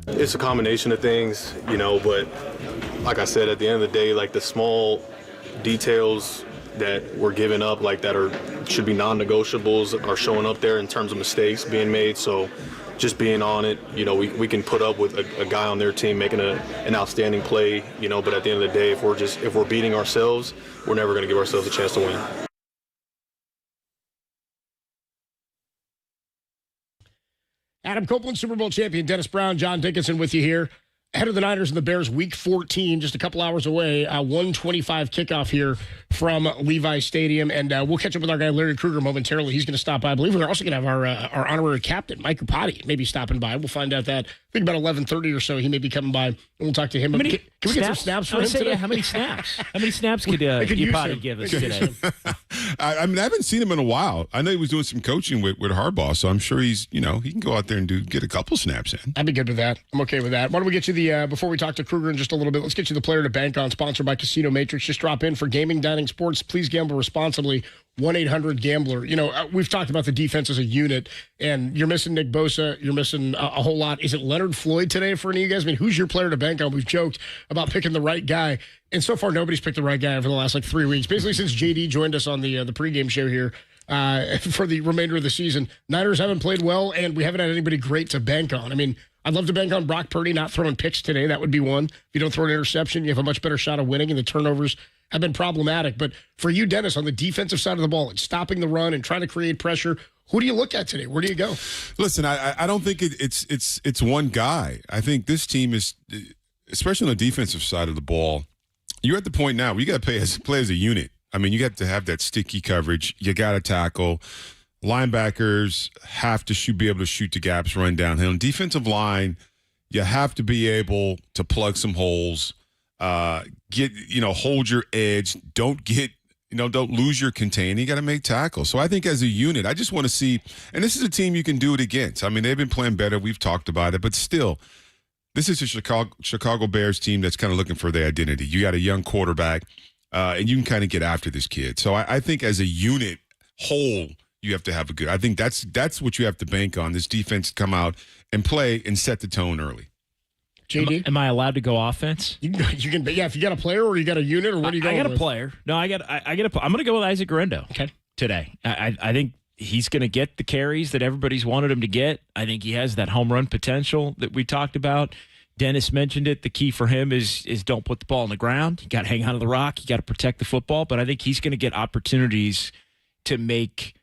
It's a combination of things, but like I said, at the end of the day, like the small details that we're giving up, like should be non-negotiables, are showing up there in terms of mistakes being made. So just being on it, we can put up with a guy on their team making an outstanding play, but at the end of the day, if we're beating ourselves, we're never going to give ourselves a chance to win. Adam Copeland, Super Bowl champion, Dennis Brown, John Dickinson with you here. Ahead of the Niners and the Bears, Week 14, just a couple hours away. 1:25 kickoff here from Levi Stadium, and we'll catch up with our guy Larry Krueger momentarily. He's going to stop by. I believe we're also going to have our honorary captain, Mike Iupati, maybe stopping by. We'll find out that. I think about 11:30 or so, he may be coming by, and we'll talk to him. Can we get some snaps for him today? How many snaps? How many snaps could Iupati give us today? I haven't seen him in a while. I know he was doing some coaching with Harbaugh, so I'm sure he can go out there and get a couple snaps in. I'd be good with that. I'm okay with that. Why don't we get you before we talk to Krueger in just a little bit, let's get you the player to bank on, sponsored by Casino Matrix. Just drop in for gaming, dining, sports. Please gamble responsibly. 1-800-GAMBLER. We've talked about the defense as a unit, and you're missing Nick Bosa. You're missing a whole lot. Is it Leonard Floyd today for any of you guys? I mean, who's your player to bank on? We've joked about picking the right guy, and so far nobody's picked the right guy over the last 3 weeks. Basically, since JD joined us on the pregame show here for the remainder of the season, Niners haven't played well, and we haven't had anybody great to bank on. I mean, I'd love to bank on Brock Purdy not throwing picks today. That would be one. If you don't throw an interception, you have a much better shot of winning, and the turnovers have been problematic. But for you, Dennis, on the defensive side of the ball and stopping the run and trying to create pressure, who do you look at today? Where do you go? Listen, I don't think it's one guy. I think this team is, especially on the defensive side of the ball, you're at the point now where you got to play as a unit. I mean, you got to have that sticky coverage. You got to tackle. Linebackers have to be able to shoot the gaps, run downhill. And defensive line, you have to be able to plug some holes, hold your edge. Don't lose your contain. You got to make tackles. So I think as a unit, I just want to see, and this is a team you can do it against. I mean, they've been playing better. We've talked about it, but still, this is a Chicago Bears team that's kind of looking for their identity. You got a young quarterback, and you can kind of get after this kid. So I think as a unit whole, you have to have a good. I think that's what you have to bank on. This defense come out and play and set the tone early. JD, am I allowed to go offense? You can. Yeah, if you got a player or you got a unit, or what do you go? I got a player. No, I got. I'm going to go with Isaac Guerendo. Okay. Today, I think he's going to get the carries that everybody's wanted him to get. I think he has that home run potential that we talked about. Dennis mentioned it. The key for him is don't put the ball on the ground. You got to hang on to the rock. You got to protect the football. But I think he's going to get opportunities to make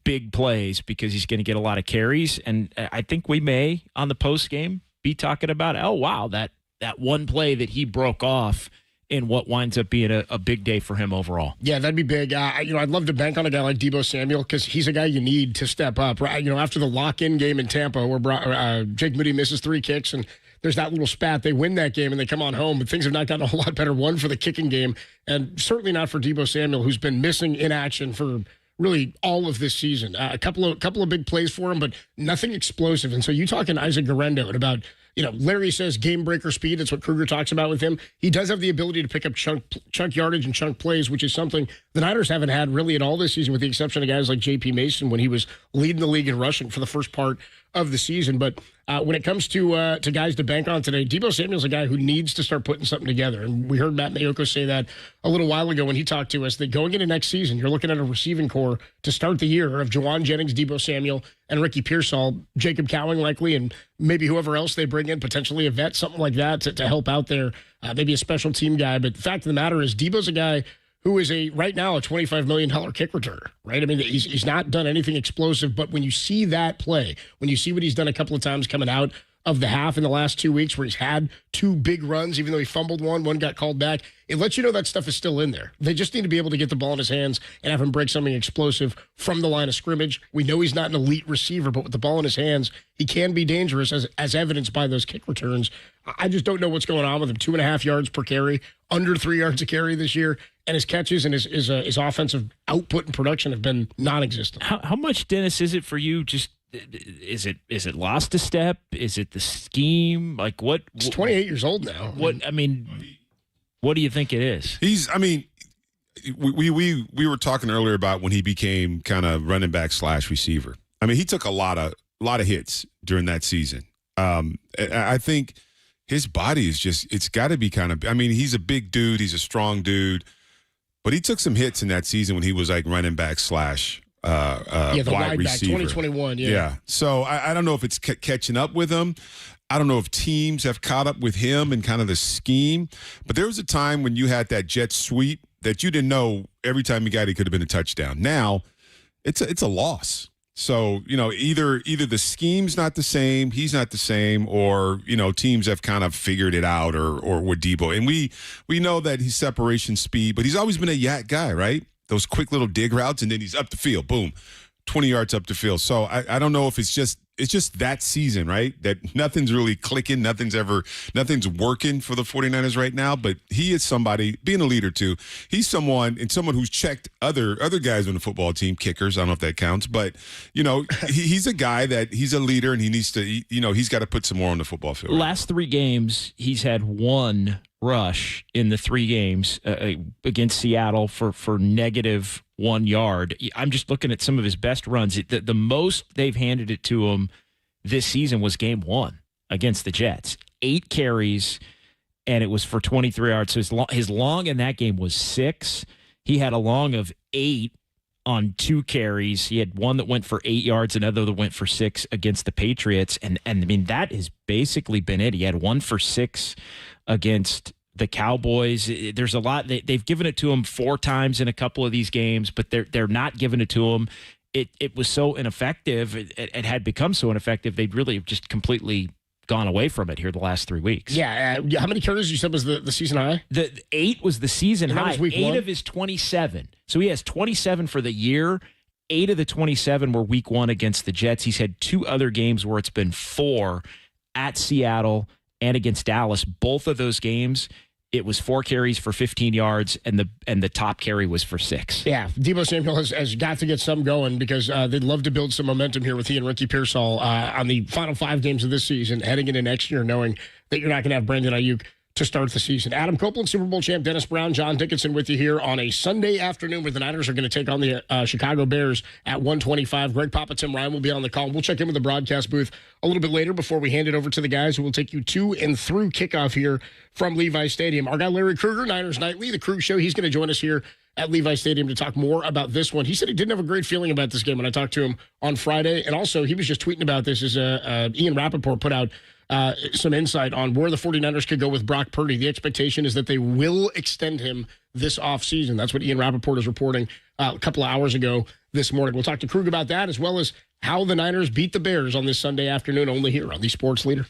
big plays because he's going to get a lot of carries. And I think we may, on the post game, be talking about, oh, wow, that one play that he broke off in what winds up being a big day for him overall. Yeah, that'd be big. I'd love to bank on a guy like Deebo Samuel because he's a guy you need to step up. Right? After the lock-in game in Tampa where Jake Moody misses 3 kicks and there's that little spat, they win that game and they come on home, but things have not gotten a whole lot better. One for the kicking game, and certainly not for Deebo Samuel, who's been missing in action for really all of this season. A couple of big plays for him, but nothing explosive. And so you talking Isaac Guerendo and about, Larry says game breaker speed. It's what Krueger talks about with him. He does have the ability to pick up chunk yardage and chunk plays, which is something the Niners haven't had really at all this season, with the exception of guys like J.P. Mason when he was leading the league in rushing for the first part of the season. But when it comes to guys to bank on today, Deebo Samuel's a guy who needs to start putting something together. And we heard Matt Maiocco say that a little while ago when he talked to us, that going into next season, you're looking at a receiving core to start the year of Juwan Jennings, Deebo Samuel, and Ricky Pearsall, Jacob Cowing likely, and maybe whoever else they bring in, potentially a vet, something like that to help out there, maybe a special team guy. But the fact of the matter is Deebo's a guy who is right now a $25 million kick returner, right? I mean, he's not done anything explosive, but when you see that play, when you see what he's done a couple of times coming out of the half in the last 2 weeks where he's had 2 big runs, even though he fumbled one got called back, it lets you know that stuff is still in there. They just need to be able to get the ball in his hands and have him break something explosive from the line of scrimmage. We know he's not an elite receiver, but with the ball in his hands, he can be dangerous as evidenced by those kick returns. I just don't know what's going on with him. 2.5 yards per carry, under 3 yards a carry this year, and his catches and his offensive output and production have been non-existent. How much, Dennis, is it for you? Just is it lost a step? Is it the scheme? Like what? He's 28 years old now. What do you think it is? We were talking earlier about when he became kind of running back / receiver. I mean, he took a lot of hits during that season. I think his body is it's got to be kind of, I mean, he's a big dude. He's a strong dude. But he took some hits in that season when he was like running back / the wide back, receiver. 2021, Yeah. So I don't know if it's catching up with him. I don't know if teams have caught up with him and kind of the scheme. But there was a time when you had that jet sweep that you didn't know every time you got it could have been a touchdown. Now, it's a loss. So, either the scheme's not the same, he's not the same, or, teams have kind of figured it out or with Deebo. And we know that he's separation speed, but he's always been a yak guy, right? Those quick little dig routes, and then he's up the field, boom, 20 yards up the field. So I don't know if it's just that season, right? That nothing's really clicking, nothing's working for the 49ers right now, but he is somebody, being a leader too, he's someone who's checked other guys on the football team, kickers, I don't know if that counts, but, he's a guy that he's a leader and he needs to, he's got to put some more on the football field. Last 3 games, he's had 1 rush in the 3 games against Seattle for -1 yard. I'm just looking at some of his best runs. The most they've handed it to him this season was game 1 against the Jets. 8 carries, and it was for 23 yards. So his long in that game was 6. He had a long of 8 on 2 carries. He had one that went for 8 yards, another that went for 6 against the Patriots. And I mean, that has basically been it. He had 1 for 6 against the Cowboys. There's a lot. They've given it to him 4 times in a couple of these games, but they're not giving it to him. It was so ineffective. It had become so ineffective. They'd really just completely gone away from it here the last 3 weeks. Yeah. How many carries you said was the season high? The 8 was the season high. Was week 8 1? of his 27. So he has 27 for the year. 8 of the 27 were week 1 against the Jets. He's had 2 other games where it's been 4 at Seattle and against Dallas. Both of those games, it was 4 carries for 15 yards, and the top carry was for 6. Yeah, Deebo Samuel has got to get some going because they'd love to build some momentum here with he and Ricky Pearsall on the final 5 games of this season, heading into next year, knowing that you're not going to have Brandon Ayuk to start the season. Adam Copeland, Super Bowl champ Dennis Brown, John Dickinson with you here on a Sunday afternoon where the Niners are going to take on the Chicago Bears at 1:25. Greg Papa, Tim Ryan will be on the call. We'll check in with the broadcast booth a little bit later before we hand it over to the guys who will take you to and through kickoff here from Levi Stadium. Our guy Larry Krueger, Niners Nightly, the Krug Show, he's going to join us here at Levi Stadium to talk more about this one. He said he didn't have a great feeling about this game when I talked to him on Friday, and also he was just tweeting about this as Ian Rappaport put out some insight on where the 49ers could go with Brock Purdy. The expectation is that they will extend him this offseason. That's what Ian Rappaport is reporting a couple of hours ago this morning. We'll talk to Krug about that, as well as how the Niners beat the Bears on this Sunday afternoon, only here on the Sports Leader.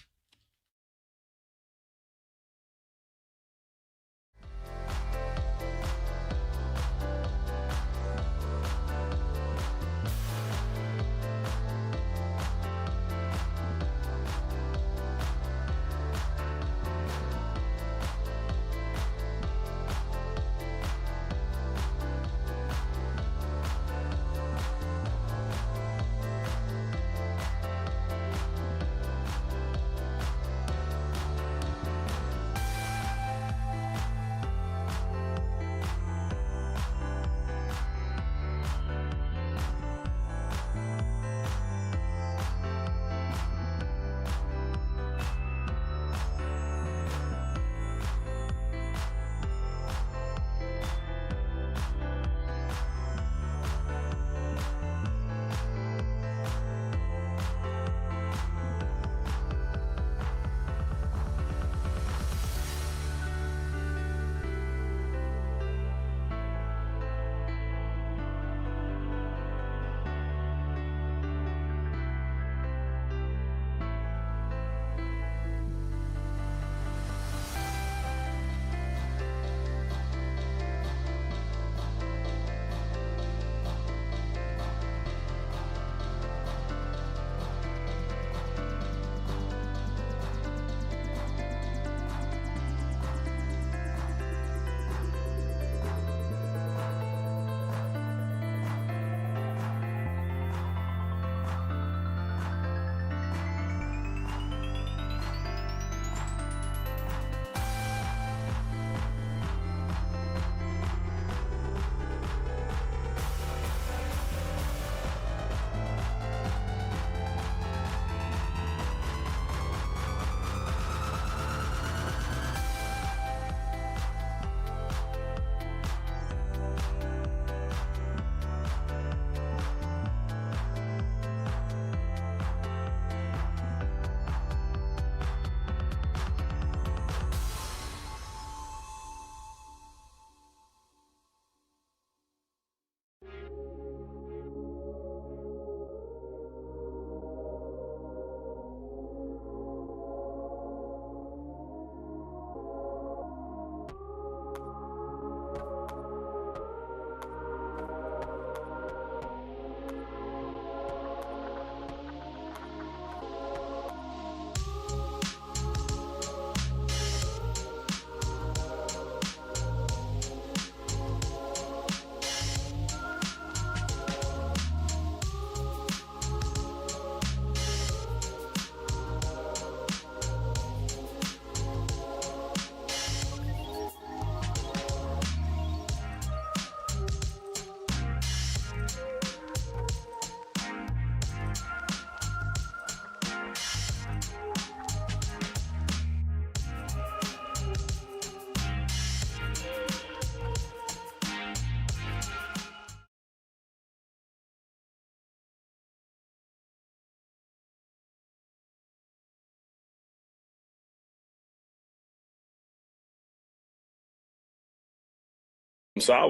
So I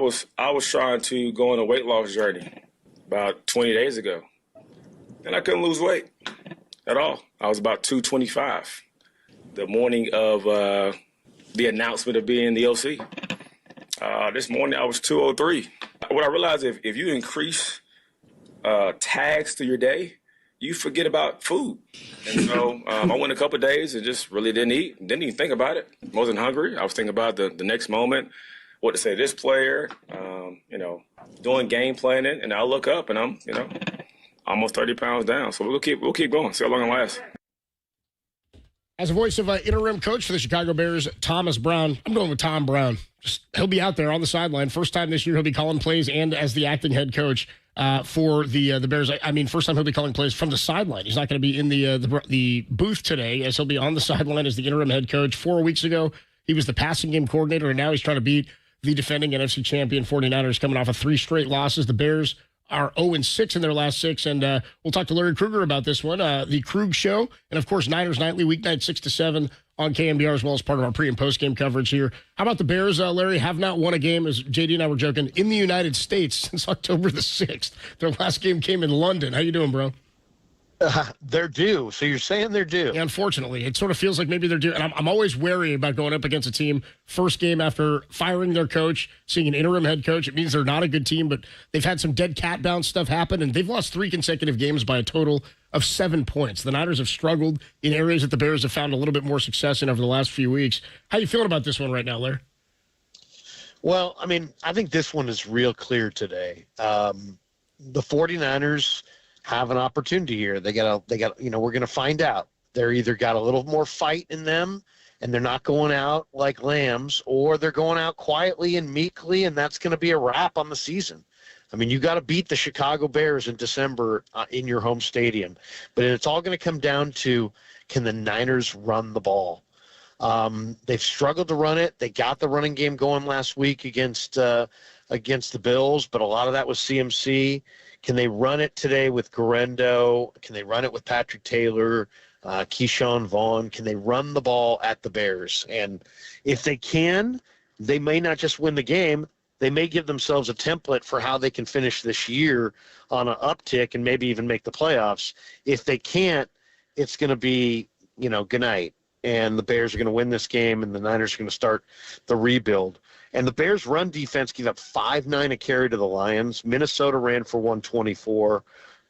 was trying to go on a weight loss journey about 20 days ago, and I couldn't lose weight at all. I was about 225 the morning of the announcement of being the OC. This morning I was 203. What I realized, if you increase tags to your day, you forget about food. And so I went a couple of days and just really didn't eat, didn't even think about it. Wasn't hungry. I was thinking about the next moment, what to say to this player, doing game planning, and I look up and I'm, almost 30 pounds down. So we'll keep going, see how long it lasts. As a voice of interim coach for the Chicago Bears, Thomas Brown, I'm going with Tom Brown. He'll be out there on the sideline. First time this year he'll be calling plays and as the acting head coach for the Bears. I mean, first time he'll be calling plays from the sideline. He's not going to be in the booth today, as he'll be on the sideline as the interim head coach. 4 weeks ago, he was the passing game coordinator, and now he's trying to beat the defending NFC champion 49ers, coming off of 3 straight losses. The Bears are 0-6 in their last 6, and we'll talk to Larry Krueger about this one, the Krug Show, and of course Niners Nightly, weeknight 6 to 7 on KNBR, as well as part of our pre- and post-game coverage here. How about the Bears, Larry, have not won a game, as JD and I were joking, in the United States since October the 6th. Their last game came in London. How you doing, bro? They're due. So you're saying they're due? Yeah, unfortunately, it sort of feels like maybe they're due. And I'm always wary about going up against a team first game after firing their coach, seeing an interim head coach. It means they're not a good team, but they've had some dead cat bounce stuff happen, and they've lost 3 consecutive games by a total of 7 points. The Niners have struggled in areas that the Bears have found a little bit more success in over the last few weeks. How you feeling about this one right now, Larry? Well, I mean, I think this one is real clear today. The 49ers have an opportunity here. They got, we're going to find out. They're either got a little more fight in them and they're not going out like lambs, or they're going out quietly and meekly, and that's going to be a wrap on the season. I mean, you got to beat the Chicago Bears in December in your home stadium. But it's all going to come down to, can the Niners run the ball? They've struggled to run it. They got the running game going last week against the Bills, but a lot of that was CMC. Can they run it today with Guerendo? Can they run it with Patrick Taylor, Keyshawn Vaughn? Can they run the ball at the Bears? And if they can, they may not just win the game. They may give themselves a template for how they can finish this year on an uptick and maybe even make the playoffs. If they can't, it's going to be, good night. And the Bears are going to win this game, and the Niners are going to start the rebuild. And the Bears' run defense gave up 5.9 a carry to the Lions. Minnesota ran for 124.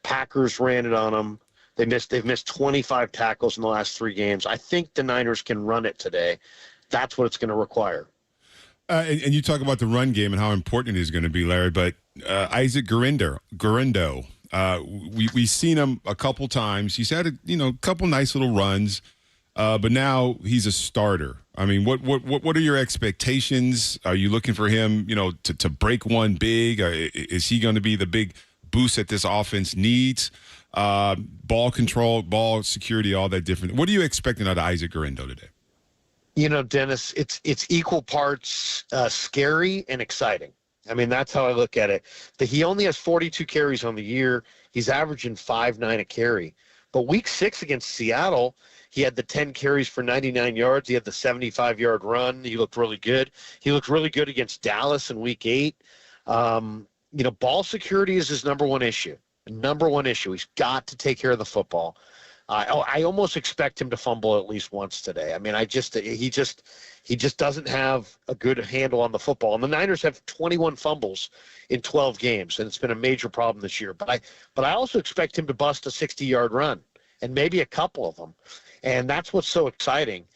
Packers ran it on them. They've missed 25 tackles in the last 3 games. I think the Niners can run it today. That's what it's going to require. And you talk about the run game and how important it is going to be, Larry, but Isaac Guerendo, we've seen him a couple times. He's had a couple nice little runs, but now he's a starter. I mean, what are your expectations? Are you looking for him, to break one big? Is he going to be the big boost that this offense needs? Ball control, ball security, all that different. What are you expecting out of Isaac Guerendo today? Dennis, it's equal parts scary and exciting. I mean, that's how I look at it. He only has 42 carries on the year. He's averaging 5.9 a carry. But week 6 against Seattle, he had the 10 carries for 99 yards. He had the 75-yard run. He looked really good. He looked really good against Dallas in week 8. Ball security is his number one issue. He's got to take care of the football. I almost expect him to fumble at least once today. I mean, he just doesn't have a good handle on the football. And the Niners have 21 fumbles in 12 games, and it's been a major problem this year. But I also expect him to bust a 60-yard run, and maybe a couple of them. And that's what's so exciting.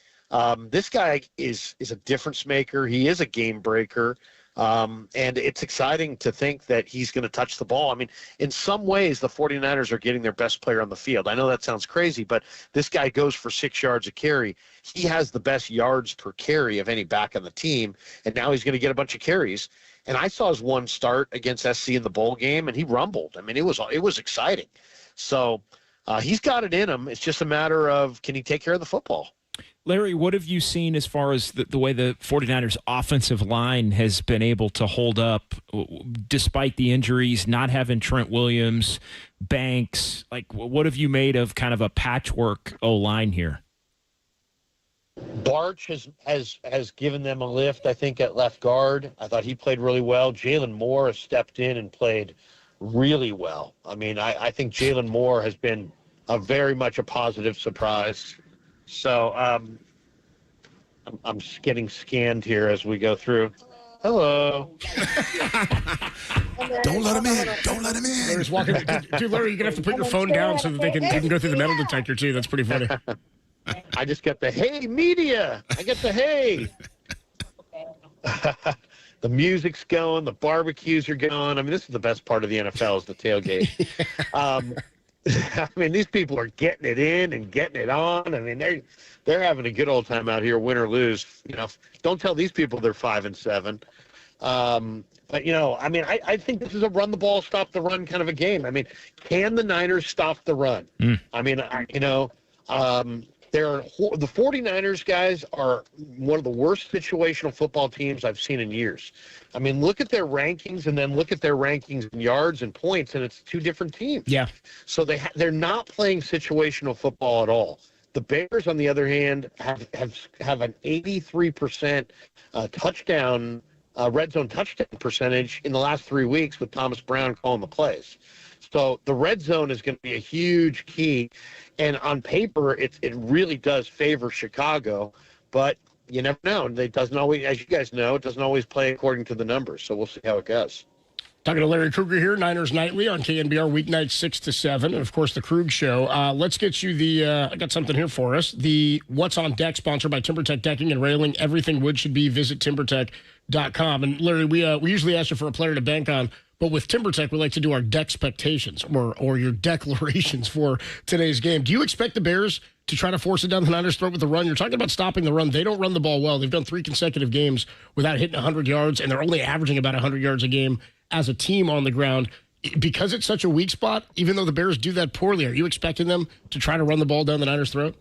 This guy is a difference maker. He is a game breaker. And it's exciting to think that he's going to touch the ball. I mean, in some ways, the 49ers are getting their best player on the field. I know that sounds crazy, but this guy goes for 6 yards a carry. He has the best yards per carry of any back on the team, and now he's going to get a bunch of carries. And I saw his one start against SC in the bowl game, and he rumbled. I mean, it was exciting. So he's got it in him. It's just a matter of, can he take care of the football? Larry, what have you seen as far as the way the 49ers offensive line has been able to hold up despite the injuries, not having Trent Williams, Banks? Like, what have you made of kind of a patchwork O-line here? Barch has given them a lift, I think, at left guard. I thought he played really well. Jalen Moore has stepped in and played really well. I mean, I think Jalen Moore has been very much a positive surprise. So I'm getting scanned here as we go through. Hello. Don't let him in. Don't let him in. Larry's walking. Dude, Larry, you're going to have to put your phone down so that they can go through the metal detector, too. That's pretty funny. I just got the hey media. I get the hey. The music's going. The barbecues are going. I mean, this is the best part of the NFL is the tailgate. I mean, these people are getting it in and getting it on. I mean, they're having a good old time out here, win or lose. You know, don't tell these people they're 5-7. But, you know, I mean, I think this is a run the ball, stop the run kind of a game. I mean, can the Niners stop the run? I mean, the 49ers guys are one of the worst situational football teams I've seen in years. I mean, look at their rankings and then look at their rankings in yards and points, and it's two different teams. Yeah. So they're not playing situational football at all. The Bears, on the other hand, have an 83% touchdown red zone touchdown percentage in the last 3 weeks with Thomas Brown calling the plays. So the red zone is going to be a huge key. And on paper, it really does favor Chicago. But you never know. It doesn't always, as you guys know, it doesn't always play according to the numbers. So we'll see how it goes. Talking to Larry Krueger here, Niners Nightly on KNBR weeknights 6 to 7, and of course the Krug Show. Let's get you I got something here for us. The What's on Deck, sponsored by TimberTech Decking and Railing. Everything wood should be. Visit TimberTech.com. And Larry, we usually ask you for a player to bank on, but with TimberTech, we like to do our expectations or your declarations for today's game. Do you expect the Bears to try to force it down the Niners' throat with the run? You're talking about stopping the run. They don't run the ball well. They've done 3 consecutive games without hitting 100 yards, and they're only averaging about 100 yards a game as a team on the ground. Because it's such a weak spot, even though the Bears do that poorly, are you expecting them to try to run the ball down the Niners' throat?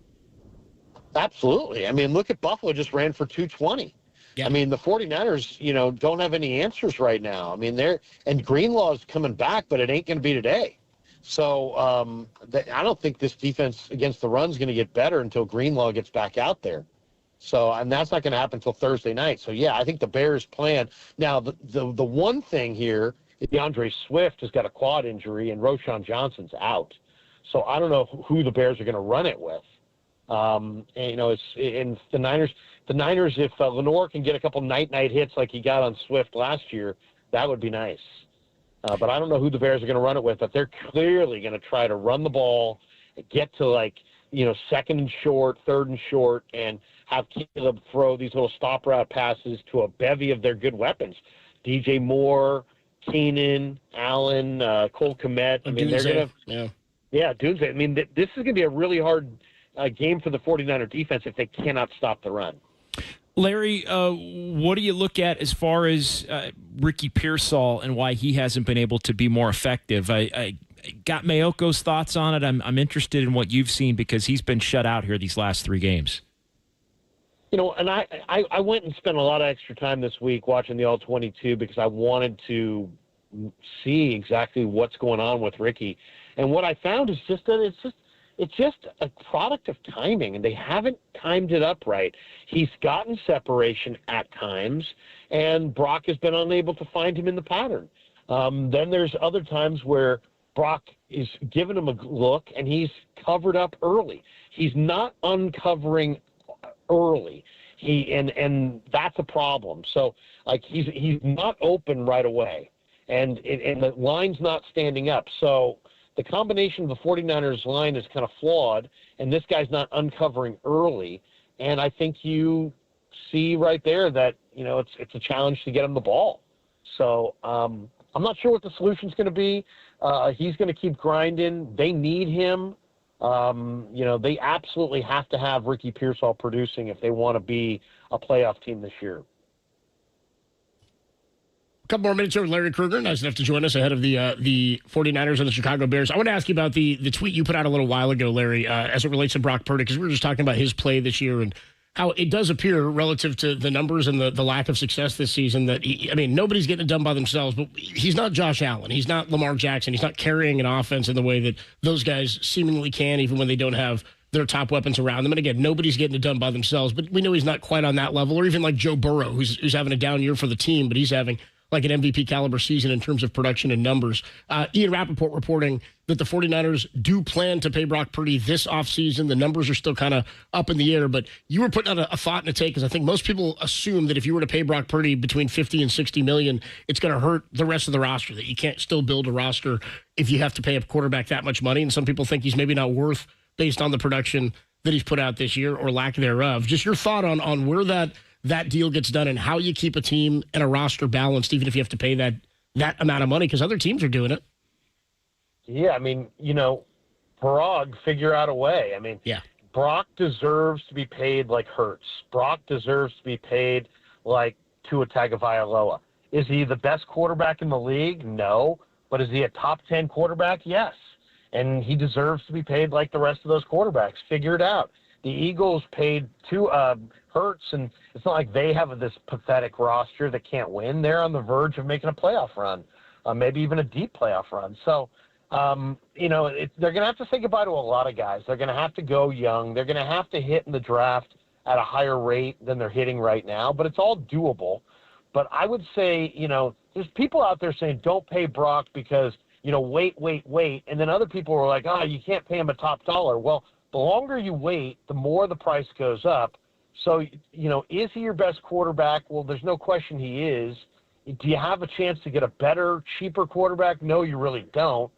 Absolutely. I mean, look at Buffalo just ran for 220. Yeah. I mean, the 49ers, don't have any answers right now. I mean, and Greenlaw's coming back, but it ain't going to be today. So I don't think this defense against the run is going to get better until Greenlaw gets back out there. So, and that's not going to happen until Thursday night. So, yeah, I think the Bears plan. Now, the one thing here is DeAndre Swift has got a quad injury and Roschon Johnson's out. So I don't know who the Bears are going to run it with. And the Niners, if Lenore can get a couple night hits like he got on Swift last year, that would be nice. But I don't know who the Bears are going to run it with, but they're clearly going to try to run the ball, get to second and short, third and short, and have Caleb throw these little stop route passes to a bevy of their good weapons. DJ Moore, Keenan, Allen, Cole Kmet. I mean, they're going to – yeah, Dunze. I mean, this is going to be a really hard game for the 49er defense if they cannot stop the run. Larry, what do you look at as far as Ricky Pearsall and why he hasn't been able to be more effective? I got Maiocco's thoughts on it. I'm interested in what you've seen because he's been shut out here these last 3 games. And I went and spent a lot of extra time this week watching the All-22 because I wanted to see exactly what's going on with Ricky. And what I found is just that it's just a product of timing, and they haven't timed it up right. He's gotten separation at times, and Brock has been unable to find him in the pattern. Then there's other times where Brock is giving him a look, and he's covered up early. He's not uncovering early. And that's a problem. So he's not open right away, and the line's not standing up. So the combination of the 49ers line is kind of flawed, and this guy's not uncovering early. And I think you see right there that, it's a challenge to get him the ball. So I'm not sure what the solution's going to be. He's going to keep grinding. They need him. They absolutely have to have Ricky Pearsall producing if they want to be a playoff team this year. A couple more minutes here with Larry Krueger. Nice enough to join us ahead of the 49ers and the Chicago Bears. I want to ask you about the tweet you put out a little while ago, Larry, as it relates to Brock Purdy, because we were just talking about his play this year and how it does appear relative to the numbers and the lack of success this season that, nobody's getting it done by themselves, but he's not Josh Allen. He's not Lamar Jackson. He's not carrying an offense in the way that those guys seemingly can, even when they don't have their top weapons around them. And again, nobody's getting it done by themselves, but we know he's not quite on that level. Or even like Joe Burrow, who's having a down year for the team, but he's having like an MVP caliber season in terms of production and numbers. Ian Rappaport reporting that the 49ers do plan to pay Brock Purdy this offseason. The numbers are still kind of up in the air, but you were putting out a thought and a take, because I think most people assume that if you were to pay Brock Purdy between 50 and 60 million, it's going to hurt the rest of the roster, that you can't still build a roster if you have to pay a quarterback that much money. And some people think he's maybe not worth, based on the production that he's put out this year or lack thereof. Just your thought on where that deal gets done and how you keep a team and a roster balanced, even if you have to pay that amount of money, because other teams are doing it. Yeah, I mean, Brog, figure out a way. I mean, yeah, Brock deserves to be paid like Hurts. Brock deserves to be paid like Tua Tagovailoa. Is he the best quarterback in the league? No. But is he a top 10 quarterback? Yes. And he deserves to be paid like the rest of those quarterbacks. Figure it out. The Eagles paid Hurts, and it's not like they have this pathetic roster that can't win. They're on the verge of making a playoff run, maybe even a deep playoff run. So, they're going to have to say goodbye to a lot of guys. They're going to have to go young. They're going to have to hit in the draft at a higher rate than they're hitting right now, but it's all doable. But I would say, there's people out there saying don't pay Brock because, wait. And then other people are like, you can't pay him a top dollar. Well, the longer you wait, the more the price goes up. So, is he your best quarterback? Well, there's no question he is. Do you have a chance to get a better, cheaper quarterback? No, you really don't.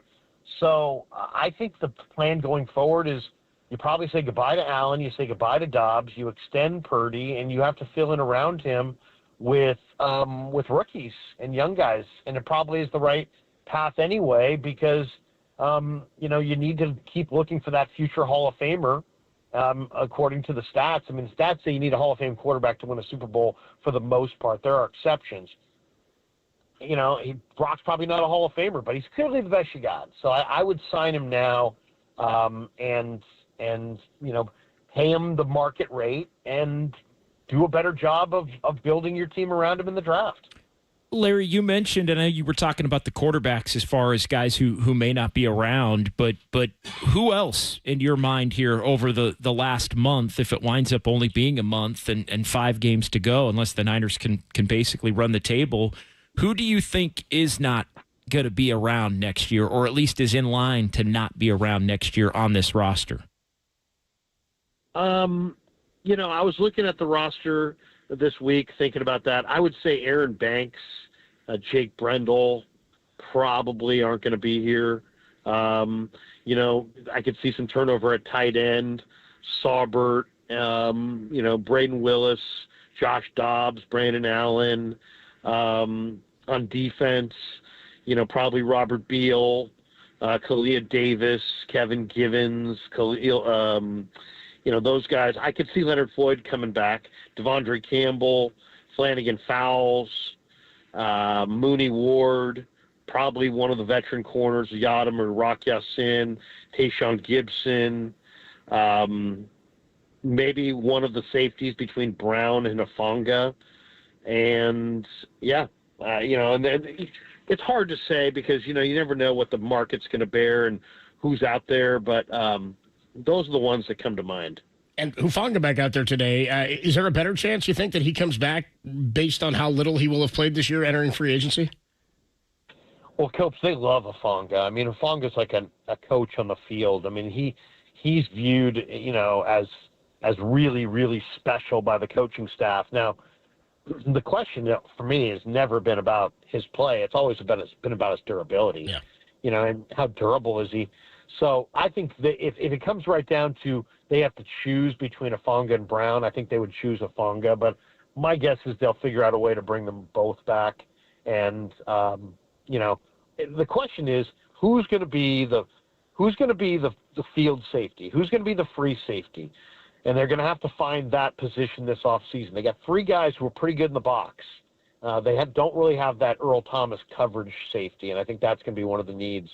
So I think the plan going forward is you probably say goodbye to Allen, you say goodbye to Dobbs, you extend Purdy, and you have to fill in around him with rookies and young guys. And it probably is the right path anyway, because you need to keep looking for that future Hall of Famer, according to the stats. I mean, the stats say you need a Hall of Fame quarterback to win a Super Bowl for the most part. There are exceptions. Brock's probably not a Hall of Famer, but he's clearly the best you got. So I would sign him now, and pay him the market rate and do a better job of building your team around him in the draft. Larry, you mentioned, and I know you were talking about the quarterbacks as far as guys who may not be around, but who else in your mind here over the last month, if it winds up only being a month and 5 games to go, unless the Niners can basically run the table, who do you think is not going to be around next year, or at least is in line to not be around next year on this roster? I was looking at the roster this week, thinking about that. I would say Aaron Banks, Jake Brendel probably aren't going to be here. I could see some turnover at tight end, Saubert, Braden Willis, Josh Dobbs, Brandon Allen. On defense, probably Robert Beal, Kalia Davis, Kevin Givens, those guys. I could see Leonard Floyd coming back, Devondre Campbell, Flanagan Fowles, Mooney Ward, probably one of the veteran corners, Yadam or Rock Yassin, Tayshaun Gibson, maybe one of the safeties between Brown and Afonga. And, and then it's hard to say because, you never know what the market's going to bear and who's out there, but those are the ones that come to mind. And Hufanga back out there today. Is there a better chance, you think, that he comes back based on how little he will have played this year entering free agency? Well, Copes, they love Hufanga. I mean, Hufanga's like a coach on the field. I mean, he's viewed, as really, really special by the coaching staff. Now, the question for me has never been about his play. It's always been about his durability. Yeah. And how durable is he? So I think that if it comes right down to they have to choose between Hufanga and Brown, I think they would choose Hufanga. But my guess is they'll figure out a way to bring them both back. And the question is who's going to be the field safety? Who's going to be the free safety? And they're going to have to find that position this offseason. They got 3 guys who are pretty good in the box. They don't really have that Earl Thomas coverage safety, and I think that's going to be one of the needs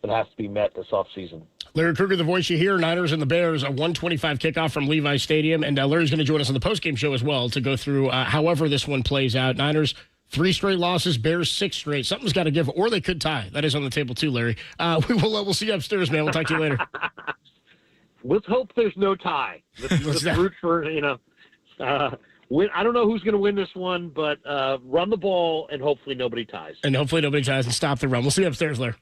that has to be met this offseason. Larry Krueger, the voice you hear, Niners and the Bears, a 1:25 kickoff from Levi Stadium, and Larry's going to join us on the postgame show as well to go through however this one plays out. Niners, 3 straight losses, Bears 6 straight. Something's got to give, or they could tie. That is on the table too, Larry. We'll see you upstairs, man. We'll talk to you later. let's hope there's no tie. Let's root for, win. I don't know who's going to win this one, but run the ball and hopefully nobody ties. And stop the run. We'll see you upstairs, Larry.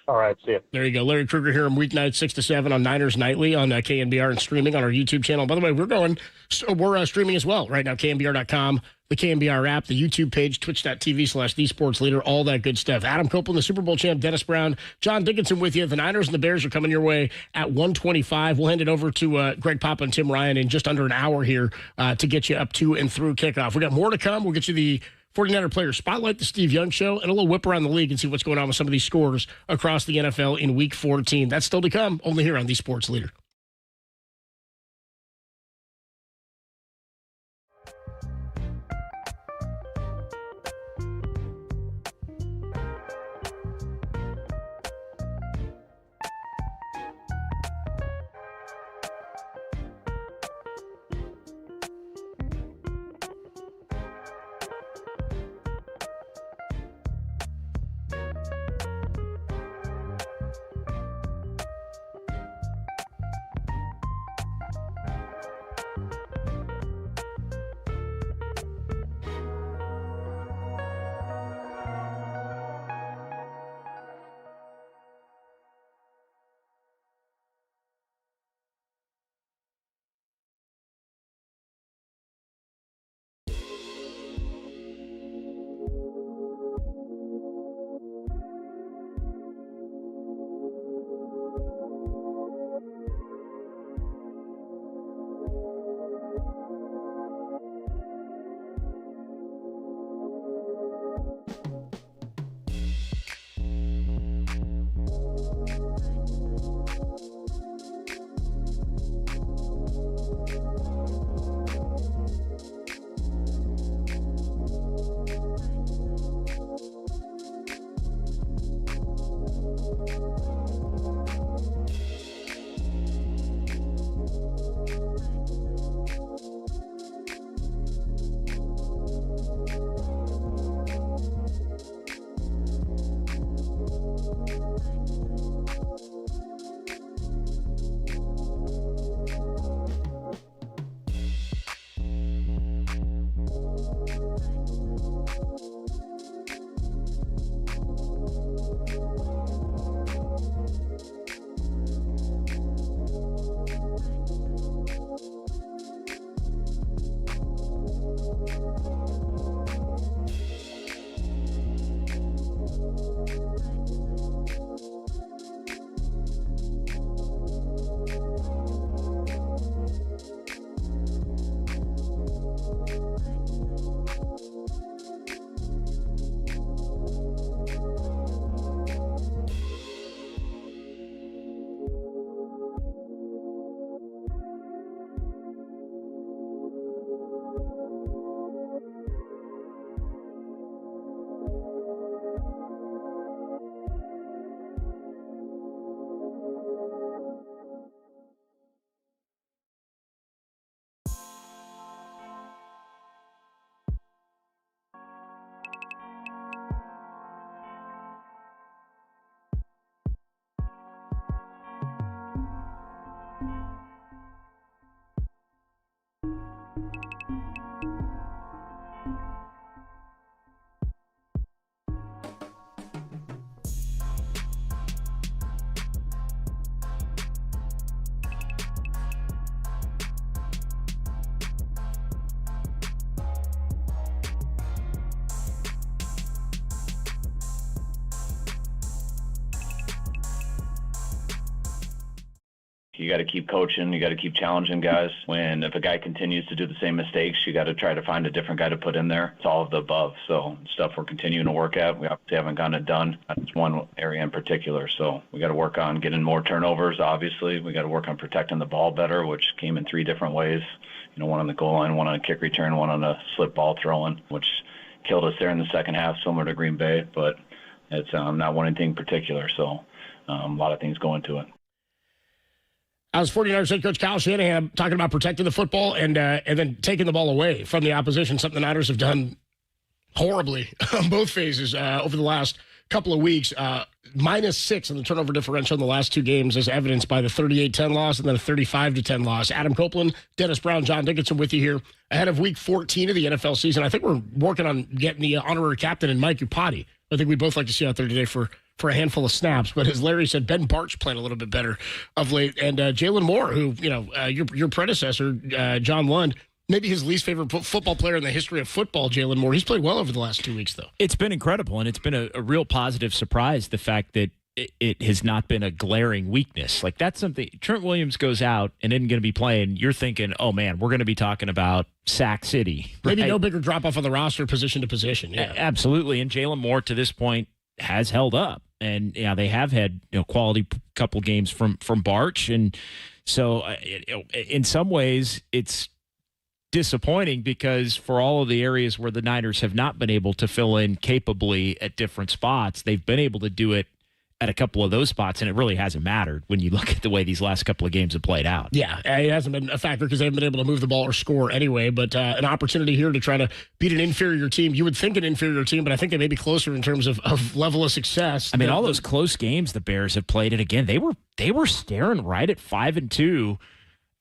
All right, see you. There you go. Larry Krueger here on weeknights 6 to 7 on Niners Nightly on KNBR and streaming on our YouTube channel. By the way, we're streaming as well right now, KNBR.com, the KNBR app, the YouTube page, twitch.tv/thesportsleader, all that good stuff. Adam Copeland, the Super Bowl champ, Dennis Brown, John Dickinson with you. The Niners and the Bears are coming your way at 1:25. We'll hand it over to Greg Papa and Tim Ryan in just under an hour here to get you up to and through kickoff. We got more to come. We'll get you the 49er Player Spotlight, the Steve Young Show, and a little whip around the league and see what's going on with some of these scores across the NFL in Week 14. That's still to come, only here on The Sports Leader. You got to keep coaching. You got to keep challenging guys. If a guy continues to do the same mistakes, you got to try to find a different guy to put in there. It's all of the above. So stuff we're continuing to work at. We obviously haven't gotten it done. That's one area in particular. So we got to work on getting more turnovers, obviously. We got to work on protecting the ball better, which came in 3 different ways. One on the goal line, one on a kick return, one on a slip ball throwing, which killed us there in the second half, similar to Green Bay. But it's not one thing in particular. So a lot of things go into it. I was 49ers head coach Kyle Shanahan talking about protecting the football and then taking the ball away from the opposition, something the Niners have done horribly on both phases over the last couple of weeks. -6 in the turnover differential in the last 2 games, as evidenced by the 38-10 loss and then a 35-10 loss. Adam Copeland, Dennis Brown, John Dickinson with you here ahead of Week 14 of the NFL season. I think we're working on getting the honorary captain in Iupati. I think we'd both like to see out there today for a handful of snaps. But as Larry said, Ben Bart's playing a little bit better of late, and Jalen Moore, who your predecessor, John Lund. Maybe his least favorite football player in the history of football, Jalen Moore. He's played well over the last 2 weeks, though. It's been incredible, and it's been a real positive surprise, the fact that it has not been a glaring weakness. Like, that's something. Trent Williams goes out and isn't going to be playing. You're thinking, oh, man, we're going to be talking about Sack City. Right? Maybe no bigger drop-off on the roster position to position. Yeah. Absolutely, and Jalen Moore, to this point, has held up. And they have had quality couple games from Barch. And so in some ways, it's disappointing because for all of the areas where the Niners have not been able to fill in capably at different spots, they've been able to do it at a couple of those spots, and it really hasn't mattered when you look at the way these last couple of games have played out. Yeah, it hasn't been a factor because they haven't been able to move the ball or score anyway, but an opportunity here to try to beat an inferior team. You would think an inferior team, but I think they may be closer in terms of level of success. I mean, all those close games the Bears have played, and again, they were staring right at 5-2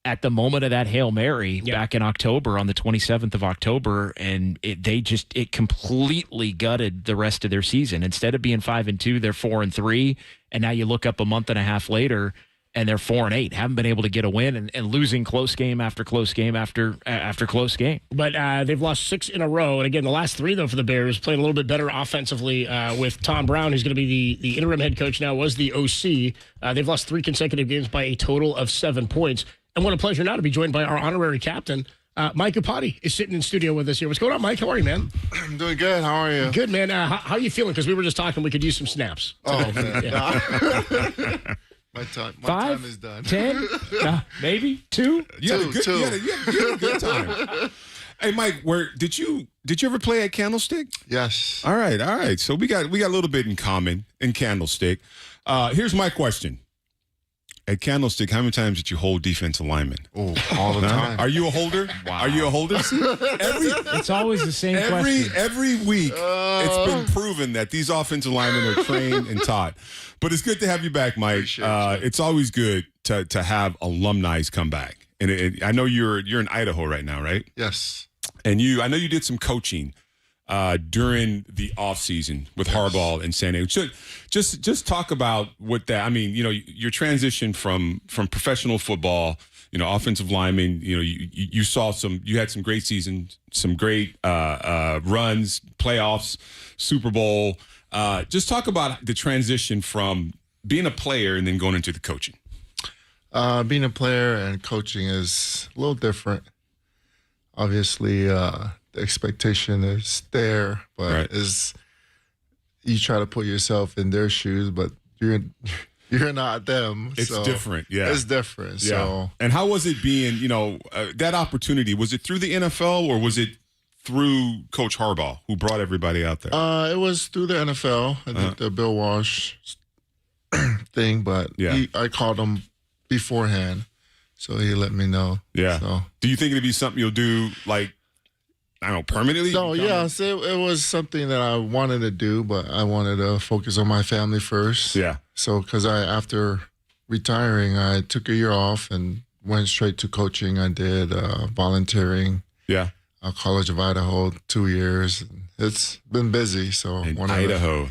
at the moment of that Hail Mary back in October, on the 27th of October, and it completely gutted the rest of their season. Instead of being 5-2, they're 4-3, and now you look up a month and a half later, and they're 4-8. Haven't been able to get a win, and losing close game after close game after close game. But they've lost 6 in a row, and again, the last 3 though for the Bears, playing a little bit better offensively with Tom Brown, who's going to be the interim head coach now, was the OC. They've lost 3 consecutive games by a total of 7 points. And what a pleasure now to be joined by our honorary captain, Mike Iupati, is sitting in studio with us here. What's going on, Mike? How are you, man? I'm doing good. How are you? Good, man. How are you feeling? Because we were just talking. We could use some snaps. Oh, man. My time is done. 10? Maybe 2? You had a good time. Hey, Mike, did you ever play at Candlestick? Yes. All right. So we got a little bit in common in Candlestick. Here's my question. At Candlestick, how many times did you hold defensive linemen? Oh, all the time. Are you a holder? Wow. Are you a holder? It's always the same question. Every week, it's been proven that these offensive linemen are trained and taught. But it's good to have you back, Mike. It's always good to have alumni come back. And I know you're in Idaho right now, right? Yes. And I know you did some coaching during the offseason with Harbaugh and San Diego. Just talk about what that, I mean, your transition from professional football, offensive lineman, you had some great seasons, some great runs, playoffs, Super Bowl. Just talk about the transition from being a player and then going into the coaching. Being a player and coaching is a little different. Obviously, the expectation is there, but you try to put yourself in their shoes, but you're not them. It's different. Yeah. It's different. Yeah. So. And how was it being, that opportunity? Was it through the NFL or was it through Coach Harbaugh, who brought everybody out there? It was through the NFL. I think the Bill Walsh thing, but I called him beforehand, so he let me know. Yeah. So. Do you think it'd be something you'll do, like, I don't know, permanently? No, yes, it was something that I wanted to do, but I wanted to focus on my family first. Yeah. So, because after retiring, I took a year off and went straight to coaching. I did volunteering. Yeah. College of Idaho, 2 years. It's been busy. So in Idaho.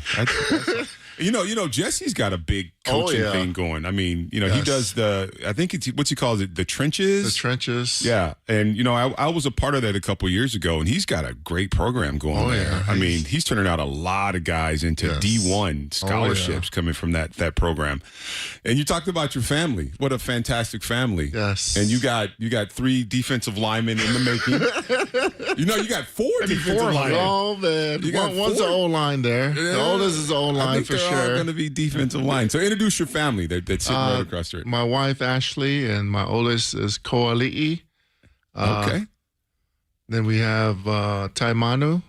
Jesse's got a big coaching thing going. I mean, he does I think it's, what's he calls it? The trenches? The trenches. Yeah. And, I was a part of that a couple of years ago, and he's got a great program going there. Yeah. I mean, he's turning out a lot of guys into D1 scholarships coming from that program. And you talked about your family. What a fantastic family. Yes. And you got 3 defensive linemen in the making. You got 4 defensive linemen. Oh, man. One's an O-line there. The oldest is O-line for sure. Going to be defensive line. So introduce your family that's sitting right across the street. My wife, Ashley, and my oldest is Koali'i. Okay. Then we have Taimanu.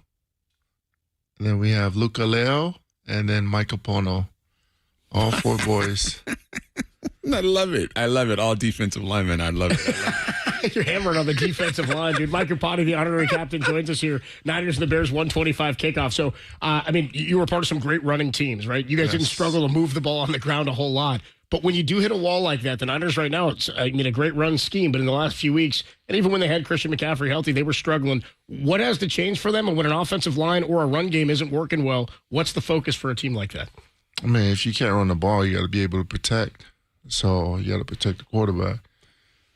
Then we have Luka Leo. And then Micah Pono. All 4 boys. I love it. All defensive linemen. I love it. You're hammering on the defensive line, dude. Mike Iupati, the honorary captain, joins us here. Niners and the Bears 125 kickoff. So, you were part of some great running teams, right? You guys didn't struggle to move the ball on the ground a whole lot. But when you do hit a wall like that, the Niners right now, it's a great run scheme. But in the last few weeks, and even when they had Christian McCaffrey healthy, they were struggling. What has to change for them? And when an offensive line or a run game isn't working well, what's the focus for a team like that? I mean, if you can't run the ball, you got to be able to protect. So you got to protect the quarterback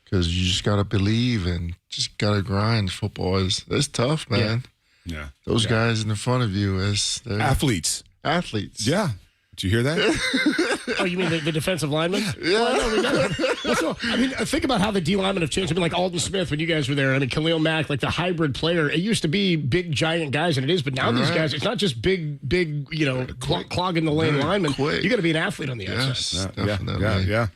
because you just got to believe and just got to grind. Football it's tough, man. Yeah. Those guys in the front of you they're athletes. Yeah. Did you hear that? Oh, you mean the defensive linemen? Yeah. Well, think about how the D linemen have changed. Like Alden Smith when you guys were there. Khalil Mack, like the hybrid player. It used to be big, giant guys, and it is. But now these guys, it's not just big, clogging the lane linemen. You got to be an athlete on the outside. Definitely. Yeah.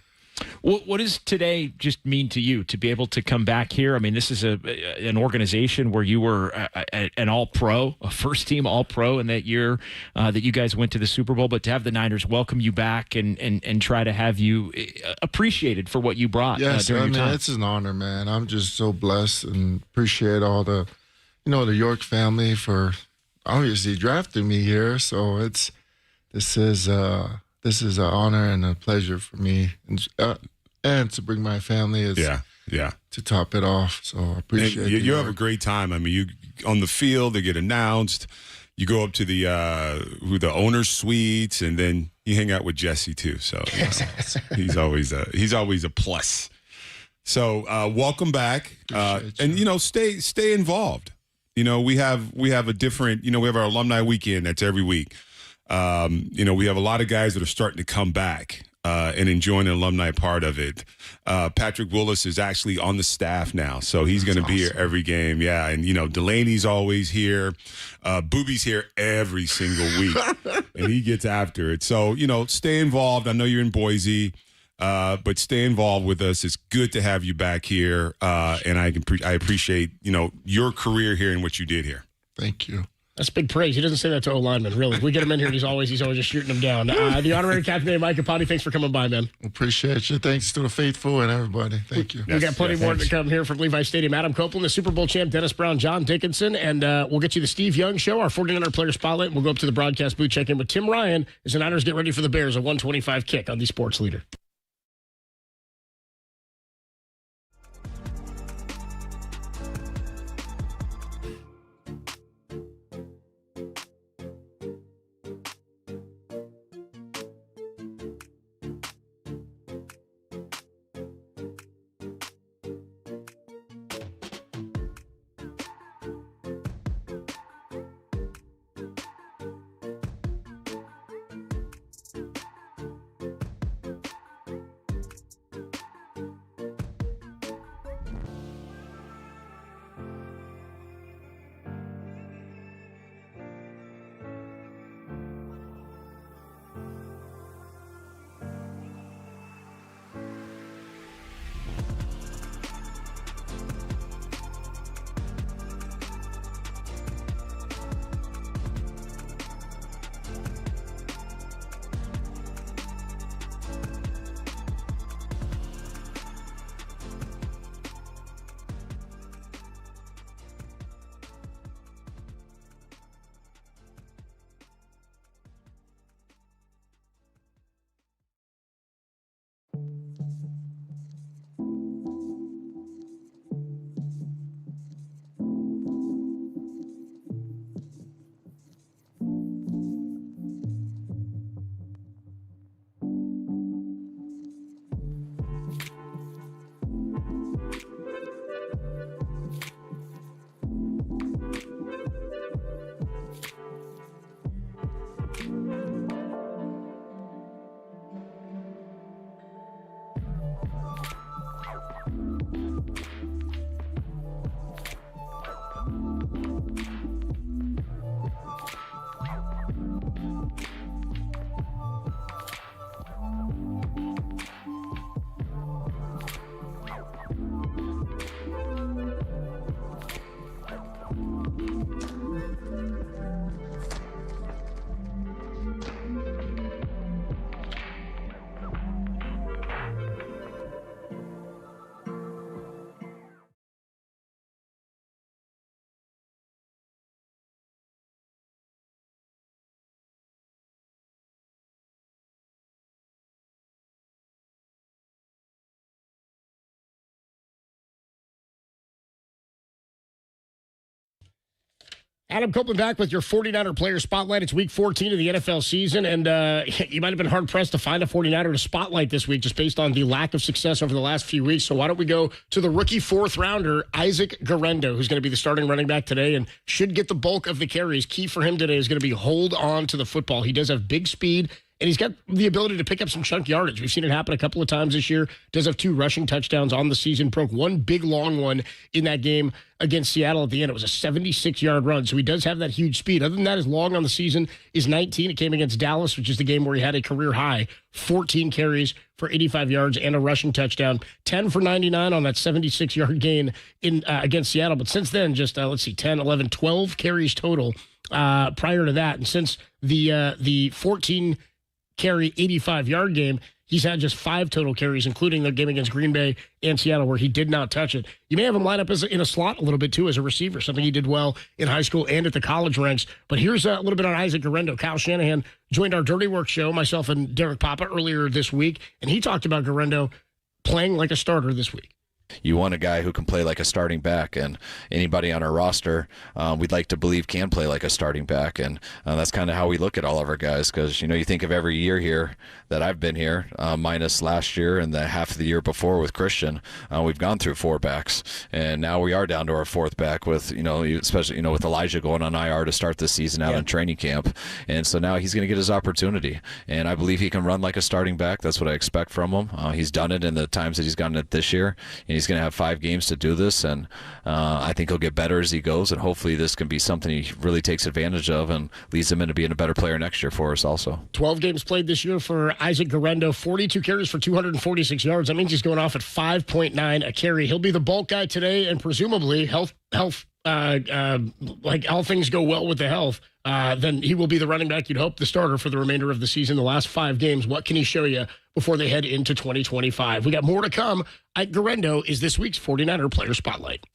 What does today just mean to you to be able to come back here? I mean, this is an organization where you were an all-pro, a first-team all-pro in that year that you guys went to the Super Bowl, but to have the Niners welcome you back and try to have you appreciated for what you brought during your time. It's an honor, man. I'm just so blessed and appreciate all the York family for obviously drafting me here. So this is an honor and a pleasure for me, and to bring my family to top it off. So I appreciate it. You have a great time. I mean, you on the field, they get announced. You go up to the owner's suites, and then you hang out with Jesse too. So he's always a plus. So welcome back, and stay involved. We have a different. We have our alumni weekend that's every week. We have a lot of guys that are starting to come back and enjoying the alumni part of it. Patrick Willis is actually on the staff now, so he's going to be here every game. Yeah, and Delaney's always here. Booby's here every single week, and he gets after it. So stay involved. I know you're in Boise, but stay involved with us. It's good to have you back here, and I appreciate your career here and what you did here. Thank you. That's big praise. He doesn't say that to O-linemen, really. We get him in here, and he's always just shooting them down. The honorary captain, Mike Iupati, thanks for coming by, man. Appreciate you. Thanks to the faithful and everybody. Thank you. We got plenty more to come here from Levi Stadium. Adam Copeland, the Super Bowl champ, Dennis Brown, John Dickinson, and we'll get you the Steve Young Show, our 49er player spotlight, and we'll go up to the broadcast booth, check in with Tim Ryan as the Niners get ready for the Bears, a 125 kick on the Sports Leader. Adam Copeland back with your 49er player spotlight. It's week 14 of the NFL season, and you might have been hard-pressed to find a 49er to spotlight this week just based on the lack of success over the last few weeks. So why don't we go to the rookie fourth-rounder, Isaac Guerrero, who's going to be the starting running back today and should get the bulk of the carries. Key for him today is going to be hold on to the football. He does have big speed, and he's got the ability to pick up some chunk yardage. We've seen it happen a couple of times this year. Does have 2 rushing touchdowns on the season. Broke one big, long one in that game against Seattle at the end. It was a 76-yard run, so he does have that huge speed. Other than that, his long on the season is 19. It came against Dallas, which is the game where he had a career high, 14 carries for 85 yards and a rushing touchdown, 10 for 99 on that 76-yard gain in against Seattle. But since then, just, 10, 11, 12 carries total prior to that. And since the 14 carry 85-yard game, he's had just 5 total carries, including the game against Green Bay and Seattle where he did not touch it. You may have him line up in a slot a little bit, too, as a receiver, something he did well in high school and at the college ranks. But here's a little bit on Isaac Guerrero. Kyle Shanahan joined our Dirty Work show, myself and Derek Papa, earlier this week, and he talked about Guerrero playing like a starter this week. You want a guy who can play like a starting back, and anybody on our roster, we'd like to believe can play like a starting back, and that's kind of how we look at all of our guys. Because you think of every year here that I've been here, minus last year and the half of the year before with Christian, we've gone through 4 backs, and now we are down to our 4th back with especially with Elijah going on IR to start this season out in training camp, and so now he's going to get his opportunity, and I believe he can run like a starting back. That's what I expect from him. He's done it in the times that he's gotten it this year, and he's going to have 5 games to do this, and I think he'll get better as he goes, and hopefully this can be something he really takes advantage of and leads him into being a better player next year for us also. 12 games played this year for Isaac Guerrero, 42 carries for 246 yards. That means he's going off at 5.9 a carry. He'll be the bulk guy today, and presumably like all things go well with the health, then he will be the running back, you'd hope, the starter for the remainder of the season. The last 5 games, what can he show you before they head into 2025? We got more to come. Ike Guerrero is this week's 49er Player Spotlight.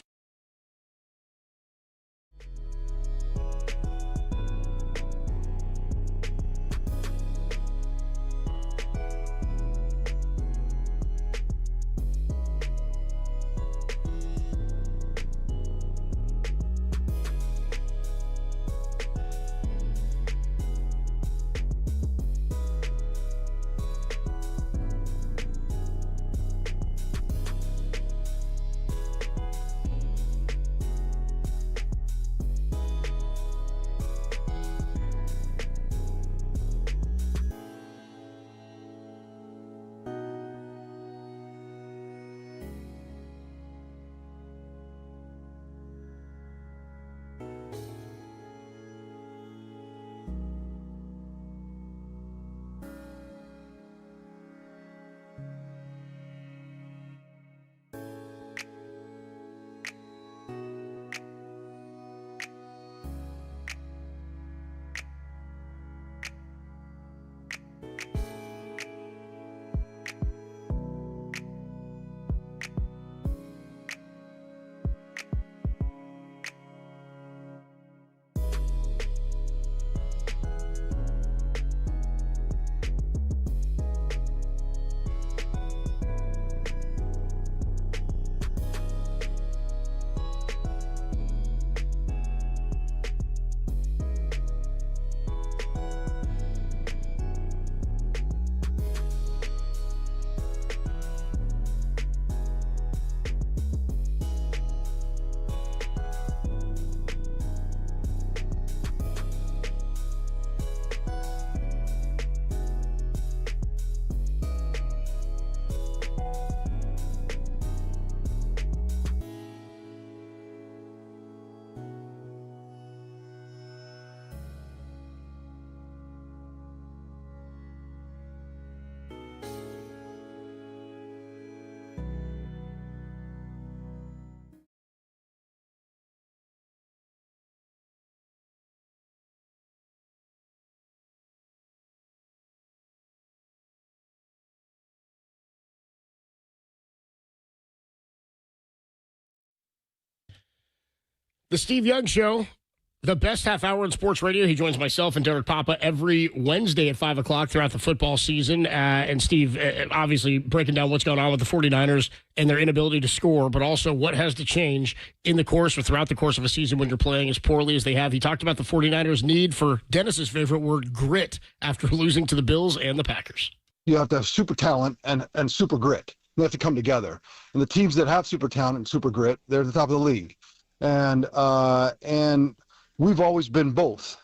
The Steve Young Show, The best half hour in sports radio. He joins myself and Derek Papa every Wednesday at 5 o'clock throughout the football season. And Steve, obviously breaking down what's going on with the 49ers and their inability to score, but also what has to change in the course or throughout the course of a season when you're playing as poorly as they have. He talked about the 49ers' need for Dennis's favorite word, grit, after losing to the Bills and the Packers. You have to have super talent and super grit. They have to come together. And the teams that have super talent and super grit, they're at the top of the league. And we've always been both.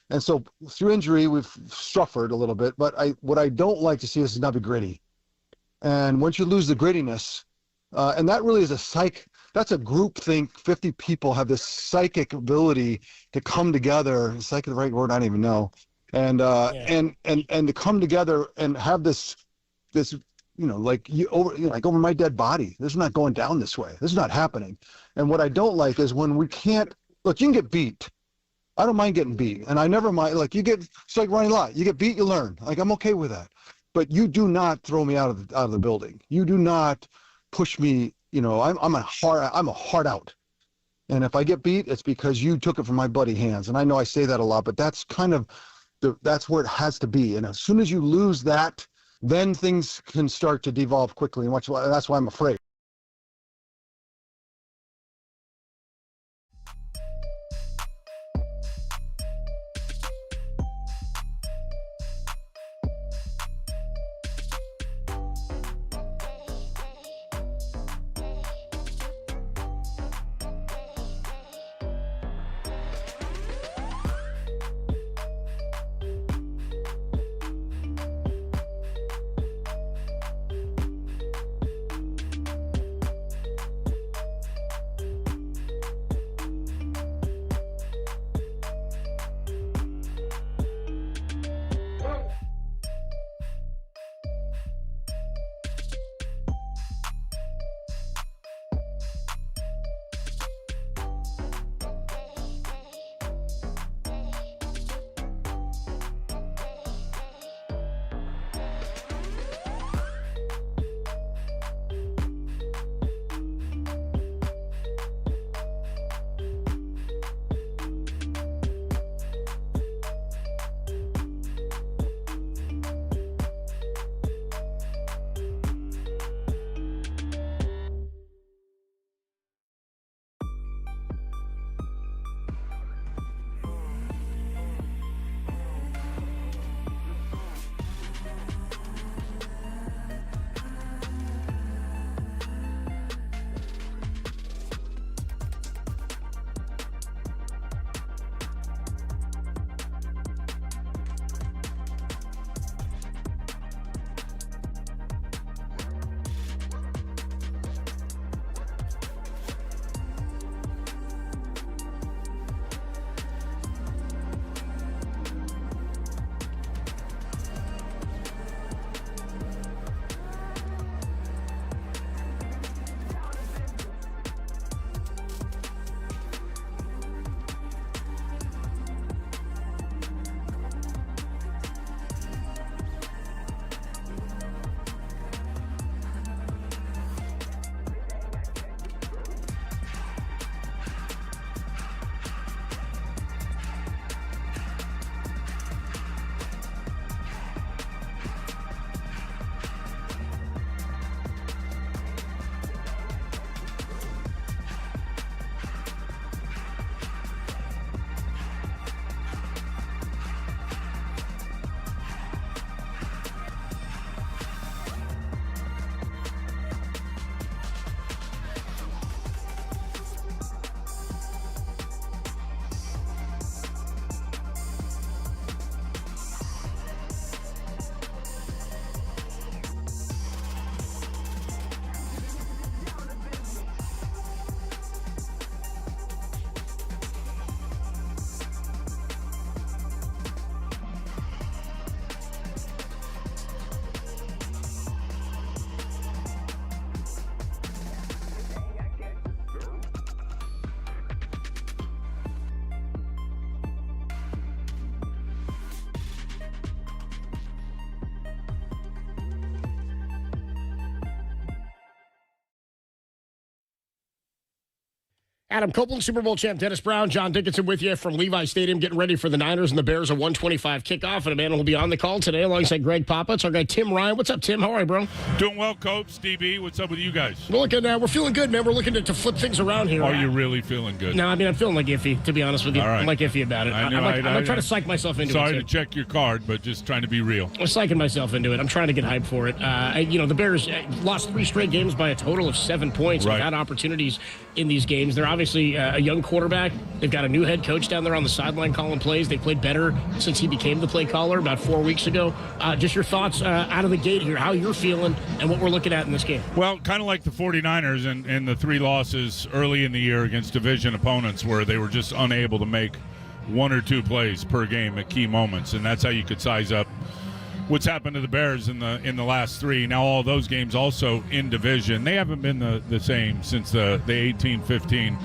And so through injury, we've suffered a little bit. But what I don't like to see is not be gritty. And once you lose the grittiness, and that really is that's a group think. 50 people have this psychic ability to come together. Is psychic the right word? I don't even know. And to come together and have this like over my dead body. This is not going down this way. This is not happening. And what I don't like is when we can't look. You can get beat. I don't mind getting beat, and I never mind. Like it's like running a lot. You get beat, you learn. Like I'm okay with that. But you do not throw me out of the building. You do not push me. I'm a hard out. And if I get beat, it's because you took it from my bloody hands. And I know I say that a lot, but that's kind of that's where it has to be. And as soon as you lose that, then things can start to devolve quickly. And that's why I'm afraid. Adam Copeland, Super Bowl champ Dennis Brown, John Dickinson with you from Levi Stadium, getting ready for the Niners and the Bears, a 1:25 kickoff. And a man will be on the call today alongside Greg Papa. It's our guy Tim Ryan. What's up, Tim? How are you, bro? Doing well, Copes. DB, what's up with you guys? We're feeling good, man. We're looking to flip things around here. Are you really feeling good? No, I mean, I'm feeling like iffy, to be honest with you. All right. I'm like iffy about it. I'm trying to psych myself into it. Sorry to check your card, but just trying to be real. I'm psyching myself into it. I'm trying to get hyped for it. The Bears lost 3 straight games by a total of 7 points. Right. They've had opportunities in these games. They're obviously a young quarterback. They've got a new head coach down there on the sideline calling plays. They played better since he became the play caller about 4 weeks ago. Just your thoughts out of the gate here, how you're feeling and what we're looking at in this game. Well, kind of like the 49ers and the 3 losses early in the year against division opponents where they were just unable to make 1 or 2 plays per game at key moments, and that's how you could size up what's happened to the Bears in the last 3. Now, all those games also in division. They haven't been the same since the 18-15,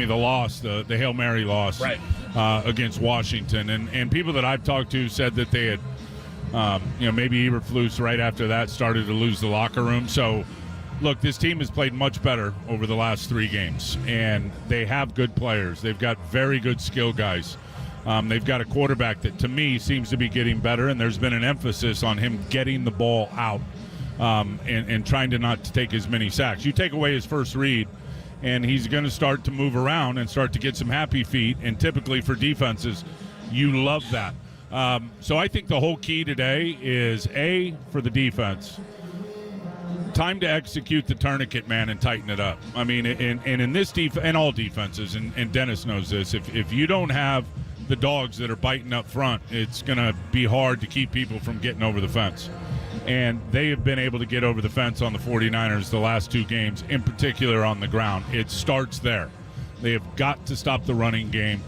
the loss, the Hail Mary loss against Washington. And people that I've talked to said that they had, maybe Eberflus right after that started to lose the locker room. So, look, this team has played much better over the last 3 games, and they have good players. They've got very good skill guys. They've got a quarterback that, to me, seems to be getting better, and there's been an emphasis on him getting the ball out and trying to not to take as many sacks. You take away his first read, and he's going to start to move around and start to get some happy feet, and typically for defenses, you love that. So I think the whole key today is, A, for the defense, time to execute the tourniquet, man, and tighten it up. I mean, and in this and all defenses, and Dennis knows this, if you don't have the dogs that are biting up front, it's going to be hard to keep people from getting over the fence. And they have been able to get over the fence on the 49ers the last 2 games, in particular on the ground. It starts there. They have got to stop the running game.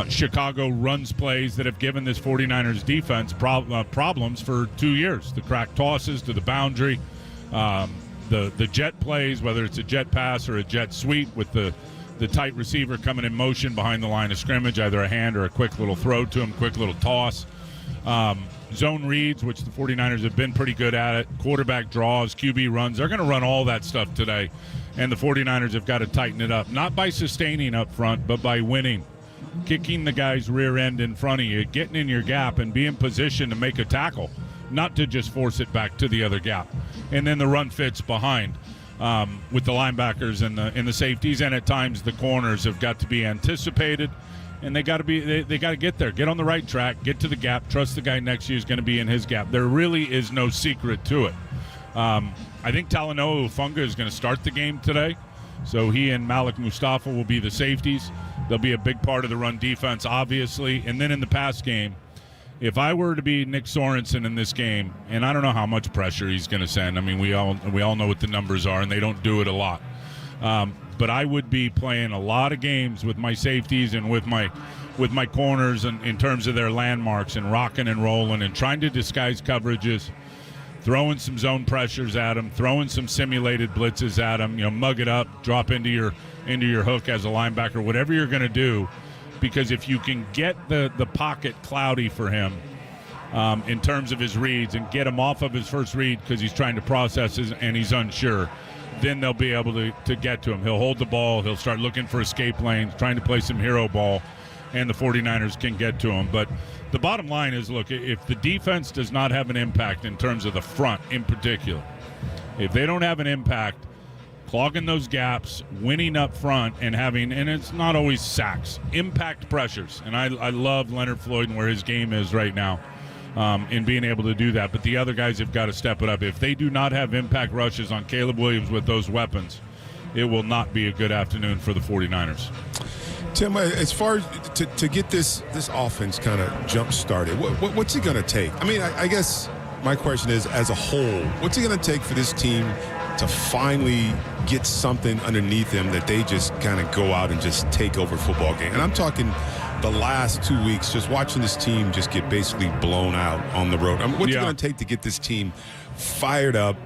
Chicago runs plays that have given this 49ers defense problems for 2 years. The crack tosses to the boundary, the jet plays, whether it's a jet pass or a jet sweep with the tight receiver coming in motion behind the line of scrimmage, either a hand or a quick little throw to him, quick little toss. Zone reads, which the 49ers have been pretty good at it. Quarterback draws, QB runs. They're going to run all that stuff today. And the 49ers have got to tighten it up, not by sustaining up front, but by winning. Kicking the guy's rear end in front of you, getting in your gap and be in position to make a tackle, not to just force it back to the other gap. And then the run fits behind. With the linebackers and the safeties, and at times the corners have got to be anticipated, and they got to get there, get on the right track, get to the gap, trust the guy next to you is going to be in his gap. There really is no secret to it. I think Talanoa Hufanga is going to start the game today, so he and Malik Mustafa will be the safeties. They'll be a big part of the run defense, obviously, and then in the pass game, if I were to be Nick Sorensen in this game, and I don't know how much pressure he's going to send. I mean, we all know what the numbers are, and they don't do it a lot. But I would be playing a lot of games with my safeties and with my corners and in terms of their landmarks and rocking and rolling and trying to disguise coverages, throwing some zone pressures at them, throwing some simulated blitzes at them. Mug it up, drop into your hook as a linebacker, whatever you're going to do. Because if you can get the pocket cloudy for him in terms of his reads and get him off of his first read because he's trying to process and he's unsure, then they'll be able to get to him. He'll hold the ball. He'll start looking for escape lanes, trying to play some hero ball, and the 49ers can get to him. But the bottom line is, look, if the defense does not have an impact in terms of the front in particular, if they don't have an impact, clogging those gaps, winning up front, and it's not always sacks, impact pressures. And I love Leonard Floyd and where his game is right now in being able to do that. But the other guys have got to step it up. If they do not have impact rushes on Caleb Williams with those weapons, it will not be a good afternoon for the 49ers. Tim, as far as to get this offense kind of jump-started, what's it going to take? I mean, I guess my question is, as a whole, what's it going to take for this team to finally get something underneath them that they just kind of go out and just take over football game? And I'm talking the last 2 weeks, just watching this team just get basically blown out on the road. I mean, what's it going to take to get this team fired up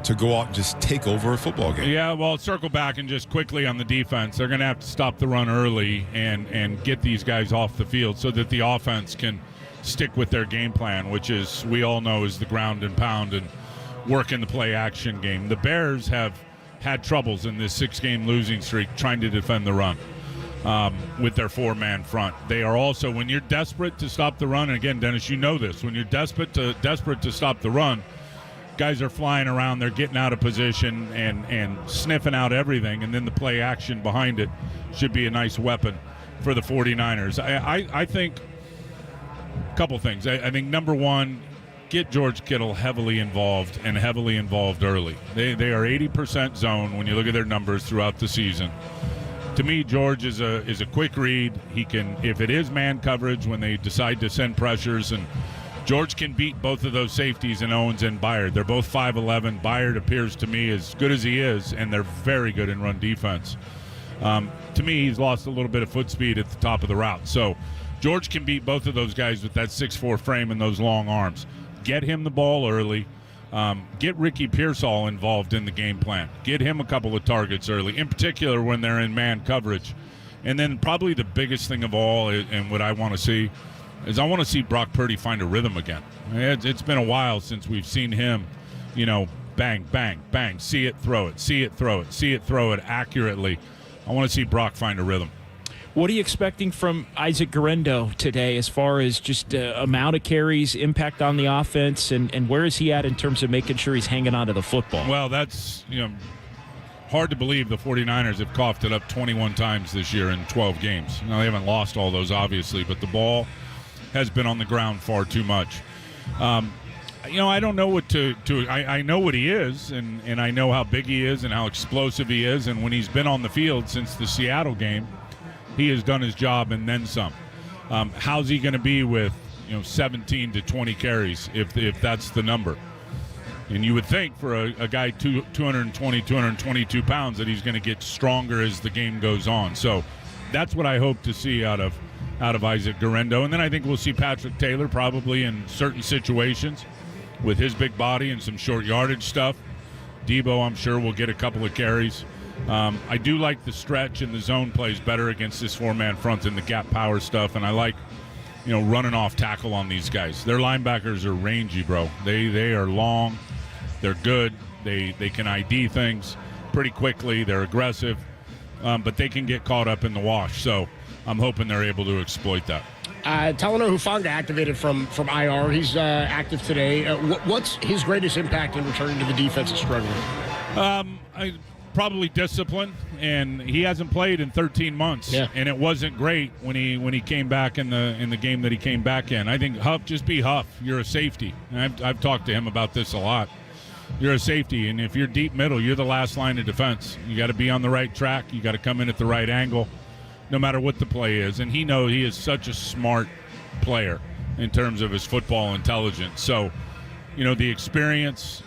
to go out and just take over a football game? Yeah, well, circle back and just quickly on the defense. They're going to have to stop the run early and get these guys off the field so that the offense can stick with their game plan, which is, we all know, is the ground and pound and work in the play action game. The Bears have had troubles in this 6-game losing streak trying to defend the run with their 4-man front. They are also, when you're desperate to stop the run, and again, Dennis, you know this, when you're desperate to stop the run, guys are flying around, they're getting out of position and sniffing out everything, and then the play action behind it should be a nice weapon for the 49ers. I think a couple things. I think, number one, get George Kittle heavily involved early. They are 80% zone when you look at their numbers throughout the season. To me, George is a quick read. He can, if it is man coverage, when they decide to send pressures, and George can beat both of those safeties in Owens and Byard. They're both 5'11". Byard appears to me as good as he is, and they're very good in run defense. To me, he's lost a little bit of foot speed at the top of the route. So George can beat both of those guys with that 6'4" frame and those long arms. Get him the ball early. Get Ricky Pearsall involved in the game plan. Get him a couple of targets early, in particular when they're in man coverage. And then probably the biggest thing of all, and what I want to see, is I want to see Brock Purdy find a rhythm again. It's been a while since we've seen him, bang, bang, bang, see it, throw it, see it, throw it, see it, throw it accurately. I want to see Brock find a rhythm. What are you expecting from Isaac Guerendo today as far as just amount of carries, impact on the offense, and where is he at in terms of making sure he's hanging on to the football? Well, that's hard to believe the 49ers have coughed it up 21 times this year in 12 games. Now, they haven't lost all those, obviously, but the ball has been on the ground far too much. I don't know what to I know what he is, and I know how big he is and how explosive he is, and when he's been on the field since the Seattle game, he has done his job and then some. How's he going to be with 17 to 20 carries if that's the number? And you would think for a guy 220, 222 pounds that he's going to get stronger as the game goes on. So that's what I hope to see out of Isaac Guerendo. And then I think we'll see Patrick Taylor probably in certain situations with his big body and some short yardage stuff. Deebo, I'm sure, will get a couple of carries. I do like the stretch and the zone plays better against this 4-man front than the gap power stuff, and I like, running off tackle on these guys. Their linebackers are rangy, bro. They are long. They're good. They can ID things pretty quickly. They're aggressive, but they can get caught up in the wash. So I'm hoping they're able to exploit that. Talanoa Hufanga activated from IR. He's active today. What's his greatest impact in returning to the defensive struggle? Probably discipline, and he hasn't played in 13 months. Yeah. And it wasn't great when he came back in the game that he came back in. I think Huff, just be Huff. You're a safety. And I've talked to him about this a lot. You're a safety, and if you're deep middle, you're the last line of defense. You got to be on the right track. You got to come in at the right angle, no matter what the play is. And he is such a smart player in terms of his football intelligence. So, the experience,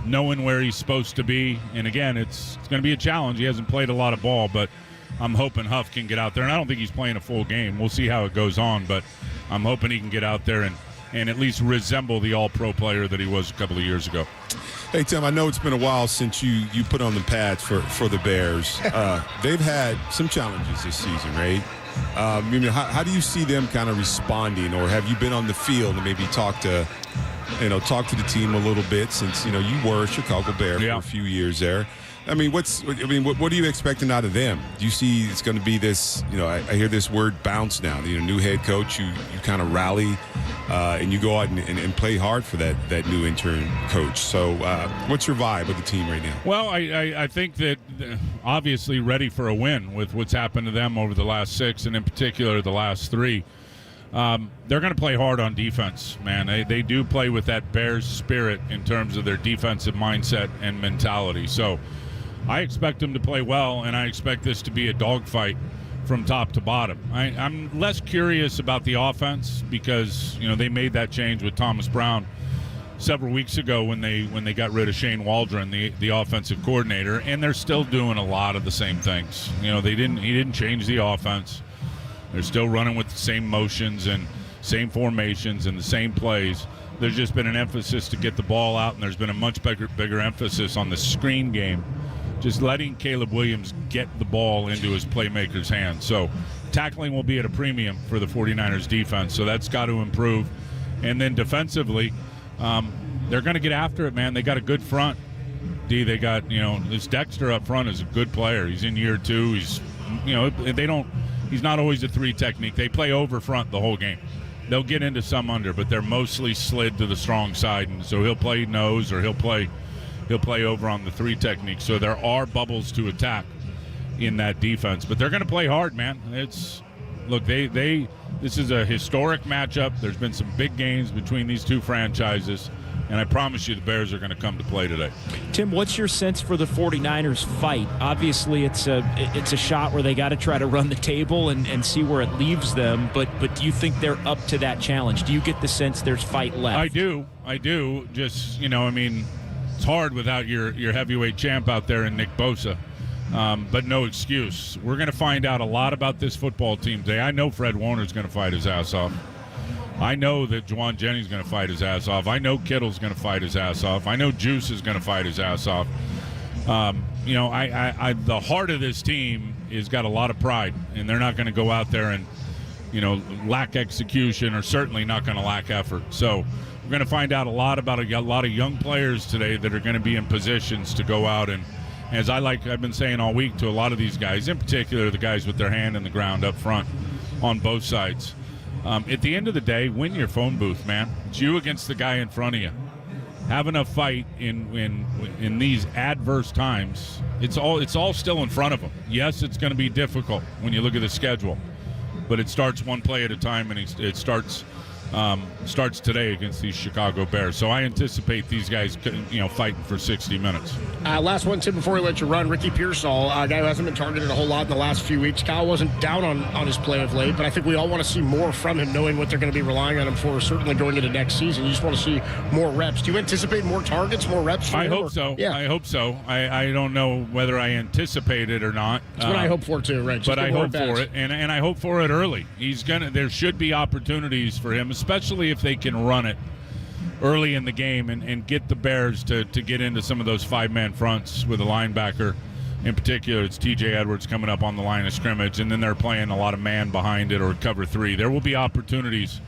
knowing where he's supposed to be. And again, it's going to be a challenge. He hasn't played a lot of ball, but I'm hoping Huff can get out there. And I don't think he's playing a full game. We'll see how it goes on, but I'm hoping he can get out there and at least resemble the all-pro player that he was a couple of years ago. Hey, Tim, I know it's been a while since you put on the pads for the Bears. They've had some challenges this season, right? How do you see them kind of responding, or have you been on the field and maybe talk to the team a little bit since, you were a Chicago Bear for a few years there? What are you expecting out of them? Do you see it's going to be this, I hear this word bounce now, new head coach, you kind of rally and you go out and play hard for that new intern coach. So what's your vibe of the team right now? Well, I think that obviously ready for a win with what's happened to them over the last 6 and in particular the last 3. They're going to play hard on defense, man. They do play with that Bears spirit in terms of their defensive mindset and mentality. So I expect them to play well, and I expect this to be a dogfight from top to bottom. I'm less curious about the offense because, they made that change with Thomas Brown several weeks ago when they got rid of Shane Waldron, the offensive coordinator, and they're still doing a lot of the same things. He didn't change the offense. They're still running with the same motions and same formations and the same plays. There's just been an emphasis to get the ball out, and there's been a much bigger emphasis on the screen game, just letting Caleb Williams get the ball into his playmakers' hands. So tackling will be at a premium for the 49ers defense, so that's got to improve. And then defensively, they're going to get after it, man. They got a good front. D, they got, this Dexter up front is a good player. He's in year 2. He's, he's not always a 3 technique. They play over front the whole game. They'll get into some under, but they're mostly slid to the strong side, and so he'll play nose or he'll play over on the 3 technique. So there are bubbles to attack in that defense, but they're going to play hard, man. This is a historic matchup. There's been some big games between these two franchises, and I promise you the Bears are going to come to play today. Tim, what's your sense for the 49ers fight? Obviously, it's a shot where they got to try to run the table and see where it leaves them, but do you think they're up to that challenge? Do you get the sense there's fight left? I do. Just, it's hard without your heavyweight champ out there in Nick Bosa. But no excuse. We're going to find out a lot about this football team today. I know Fred Warner's going to fight his ass off. I know that Juwan Jennings is going to fight his ass off. I know Kittle's going to fight his ass off. I know Juice is going to fight his ass off. The heart of this team has got a lot of pride, and they're not going to go out there and, lack execution, or certainly not going to lack effort. So we're going to find out a lot about a lot of young players today that are going to be in positions to go out and, as I've been saying all week to a lot of these guys, in particular the guys with their hand in the ground up front on both sides. At the end of the day, win your phone booth, man. It's you against the guy in front of you. Have enough fight in these adverse times. It's all still in front of them. Yes, it's going to be difficult when you look at the schedule, but it starts one play at a time, and it starts today against these Chicago Bears. So I anticipate these guys, fighting for 60 minutes. Last one, Tim, before we let you run. Ricky Pearsall, a guy who hasn't been targeted a whole lot in the last few weeks. Kyle wasn't down on his play of late, but I think we all want to see more from him, knowing what they're going to be relying on him for, certainly going into next season. You just want to see more reps. Do you anticipate more targets, more reps? I hope so. Yeah. I hope so. I don't know whether I anticipate it or not. That's what I hope for, too, right? But I hope for it, and I hope for it early. There should be opportunities for him, especially if they can run it early in the game and get the Bears to get into some of those 5-man fronts with a linebacker. In particular, it's TJ Edwards coming up on the line of scrimmage, and then they're playing a lot of man behind it or cover 3. There will be opportunities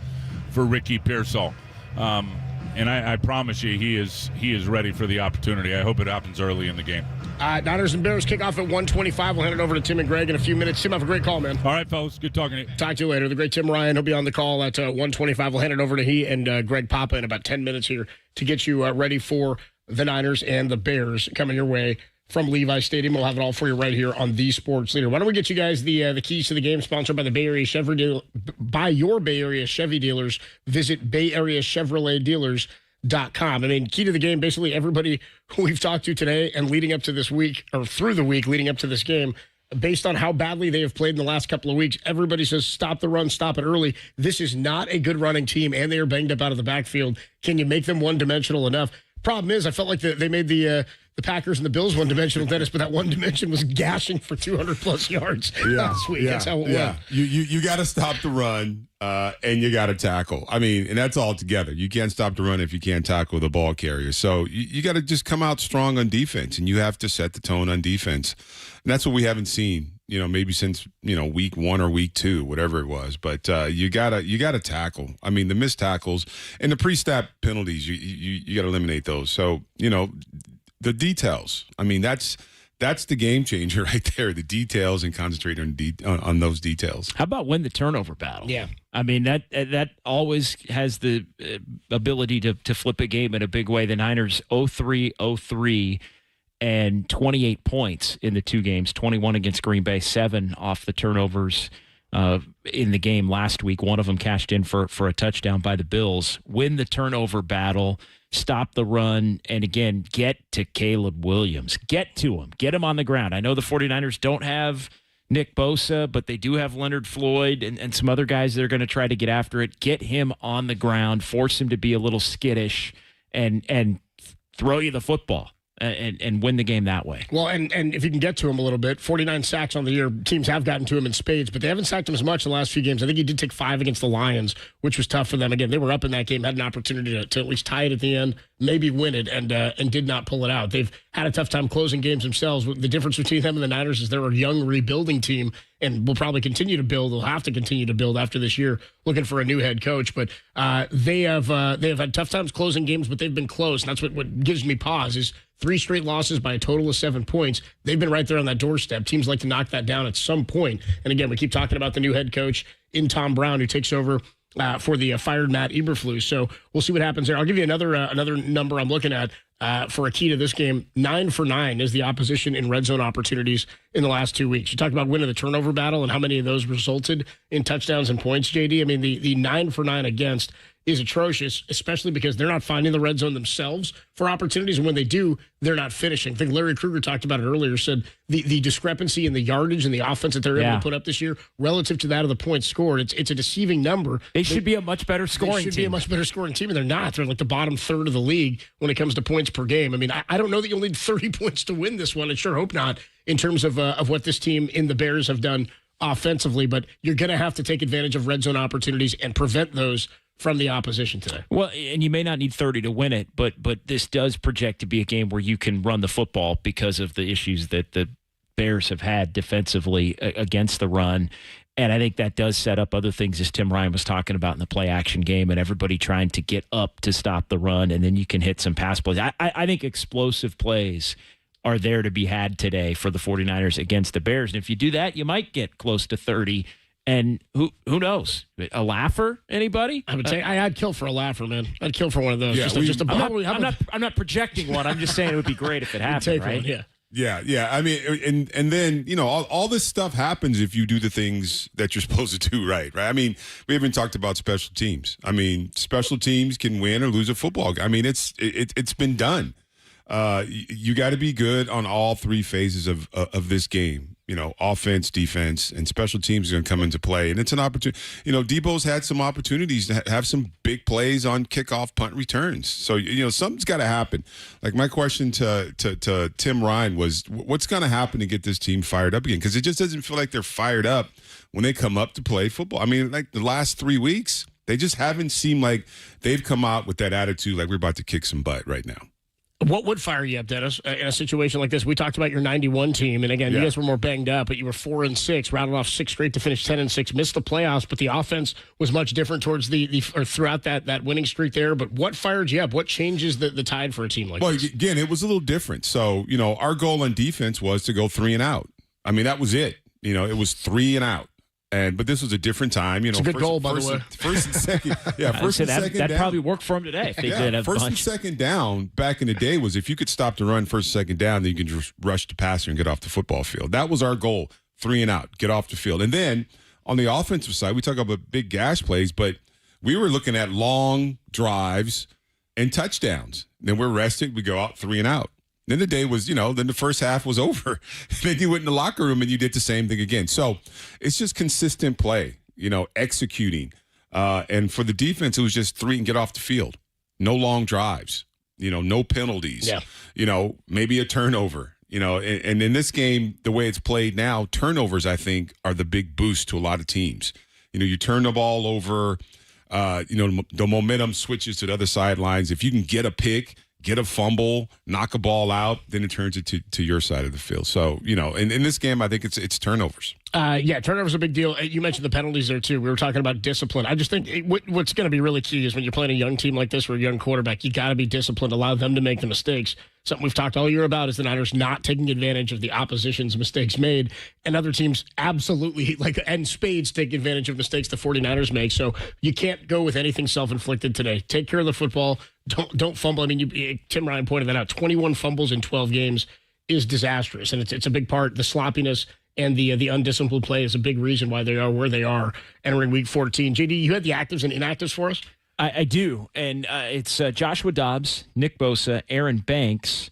for Ricky Pearsall. And I promise you he is ready for the opportunity. I hope it happens early in the game. Niners and Bears kick off at 1:25. We'll hand it over to Tim and Greg in a few minutes. Tim, have a great call, man. All right, fellas. Good talking to you. Talk to you later. The great Tim Ryan, he'll be on the call at 1:25. We'll hand it over to he and Greg Papa in about 10 minutes here to get you ready for the Niners and the Bears coming your way from Levi Stadium. We'll have it all for you right here on The Sports Leader. Why don't we get you guys the keys to the game, sponsored by the Bay Area Chevy by your Bay Area Chevy dealers. Visit BayAreaChevroletDealers.com. I mean, key to the game, basically everybody who we've talked to today and leading up to this week, or through the week leading up to this game, based on how badly they have played in the last couple of weeks, everybody says stop the run, stop it early. This is not a good running team, and they are banged up out of the backfield. Can you make them one-dimensional enough? Problem is, I felt like they made the Packers and the Bills one-dimensional, Dennis, but that one dimension was gashing for 200-plus yards last week. That's how it went. You got to stop the run, and you got to tackle. I mean, and that's all together. You can't stop the run if you can't tackle the ball carrier. So you got to just come out strong on defense, and you have to set the tone on defense. And that's what we haven't seen, maybe since, week 1 or week 2, whatever it was. But you gotta tackle. I mean, the missed tackles and the pre-snap penalties, you got to eliminate those. So, the details. I mean, that's the game changer right there. The details, and concentrate on those details. How about win the turnover battle? Yeah, I mean that always has the ability to flip a game in a big way. The Niners 0-3 and 28 points in the 2 games. 21 against Green Bay, 7 off the turnovers in the game last week. One of them cashed in for a touchdown by the Bills. Win the turnover battle. Stop the run, and again, get to Caleb Williams. Get to him. Get him on the ground. I know the 49ers don't have Nick Bosa, but they do have Leonard Floyd and some other guys that are going to try to get after it. Get him on the ground. Force him to be a little skittish and throw you the football and win the game that way. Well, and if you can get to him a little bit, 49 sacks on the year. Teams have gotten to him in spades, but they haven't sacked him as much in the last few games. I think he did take 5 against the Lions, which was tough for them. Again, they were up in that game, had an opportunity to at least tie it at the end. maybe win it, and did not pull it out. They've had a tough time closing games themselves. The difference between them and the Niners is they're a young rebuilding team and will probably continue to build. They'll have to continue to build after this year, looking for a new head coach. But they have had tough times closing games, but they've been close. And that's what gives me pause is 3 straight losses by a total of 7 points. They've been right there on that doorstep. Teams like to knock that down at some point. And again, we keep talking about the new head coach in Tom Brown, who takes over for the fired Matt Eberflus. So we'll see what happens there. I'll give you another number I'm looking at for a key to this game. 9 for 9 is the opposition in red zone opportunities in the last 2 weeks. You talked about winning the turnover battle and how many of those resulted in touchdowns and points, JD. I mean, the 9 for 9 against is atrocious, especially because they're not finding the red zone themselves for opportunities. And when they do, they're not finishing. I think Larry Krueger talked about it earlier, said the discrepancy in the yardage and the offense that they're able to put up this year relative to that of the points scored. It's a deceiving number. They should be a much better scoring team. They should be a much better scoring team, and they're not. They're like the bottom third of the league when it comes to points per game. I mean, I don't know that you'll need 30 points to win this one. I sure hope not in terms of what this team in the Bears have done offensively, but you're going to have to take advantage of red zone opportunities and prevent those from the opposition today. Well, and you may not need 30 to win it, but this does project to be a game where you can run the football because of the issues that the Bears have had defensively against the run. And I think that does set up other things, as Tim Ryan was talking about in the play action game, and everybody trying to get up to stop the run, and then you can hit some pass plays. I think explosive plays are there to be had today for the 49ers against the Bears. And if you do that, you might get close to 30. And who knows? A laugher? Anybody? I would say I'd kill for a laugher, man. I'd kill for one of those. Yeah, I'm not projecting one. I'm just saying it would be great if it happened, right? One, yeah. Yeah. I mean, and then, all this stuff happens if you do the things that you're supposed to do right? I mean, we haven't talked about special teams. I mean, special teams can win or lose a football game. I mean, it's been done. You got to be good on all 3 phases of this game. Offense, defense, and special teams are going to come into play. And it's an opportunity. Deebo's had some opportunities to have some big plays on kickoff, punt returns. So, something's got to happen. Like my question to Tim Ryan was, what's going to happen to get this team fired up again? Because it just doesn't feel like they're fired up when they come up to play football. I mean, like the last 3 weeks, they just haven't seemed like they've come out with that attitude like we're about to kick some butt right now. What would fire you up, Dennis, in a situation like this? We talked about your 91 team, and again, you guys were more banged up, but you were 4-6, rattled off 6 straight to finish 10-6, missed the playoffs, but the offense was much different towards throughout that winning streak there. But what fired you up? What changes the tide for a team like this? Well, again, it was a little different. So, our goal on defense was to go 3 and out. I mean, that was it. It was 3 and out. But this was a different time. It's a good goal, by the way. First and second. Yeah, first and second down. That probably worked for him today. If they did a first bunch. and second down back in the day was if you could stop the run first and second down, then you can just rush the passer and get off the football field. That was our goal, 3 and out, get off the field. And then on the offensive side, we talk about big gash plays, but we were looking at long drives and touchdowns. Then we're resting, we go out 3 and out. Then the day was, then the first half was over. Then you went in the locker room and you did the same thing again. So it's just consistent play, executing. And for the defense, it was just 3 and get off the field. No long drives, no penalties, maybe a turnover, and in this game, the way it's played now, turnovers, I think, are the big boost to a lot of teams. You turn the ball over, the momentum switches to the other sidelines. If you can get a pick, get a fumble, knock a ball out, then it turns it to your side of the field. So, in this game, I think it's turnovers. Turnovers are a big deal. You mentioned the penalties there, too. We were talking about discipline. I just think what's going to be really key is when you're playing a young team like this or a young quarterback, you got to be disciplined, allow them to make the mistakes. Something we've talked all year about is the Niners not taking advantage of the opposition's mistakes made, and other teams absolutely, and spades take advantage of mistakes the 49ers make. So you can't go with anything self-inflicted today. Take care of the football. Don't fumble. I mean, Tim Ryan pointed that out. 21 fumbles in 12 games is disastrous, and it's a big part. The sloppiness and the undisciplined play is a big reason why they are where they are entering Week 14. JD, you had the actives and inactives for us? I do, and it's Joshua Dobbs, Nick Bosa, Aaron Banks,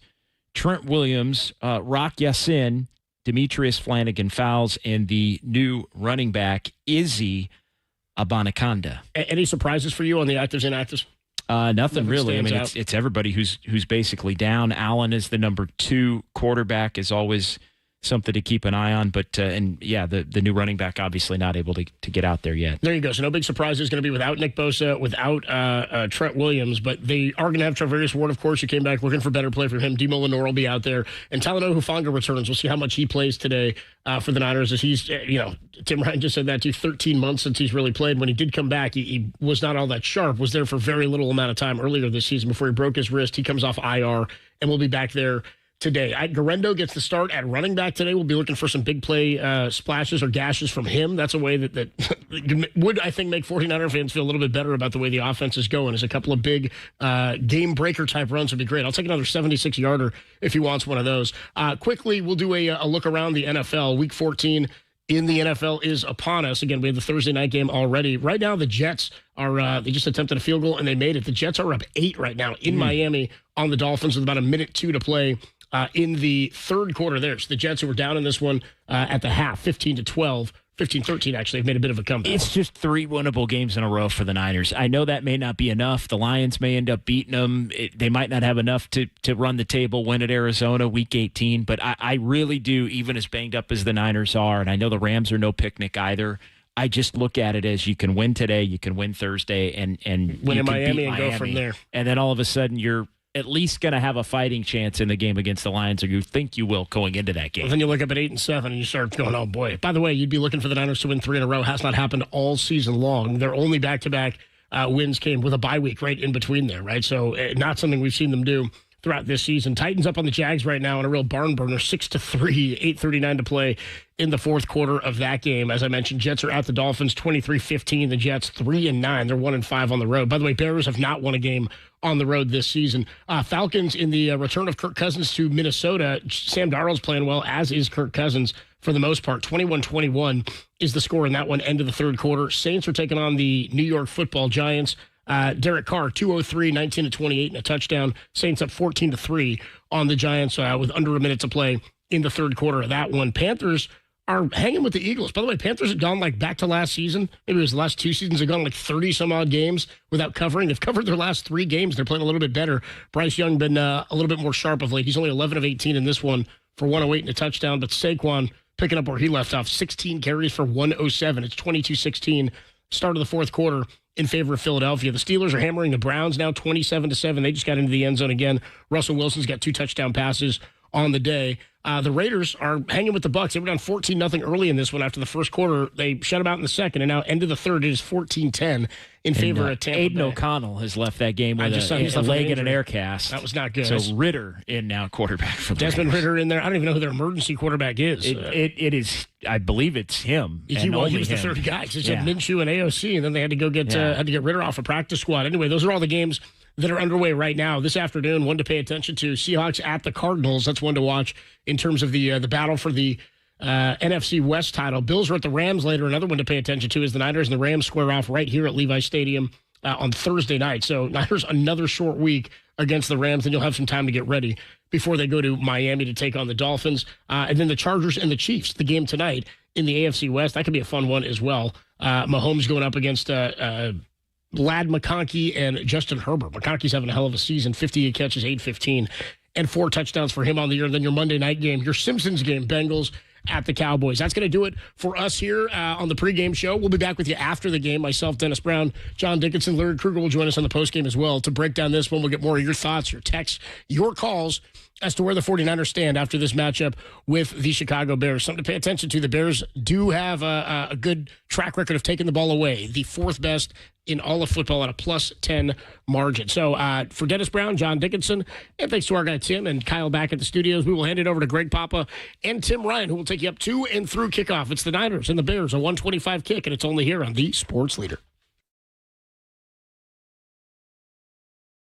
Trent Williams, Rock Yassin, Demetrius Flanagan Fowles, and the new running back, Izzy Abanikanda. Any surprises for you on the actives and inactives? Nothing really. I mean, it's everybody who's basically down. Allen is the number 2 quarterback, is always something to keep an eye on. But, the new running back obviously not able to get out there yet. There you go. So no big surprises. Going to be without Nick Bosa, without Trent Williams, but they are going to have Travarius Ward, of course, who came back looking for better play for him. Demo Lenore will be out there. And Talanoa Hufanga returns. We'll see how much he plays today for the Niners, as he's, Tim Ryan just said that too, 13 months since he's really played. When he did come back, he was not all that sharp, was there for very little amount of time earlier this season before he broke his wrist. He comes off IR and will be back there today. Guerrero gets the start at running back today. We'll be looking for some big play splashes or gashes from him. That's a way that would, I think, make 49er fans feel a little bit better about the way the offense is going. As a couple of big game breaker type runs would be great. I'll take another 76-yarder if he wants one of those. Quickly, we'll do a look around the NFL. Week 14 in the NFL is upon us. Again, we have the Thursday night game already. Right now, the Jets are, they just attempted a field goal and they made it. The Jets are up 8 right now in Miami on the Dolphins with about a minute 2 to play in the third quarter there. So the Jets, who were down in this one at the half, 15-12, 15-13 actually, have made a bit of a comeback. It's just 3 winnable games in a row for the Niners. I know that may not be enough. The Lions may end up beating them. They might not have enough to run the table, win at Arizona week 18. But I really do, even as banged up as the Niners are, and I know the Rams are no picnic either, I just look at it as you can win today, you can win Thursday, and win in Miami and go from there. And then all of a sudden you're at least going to have a fighting chance in the game against the Lions, or you think you will going into that game. Well, then you look up at 8-7 and you start going, oh boy. By the way, you'd be looking for the Niners to win 3 in a row. Has not happened all season long. Their only back-to-back wins came with a bye week right in between there, right? So not something we've seen them do throughout this season. Titans up on the Jags right now in a real barn burner, 6-3, 8:39 to play in the fourth quarter of that game. As I mentioned, Jets are at the Dolphins 23-15. The Jets 3-9. They're 1-5 on the road. By the way, Bears have not won a game on the road this season. Falcons in the return of Kirk Cousins to Minnesota. Sam Darnold's playing well, as is Kirk Cousins for the most part. 21-21 is the score in that one, end of the third quarter. Saints are taking on the New York Football Giants. Derek Carr, 203, 19-28 and a touchdown. Saints up 14-3 on the Giants with under a minute to play in the third quarter of that one. Panthers are hanging with the Eagles. By the way, Panthers have gone like back to last season. Maybe it was the last 2 seasons. They've gone like 30-some-odd games without covering. They've covered their last 3 games. They're playing a little bit better. Bryce Young been a little bit more sharp of late. He's only 11 of 18 in this one for 108 and a touchdown. But Saquon picking up where he left off, 16 carries for 107. It's 22-16. Start of the fourth quarter in favor of Philadelphia. The Steelers are hammering the Browns now 27-7. They just got into the end zone again. Russell Wilson's got 2 touchdown passes on the day. The Raiders are hanging with the Bucs. They were down 14-0 early in this one after the first quarter. They shut them out in the second, and now end of the third, it is 14-10 in favor of Tampa Aiden Bay. O'Connell has left that game with a leg and an air cast. That was not good. So Ritter in now quarterback for the Desmond Raiders. Ritter in there. I don't even know who their emergency quarterback is. It is, I believe it's him. He was the third guy. They had Minshew and AOC, and then they had to go get Ritter off a practice squad. Anyway, those are all the games that are underway right now. This afternoon, one to pay attention to, Seahawks at the Cardinals. That's one to watch in terms of the battle for the NFC West title. Bills are at the Rams later. Another one to pay attention to is the Niners and the Rams square off right here at Levi Stadium on Thursday night. So Niners, another short week against the Rams, and you'll have some time to get ready before they go to Miami to take on the Dolphins. And then the Chargers and the Chiefs, the game tonight in the AFC West. That could be a fun one as well. Mahomes going up against Lad McConkey and Justin Herbert. McConkey's having a hell of a season, 58 catches, 815, and 4 touchdowns for him on the year. And then your Monday night game, your Simpsons game, Bengals at the Cowboys. That's going to do it for us here on the pregame show. We'll be back with you after the game. Myself, Dennis Brown, John Dickinson, Larry Krueger will join us on the postgame as well to break down this one. We'll get more of your thoughts, your texts, your calls as to where the 49ers stand after this matchup with the Chicago Bears. Something to pay attention to. The Bears do have a good track record of taking the ball away, the 4th best in all of football at a +10 margin. So for Dennis Brown, John Dickinson, and thanks to our guy Tim and Kyle back at the studios, we will hand it over to Greg Papa and Tim Ryan, who will take you up to and through kickoff. It's the Niners and the Bears, a 125 kick, and it's only here on the Sports Leader.